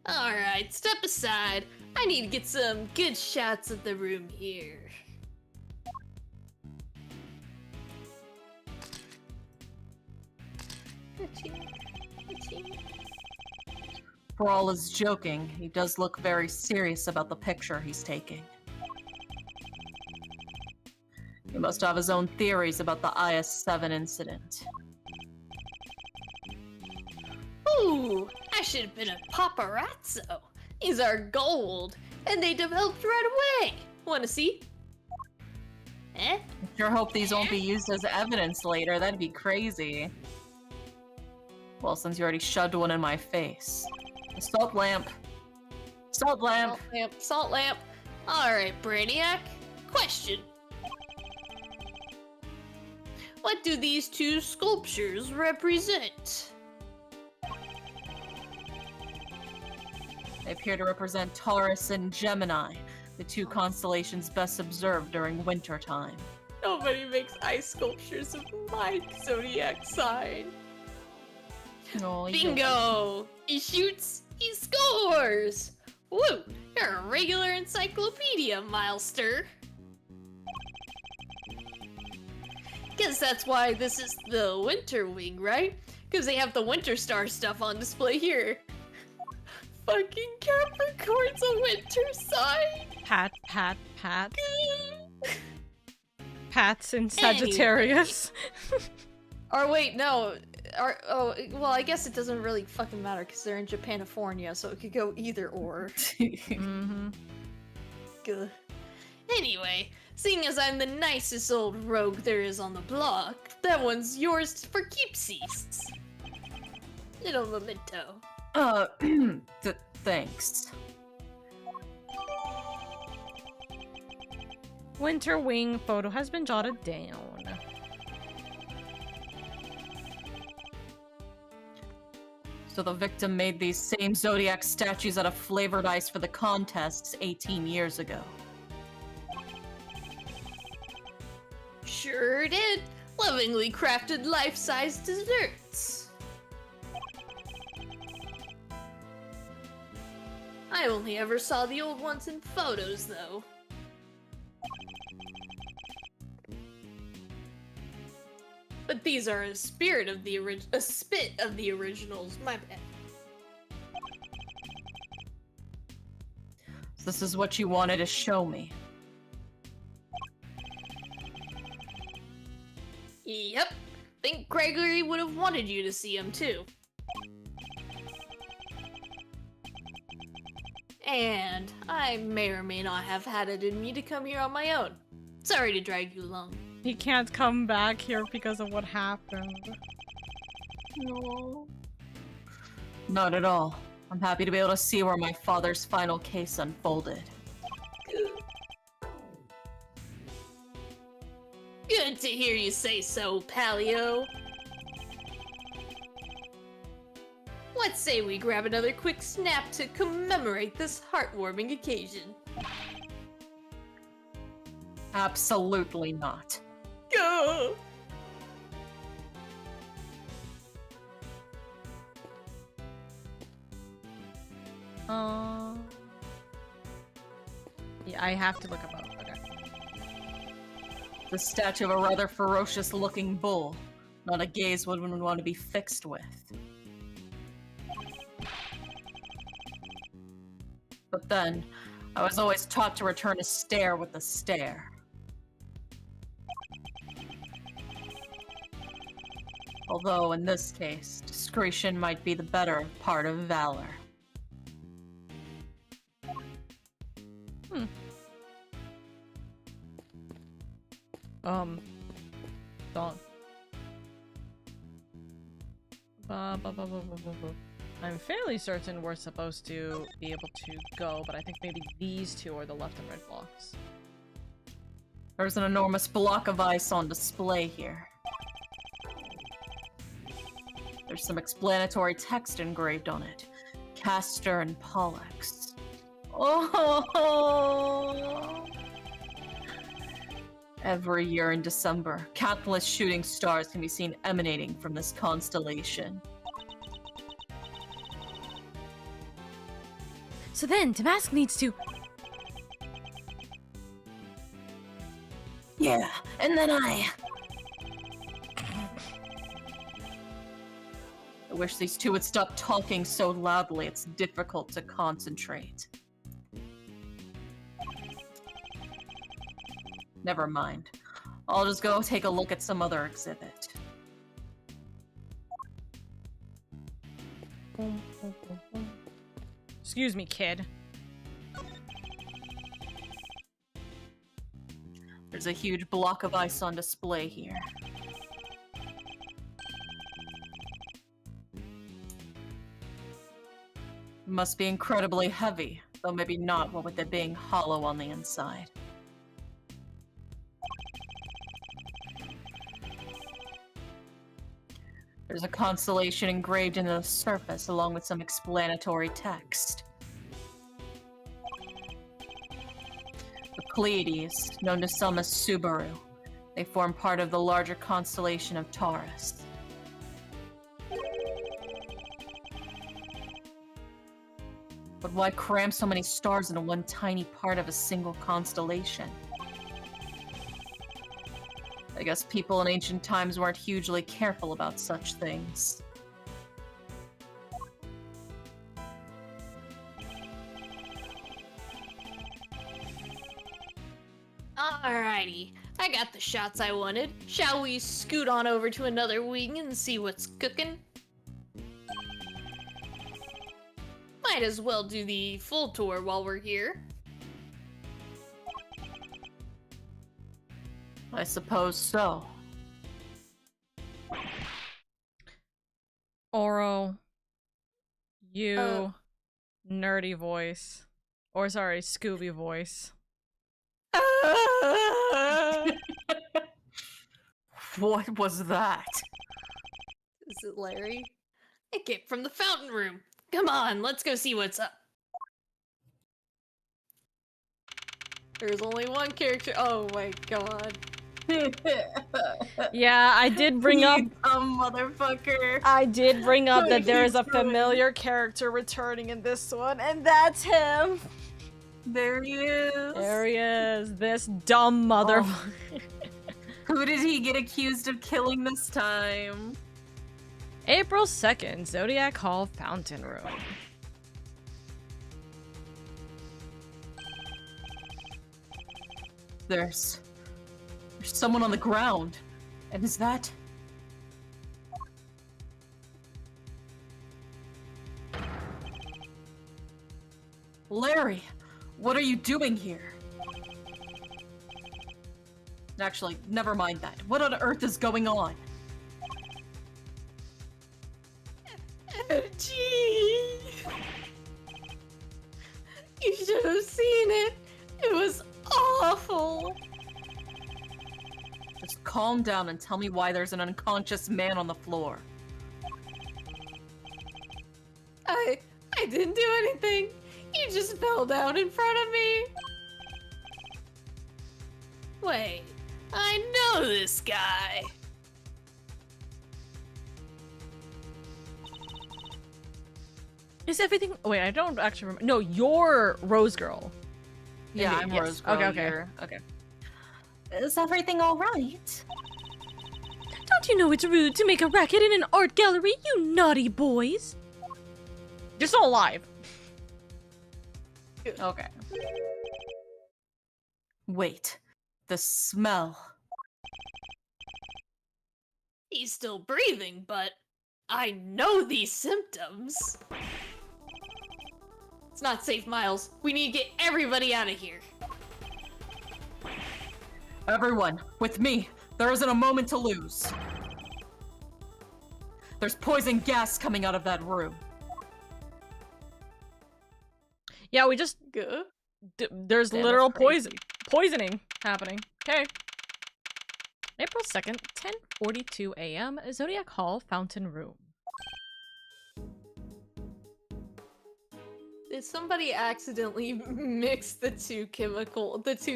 Alright, step aside. I need to get some good shots of the room here. For all his joking, he does look very serious about the picture he's taking. He must have his own theories about the IS-7 incident. Ooh, I should have been a paparazzo. These are gold, and they developed right away. Wanna see? Eh? I sure hope these won't be used as evidence later, that'd be crazy. Well, since you already shoved one in my face. A salt lamp. Salt lamp! Salt lamp, salt lamp. Alright, Brainiac. Question. What do these two sculptures represent? They appear to represent Taurus and Gemini, the two constellations best observed during wintertime. Nobody makes ice sculptures of my zodiac sign. No, Bingo! He shoots, he scores! Woo! You're a regular encyclopedia, Milester. Guess that's why this is the winter wing, right? Because they have the winter star stuff on display here. Fucking Capricorn's a winter sign! Pat. Pat's in Sagittarius. Or wait, no. Well, I guess it doesn't really fucking matter because they're in Japanifornia, so it could go either or. Mm-hmm. Gah. Anyway, seeing as I'm the nicest old rogue there is on the block, that one's yours for keepsies. Little memento. Thanks. Winter wing photo has been jotted down. So the victim made these same zodiac statues out of flavored ice for the contests 18 years ago. Sure did. Lovingly crafted life-size desserts. I only ever saw the old ones in photos, though. But these are a spit of the originals. My bad. This is what you wanted to show me. Yep. Think Gregory would have wanted you to see him too. And I may or may not have had it in me to come here on my own. Sorry to drag you along. He can't come back here because of what happened. No. Not at all. I'm happy to be able to see where my father's final case unfolded. Good to hear you say so, Palio. What say we grab another quick snap to commemorate this heartwarming occasion? Absolutely not. Go! Yeah, I have to look up. Okay. The statue of a rather ferocious-looking bull. Not a gaze one would want to be fixed with. But then, I was always taught to return a stare with a stare. Although, in this case, discretion might be the better part of valor. Song. I'm fairly certain we're supposed to be able to go, but I think maybe these two are the left and right blocks. There's an enormous block of ice on display here. There's some explanatory text engraved on it. Castor and Pollux. Oh! Every year in December, countless shooting stars can be seen emanating from this constellation. So then, Damask needs to... Yeah, and then I wish these two would stop talking so loudly, it's difficult to concentrate. Never mind. I'll just go take a look at some other exhibit. Excuse me, kid. There's a huge block of ice on display here. It must be incredibly heavy, though maybe not what with it being hollow on the inside. There's a constellation engraved into the surface along with some explanatory text. The Pleiades, known to some as Subaru. They form part of the larger constellation of Taurus. But why cram so many stars into one tiny part of a single constellation? I guess people in ancient times weren't hugely careful about such things. Alrighty, I got the shots I wanted. Shall we scoot on over to another wing and see what's cooking? Might as well do the full tour while we're here. I suppose so. Oro. You. Nerdy voice. Or sorry, Scooby voice. What was that? Is it Larry? It came from the fountain room. Come on, let's go see what's up. There's only one character. Oh my god. Yeah, I did bring up. You dumb motherfucker. I did bring up that there is a familiar character returning in this one, and that's him. There he is. There he is. This dumb motherfucker. Who did he get accused of killing this time? April 2nd, Zodiac Hall Fountain Room. There's someone on the ground. And is that... Larry, what are you doing here? Actually, never mind that. What on earth is going on? Gee. You should have seen it. It was awful. Just calm down and tell me why there's an unconscious man on the floor. I didn't do anything. You just fell down in front of me. Wait, I know this guy. Is everything? Wait, I don't actually remember. No, you're Rose Girl. Yeah, Indeed, I'm yes. Rose Girl. Okay. You're- okay. Is everything alright? Don't you know it's rude to make a racket in an art gallery, you naughty boys? You're still alive. Okay. Wait. The smell. He's still breathing, but I know these symptoms. It's not safe, Miles. We need to get everybody out of here. Everyone, with me. There isn't a moment to lose. There's poison gas coming out of that room. Yeah, we just Good. there's Damn, literal that's crazy. poisoning happening. Okay. April 2nd, 10:42 a.m. Zodiac Hall Fountain Room. Did somebody accidentally mix the two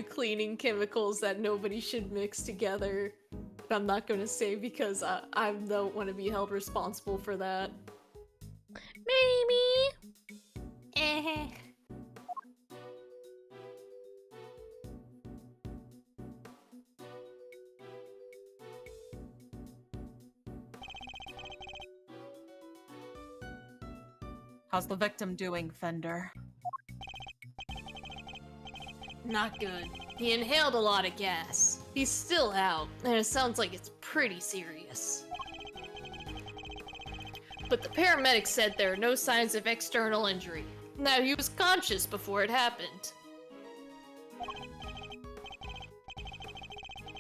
cleaning chemicals that nobody should mix together? But I'm not gonna say because I don't want to be held responsible for that. Maybe. How's the victim doing, Fender? Not good. He inhaled a lot of gas. He's still out, and it sounds like it's pretty serious. But the paramedics said there are no signs of external injury. Now, he was conscious before it happened.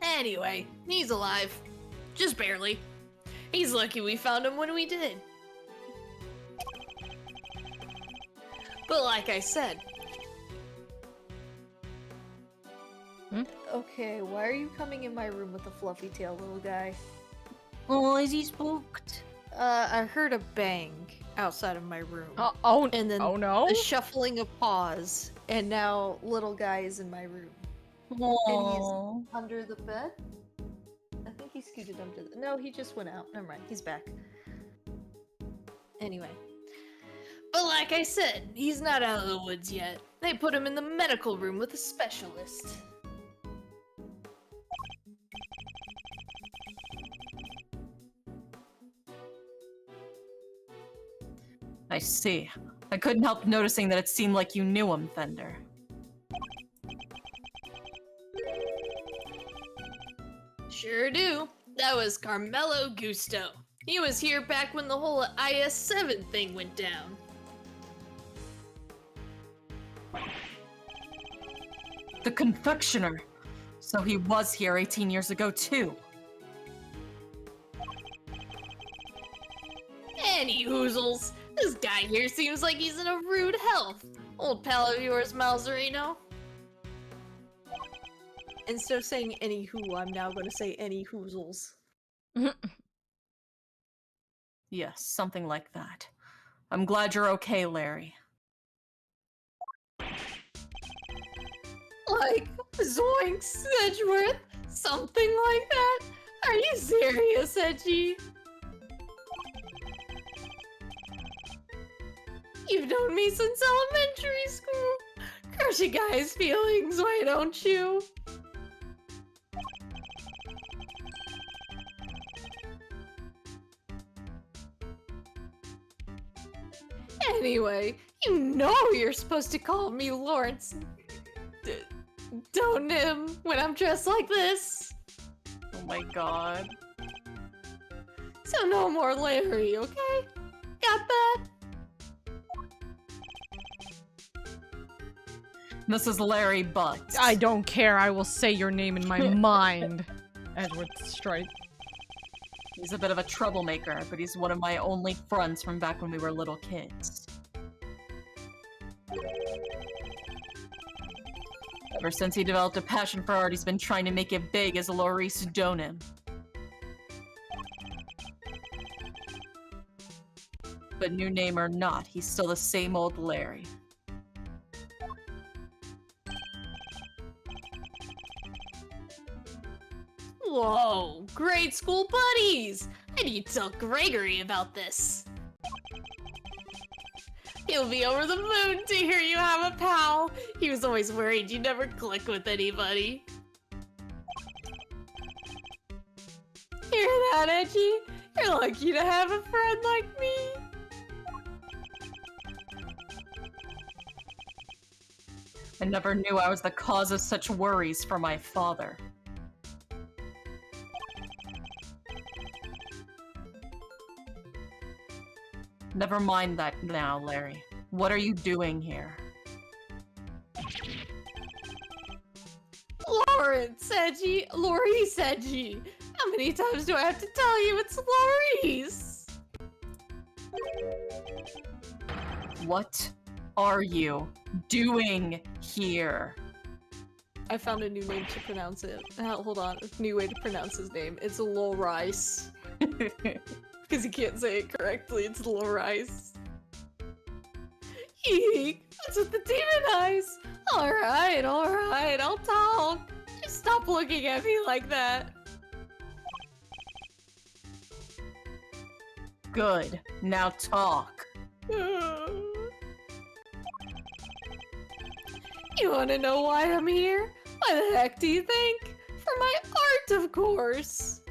Anyway, he's alive. Just barely. He's lucky we found him when we did. But like I said, Okay, why are you coming in my room with a fluffy tail, little guy? Oh, is he spooked? I heard a bang outside of my room. And then oh no. a shuffling of paws, and now little guy is in my room. Oh. Under the bed? I think he scooted under the... No, he just went out. Never mind, he's back. Anyway. but like I said, he's not out of the woods yet. They put him in the medical room with a specialist. I see. I couldn't help noticing that it seemed like you knew him, Fender. Sure do. That was Carmelo Gusto. He was here back when the whole IS-7 thing went down. The confectioner! So he was here 18 years ago, too. Any hoozles. This guy here seems like he's in a rude health. Old pal of yours, Malzerino. Instead of saying any who, I'm now going to say any hoozles. Yes, something like that. I'm glad you're okay, Larry. Like, zoinks, Edgeworth? Something like that? Are you serious, Edgy? You've known me since elementary school. Crush a guy's feelings, why don't you? Anyway, you know you're supposed to call me Lawrence. Don't him when I'm dressed like this. Oh my god. So no more Larry, okay? Got that? This is Larry Butt. I don't care. I will say your name in my mind. Edward Strike. He's a bit of a troublemaker, but he's one of my only friends from back when we were little kids. Ever since he developed a passion for art, he's been trying to make it big as Maurice Donim. But new name or not, he's still the same old Larry. Whoa, grade school buddies! I need to tell Gregory about this. He'll be over the moon to hear you have a pal. He was always worried you never click with anybody. Hear that, Edgy? You're lucky to have a friend like me. I never knew I was the cause of such worries for my father. Never mind that now, Larry. What are you doing here? Lawrence, Edgy. Laurice, Edgy. How many times do I have to tell you it's Laurice? What are you doing here? I found a new name to pronounce it. Hold on, a new way to pronounce his name. It's Lorice. Because he can't say it correctly, it's Lorice. Eek, what's with the demon eyes? Alright, I'll talk. Just stop looking at me like that. Good. Now talk. You wanna know why I'm here? Why the heck do you think? For my art, of course.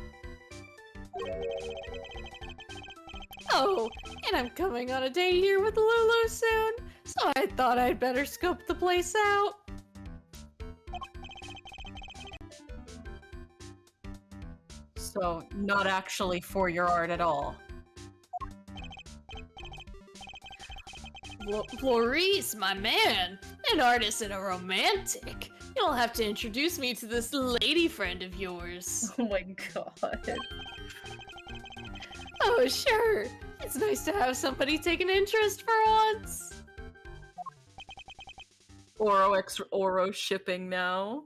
Oh, and I'm coming on a date here with Lulu soon, so I thought I'd better scope the place out. So, not actually for your art at all. Maurice, my man, an artist and a romantic. You'll have to introduce me to this lady friend of yours. Oh my god. Oh, sure. It's nice to have somebody take an interest for once. Oro shipping now.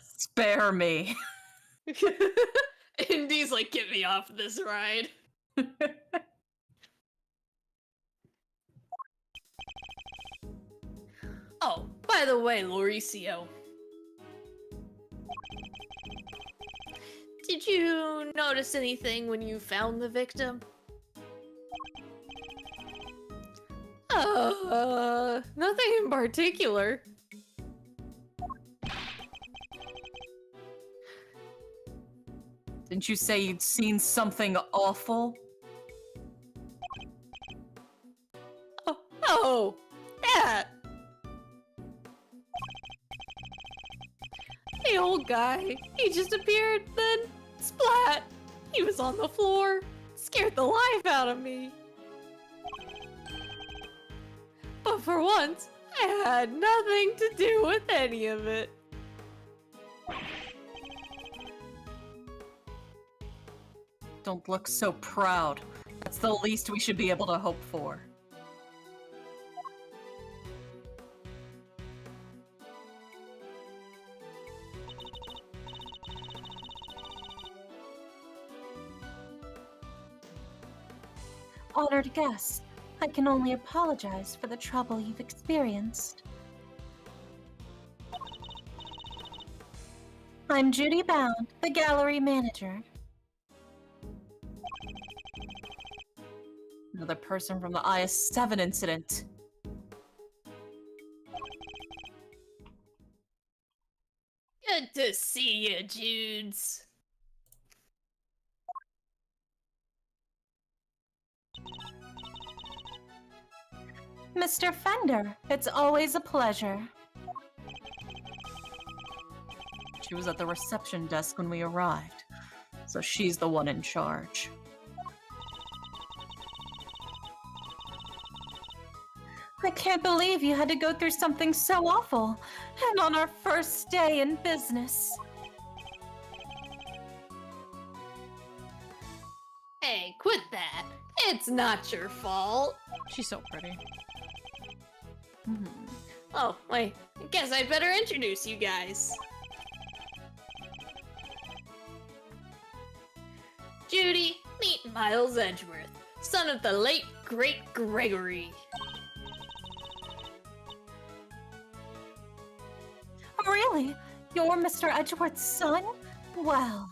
Spare me. Indy's like, get me off this ride. Oh, by the way, Lauricio. Did you notice anything when you found the victim? Nothing in particular. Didn't you say you'd seen something awful? Oh, that! The old guy, he just appeared, then splat! He was on the floor, scared the life out of me. But for once, I had nothing to do with any of it. Don't look so proud. That's the least we should be able to hope for. Honored guests, I can only apologize for the trouble you've experienced. I'm Judy Bound, the gallery manager. Another person from the IS-7 incident. Good to see you, Judes. Mr. Fender, it's always a pleasure. She was at the reception desk when we arrived, so she's the one in charge. I can't believe you had to go through something so awful, and on our first day in business. Hey, quit that. It's not your fault. She's so pretty. Oh, wait. I guess I better introduce you guys. Judy, meet Miles Edgeworth, son of the late great Gregory. Really? You're Mr. Edgeworth's son? Well.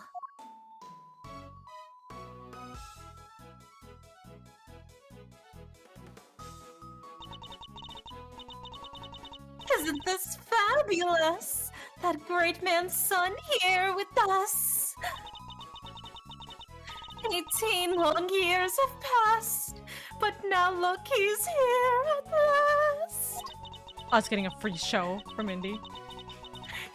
Isn't this fabulous? That great man's son here with us. 18 long years have passed, but now look, he's here at last. Us getting a free show from Indy.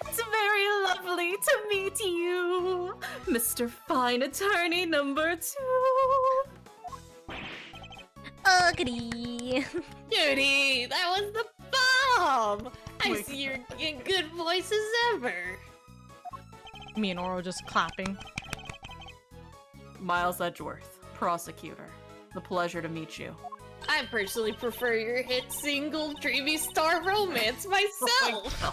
It's very lovely to meet you, Mr. Fine Attorney number 2. Ugly. Judy, that was the bomb! I Wait. see you're in good voice as ever. Me and Oro just clapping. Miles Edgeworth, prosecutor. The pleasure to meet you. I personally prefer your hit single Dreamy Star Romance myself.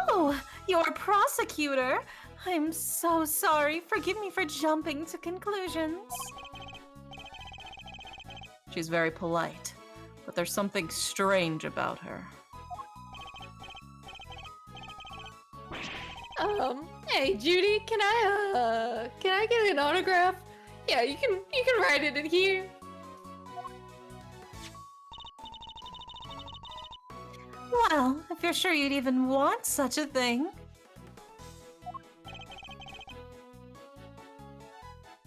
Oh, you're a prosecutor? I'm so sorry. Forgive me for jumping to conclusions. She's very polite, but there's something strange about her. Hey Judy, can I get an autograph? Yeah, you can write it in here. Well, if you're sure you'd even want such a thing.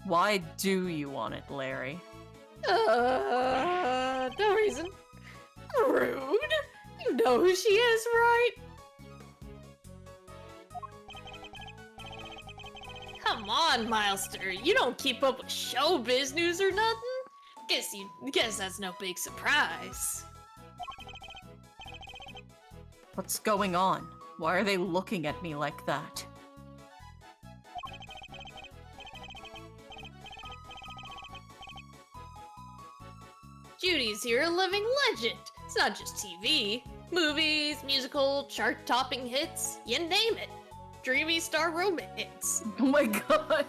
Why do you want it, Larry? No reason. Rude. You know who she is, right? Come on, Milester. You don't keep up with showbiz news or nothing? Guess that's no big surprise. What's going on? Why are they looking at me like that? Judy's here, a living legend. It's not just TV. Movies, musical, chart-topping hits, you name it. Dreamy Star Romance. Oh my god!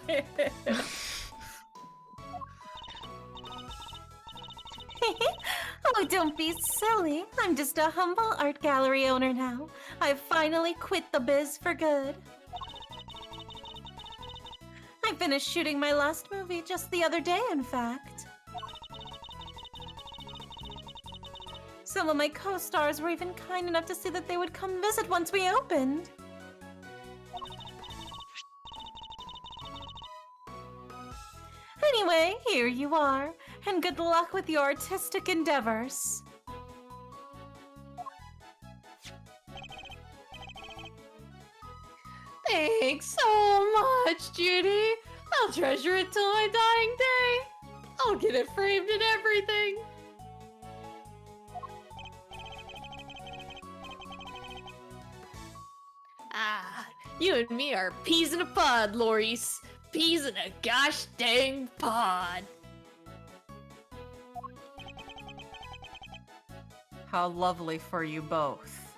Oh, don't be silly. I'm just a humble art gallery owner now. I've finally quit the biz for good. I finished shooting my last movie just the other day, in fact. Some of my co-stars were even kind enough to say that they would come visit once we opened. Anyway, here you are, and good luck with your artistic endeavors. Thanks so much, Judy. I'll treasure it till my dying day. I'll get it framed and everything. Ah, you and me are peas in a pod, Loris. Peas in a gosh dang pod. How lovely for you both.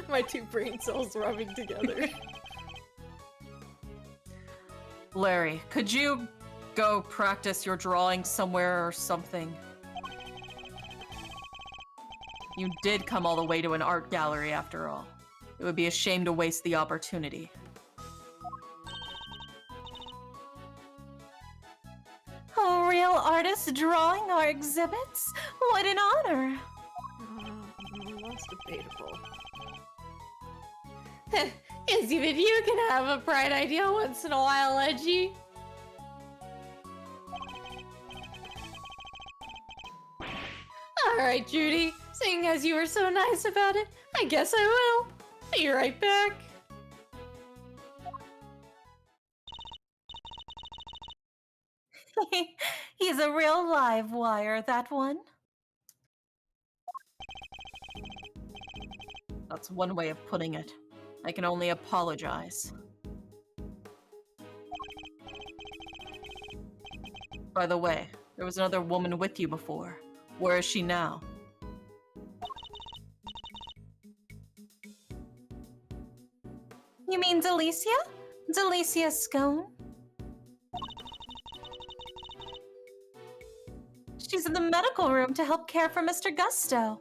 My two brain cells rubbing together. Larry, could you go practice your drawing somewhere or something? You did come all the way to an art gallery after all. It would be a shame to waste the opportunity. A real artist drawing our exhibits? What an honor! That's debatable. Guess even you can have a bright idea once in a while, Edgy. Alright, Judy. Seeing as you were so nice about it, I guess I will. Be right back. He's a real live wire, that one. That's one way of putting it. I can only apologize. By the way, there was another woman with you before. Where is she now? You mean Delicia? Delicia Scone? She's in the medical room to help care for Mr. Gusto.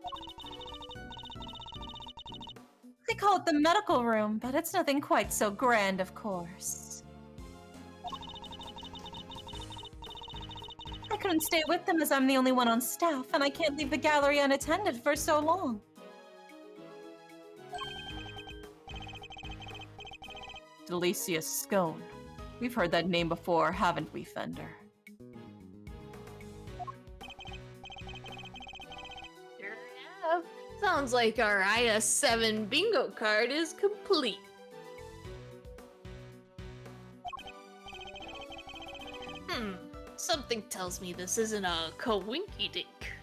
I call it the medical room, but it's nothing quite so grand, of course. I couldn't stay with them as I'm the only one on staff, and I can't leave the gallery unattended for so long. Delicious Scone. We've heard that name before, haven't we, Fender? Sure have. Sounds like our IS-7 bingo card is complete. Something tells me this isn't a coinky-dink.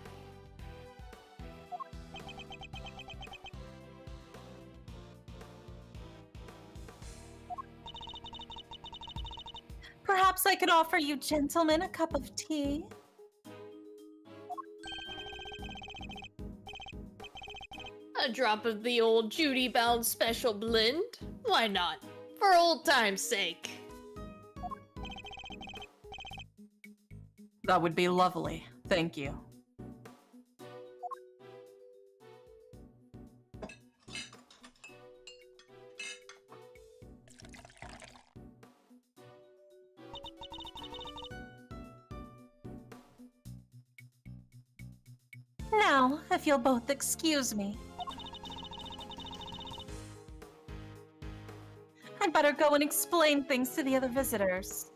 Perhaps I could offer you gentlemen a cup of tea? A drop of the old Judy Bound special blend? Why not? For old time's sake. That would be lovely. Thank you. Now, if you'll both excuse me. I'd better go and explain things to the other visitors.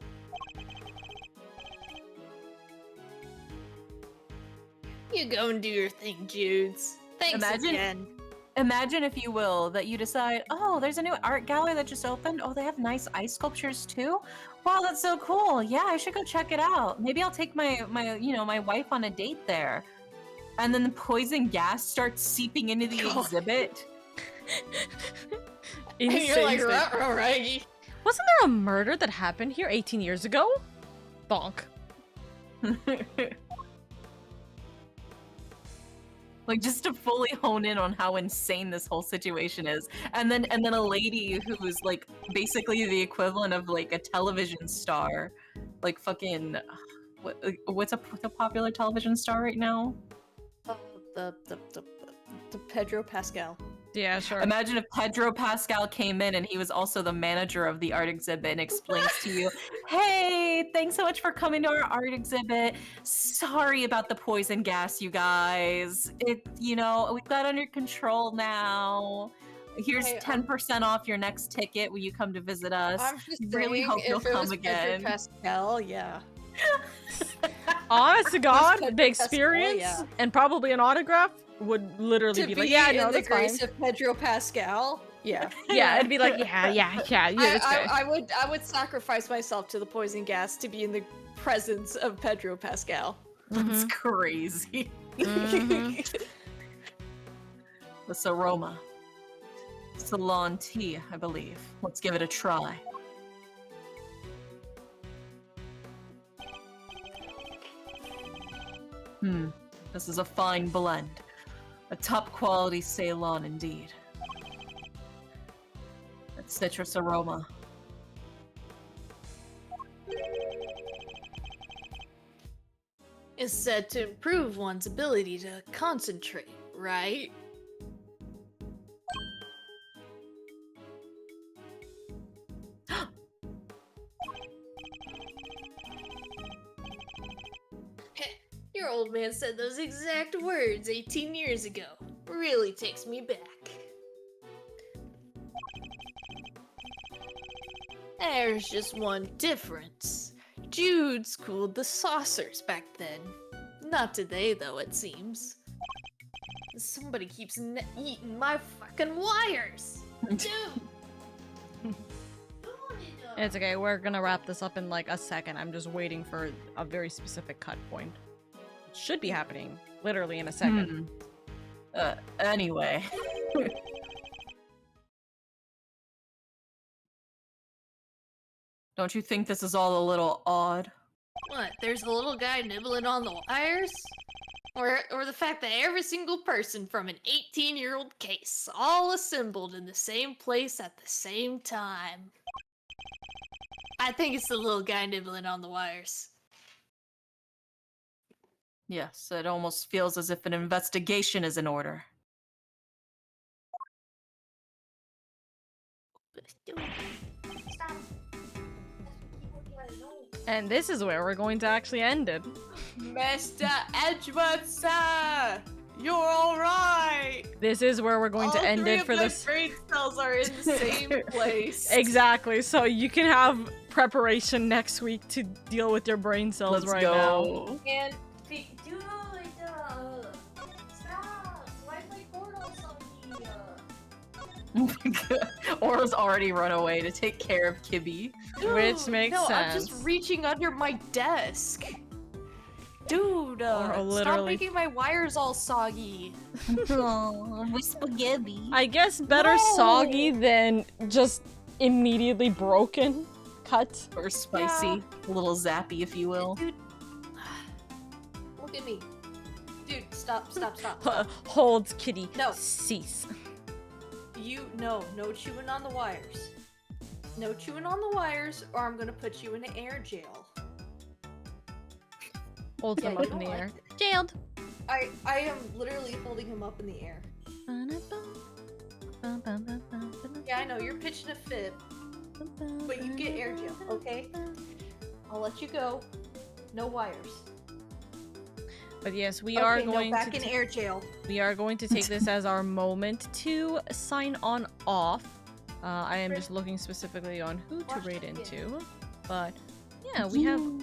You go and do your thing, Judes. Thanks again. Imagine, if you will, that you decide, oh, there's a new art gallery that just opened. Oh, they have nice ice sculptures too. Wow, that's so cool. Yeah, I should go check it out. Maybe I'll take my wife on a date there. And then the poison gas starts seeping into the exhibit. And you're like, right? Wasn't there a murder that happened here 18 years ago? Bonk. Like, just to fully hone in on how insane this whole situation is. And then a lady who's like basically the equivalent of like a television star. Like fucking what's a popular television star right now? The Pedro Pascal. Yeah, sure. Imagine if Pedro Pascal came in and he was also the manager of the art exhibit and explains to you, hey, thanks so much for coming to our art exhibit. Sorry about the poison gas, you guys. We've got under control now. Here's 10% off your next ticket when you come to visit us. I'm just really hope you'll come again. Pedro Pascal, yeah. Honest to God, the Pascal, experience yeah. and probably an autograph would literally be like, yeah, no, in that's the grace fine. of Pedro Pascal, yeah. Yeah, it'd be like, yeah, it's okay. I would sacrifice myself to the poison gas to be in the presence of Pedro Pascal. That's crazy. This aroma. Ceylon tea, I believe. Let's give it a try. This is a fine blend. A top quality Ceylon indeed. That citrus aroma. Is said to improve one's ability to concentrate, right? Your old man said those exact words 18 years ago. Really takes me back. There's just one difference. Jude schooled the saucers back then. Not today, though, it seems. Somebody keeps eating my fucking wires! Dude! It's okay, we're gonna wrap this up in like a second. I'm just waiting for a very specific cut point. It should be happening literally in a second. Anyway. Don't you think this is all a little odd? What, there's a little guy nibbling on the wires? Or the fact that every single person from an 18-year-old case all assembled in the same place at the same time? I think it's the little guy nibbling on the wires. Yes, it almost feels as if an investigation is in order. Stop. And this is where we're going to actually end it. Mr. Edgeworth, sir! You're alright! This is where we're going to end it for this. brain cells are in the same place. Exactly. So you can have preparation next week to deal with your brain cells Let's right go. And dude, stop! Why play portals on me? Aura's already run away to take care of Kibby. Which makes no, I'm sense. just reaching under my desk. Dude, Or stop literally- making my wires all soggy. Oh, with spaghetti. I guess better No! soggy than just immediately broken. Cut. Or spicy. A little zappy, if you will. Dude, look at me. Dude, stop. Holds kitty. No. Cease. No chewing on the wires. No chewing on the wires, or I'm gonna put you in an air jail. Holds them Yeah, up you in the know air. what? Jailed. I am literally holding him up in the air. Yeah, I know, you're pitching a fit, but you get air jail, okay? I'll let you go. No wires. But yes, we Okay, are no, going back to in air jail. we are going to take this as our moment to sign on off. I am just looking specifically on who to Watch raid it again. into, but yeah, we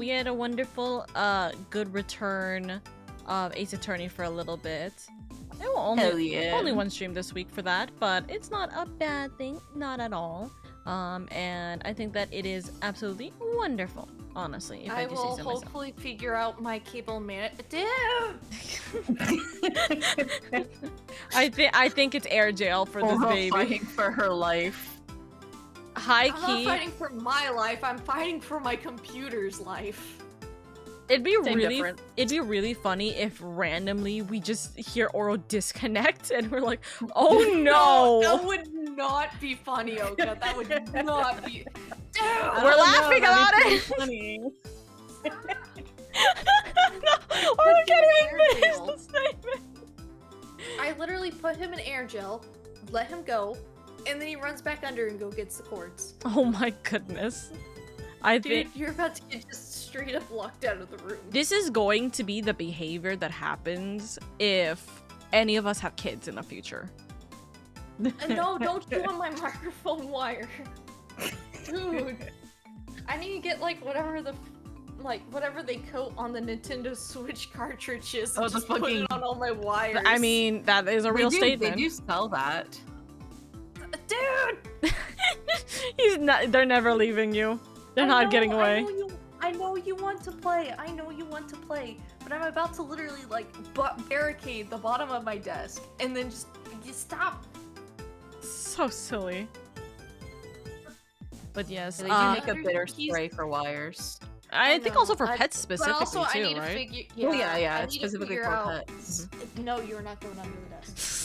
had a wonderful good return of Ace Attorney for a little bit. It will Hell yeah. only one stream this week for that, but it's not a bad thing, not at all. And I think that it is absolutely wonderful, honestly. If I, I do will say so myself. hopefully figure out my cable man. Dude! I think it's air jail for this Aura baby. fighting for her life. High I'm not key. fighting for my life, I'm fighting for my computer's life. It'd be Same really difference. it'd be really funny if randomly we just hear Oro disconnect and we're like, oh no! That would not be funny, Oka. That would not be. Dude! We're laughing about that'd be it! Funny. Oro Put can't him even in air finish jail. the statement! I literally put him in air jail, let him go, and then he runs back under and go gets the cords. Oh my goodness. I Dude, think you're about to get just straight up locked out of the room. this is going to be the behavior that happens if any of us have kids in the future. And no, don't chew on my microphone wire. Dude. I need to get like whatever they coat on the Nintendo Switch cartridges and Oh, the just put fucking- it on all my wires. I mean, that is a real statement. They do sell that. dude! They're never leaving you. They're not getting away. I know you want to play. But I'm about to literally like barricade the bottom of my desk and then just stop. So silly. But yes, They do make a bitter spray for wires. I think know, also for pets But specifically also, I too, need right? to figure. Oh yeah, I it's need to specifically figure for out- pets. No, you're not going under the desk.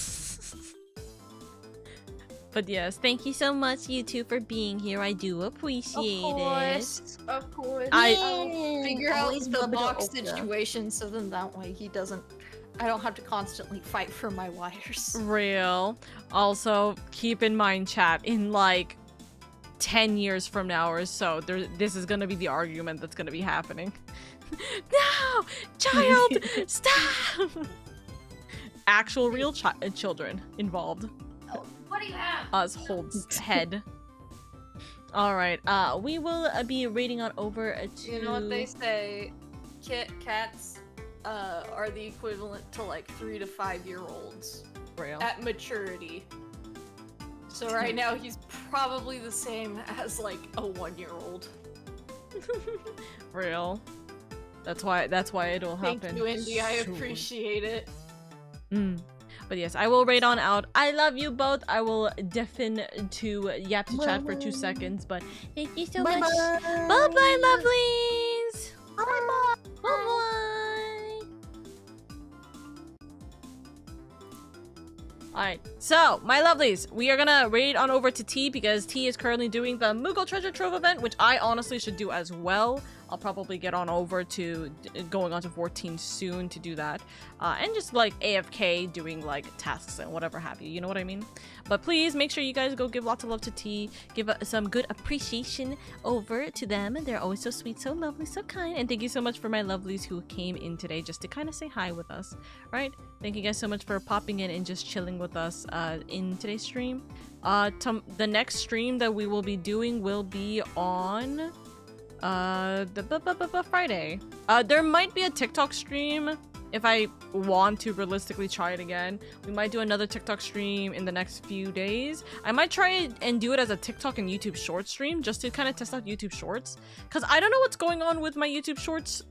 But yes, thank you so much, you two, for being here. I do appreciate it. Of course. I- I'll figure out Always the love it, box Oka. situation so then that way I don't have to constantly fight for my wires. Real. Also, keep in mind, chat, in like 10 years from now or so, this is gonna be the argument that's gonna be happening. No! Child! Stop! Actual real children involved. What do you have? Us holds head. Alright, we will be raiding on over to... You know what they say? Cats are the equivalent to like 3 to 5 year olds Real. at maturity. So right now he's probably the same as like a 1-year-old. Real. That's why it'll happen. Thank you, Indy. I soon. appreciate it. But yes, I will raid on out. I love you both. I will deafen to yap to chat for 2 seconds, but thank you so much. Bye-bye, lovelies! Bye-bye! Bye-bye! Alright, so, my lovelies, we are gonna raid on over to T because T is currently doing the Moogle Treasure Trove event, which I honestly should do as well. I'll probably get on over to going on to 14 soon to do that. And just like AFK doing like tasks and whatever have you, you know what I mean? But please make sure you guys go give lots of love to T, give some good appreciation over to them. They're always so sweet, so lovely, so kind. And thank you so much for my lovelies who came in today just to kind of say hi with us, right? Thank you guys so much for popping in and just chilling with us in today's stream. The next stream that we will be doing will be on the Friday. There might be a TikTok stream if I want to realistically try it again. We might do another TikTok stream in the next few days. I might try it and do it as a TikTok and YouTube Shorts stream just to kind of test out YouTube Shorts, because I don't know what's going on with my YouTube Shorts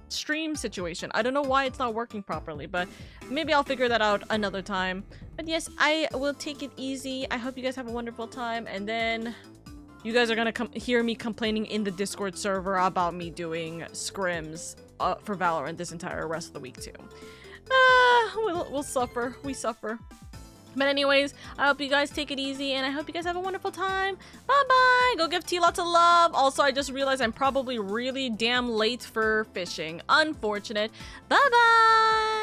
stream situation. I don't know why it's not working properly, but maybe I'll figure that out another time. But yes, I will take it easy. I hope you guys have a wonderful time, and then you guys are gonna hear me complaining in the Discord server about me doing scrims for Valorant this entire rest of the week too. We'll suffer. We suffer. But anyways, I hope you guys take it easy, and I hope you guys have a wonderful time. Bye-bye! Go give T lots of love. Also, I just realized I'm probably really damn late for fishing. Unfortunate. Bye-bye!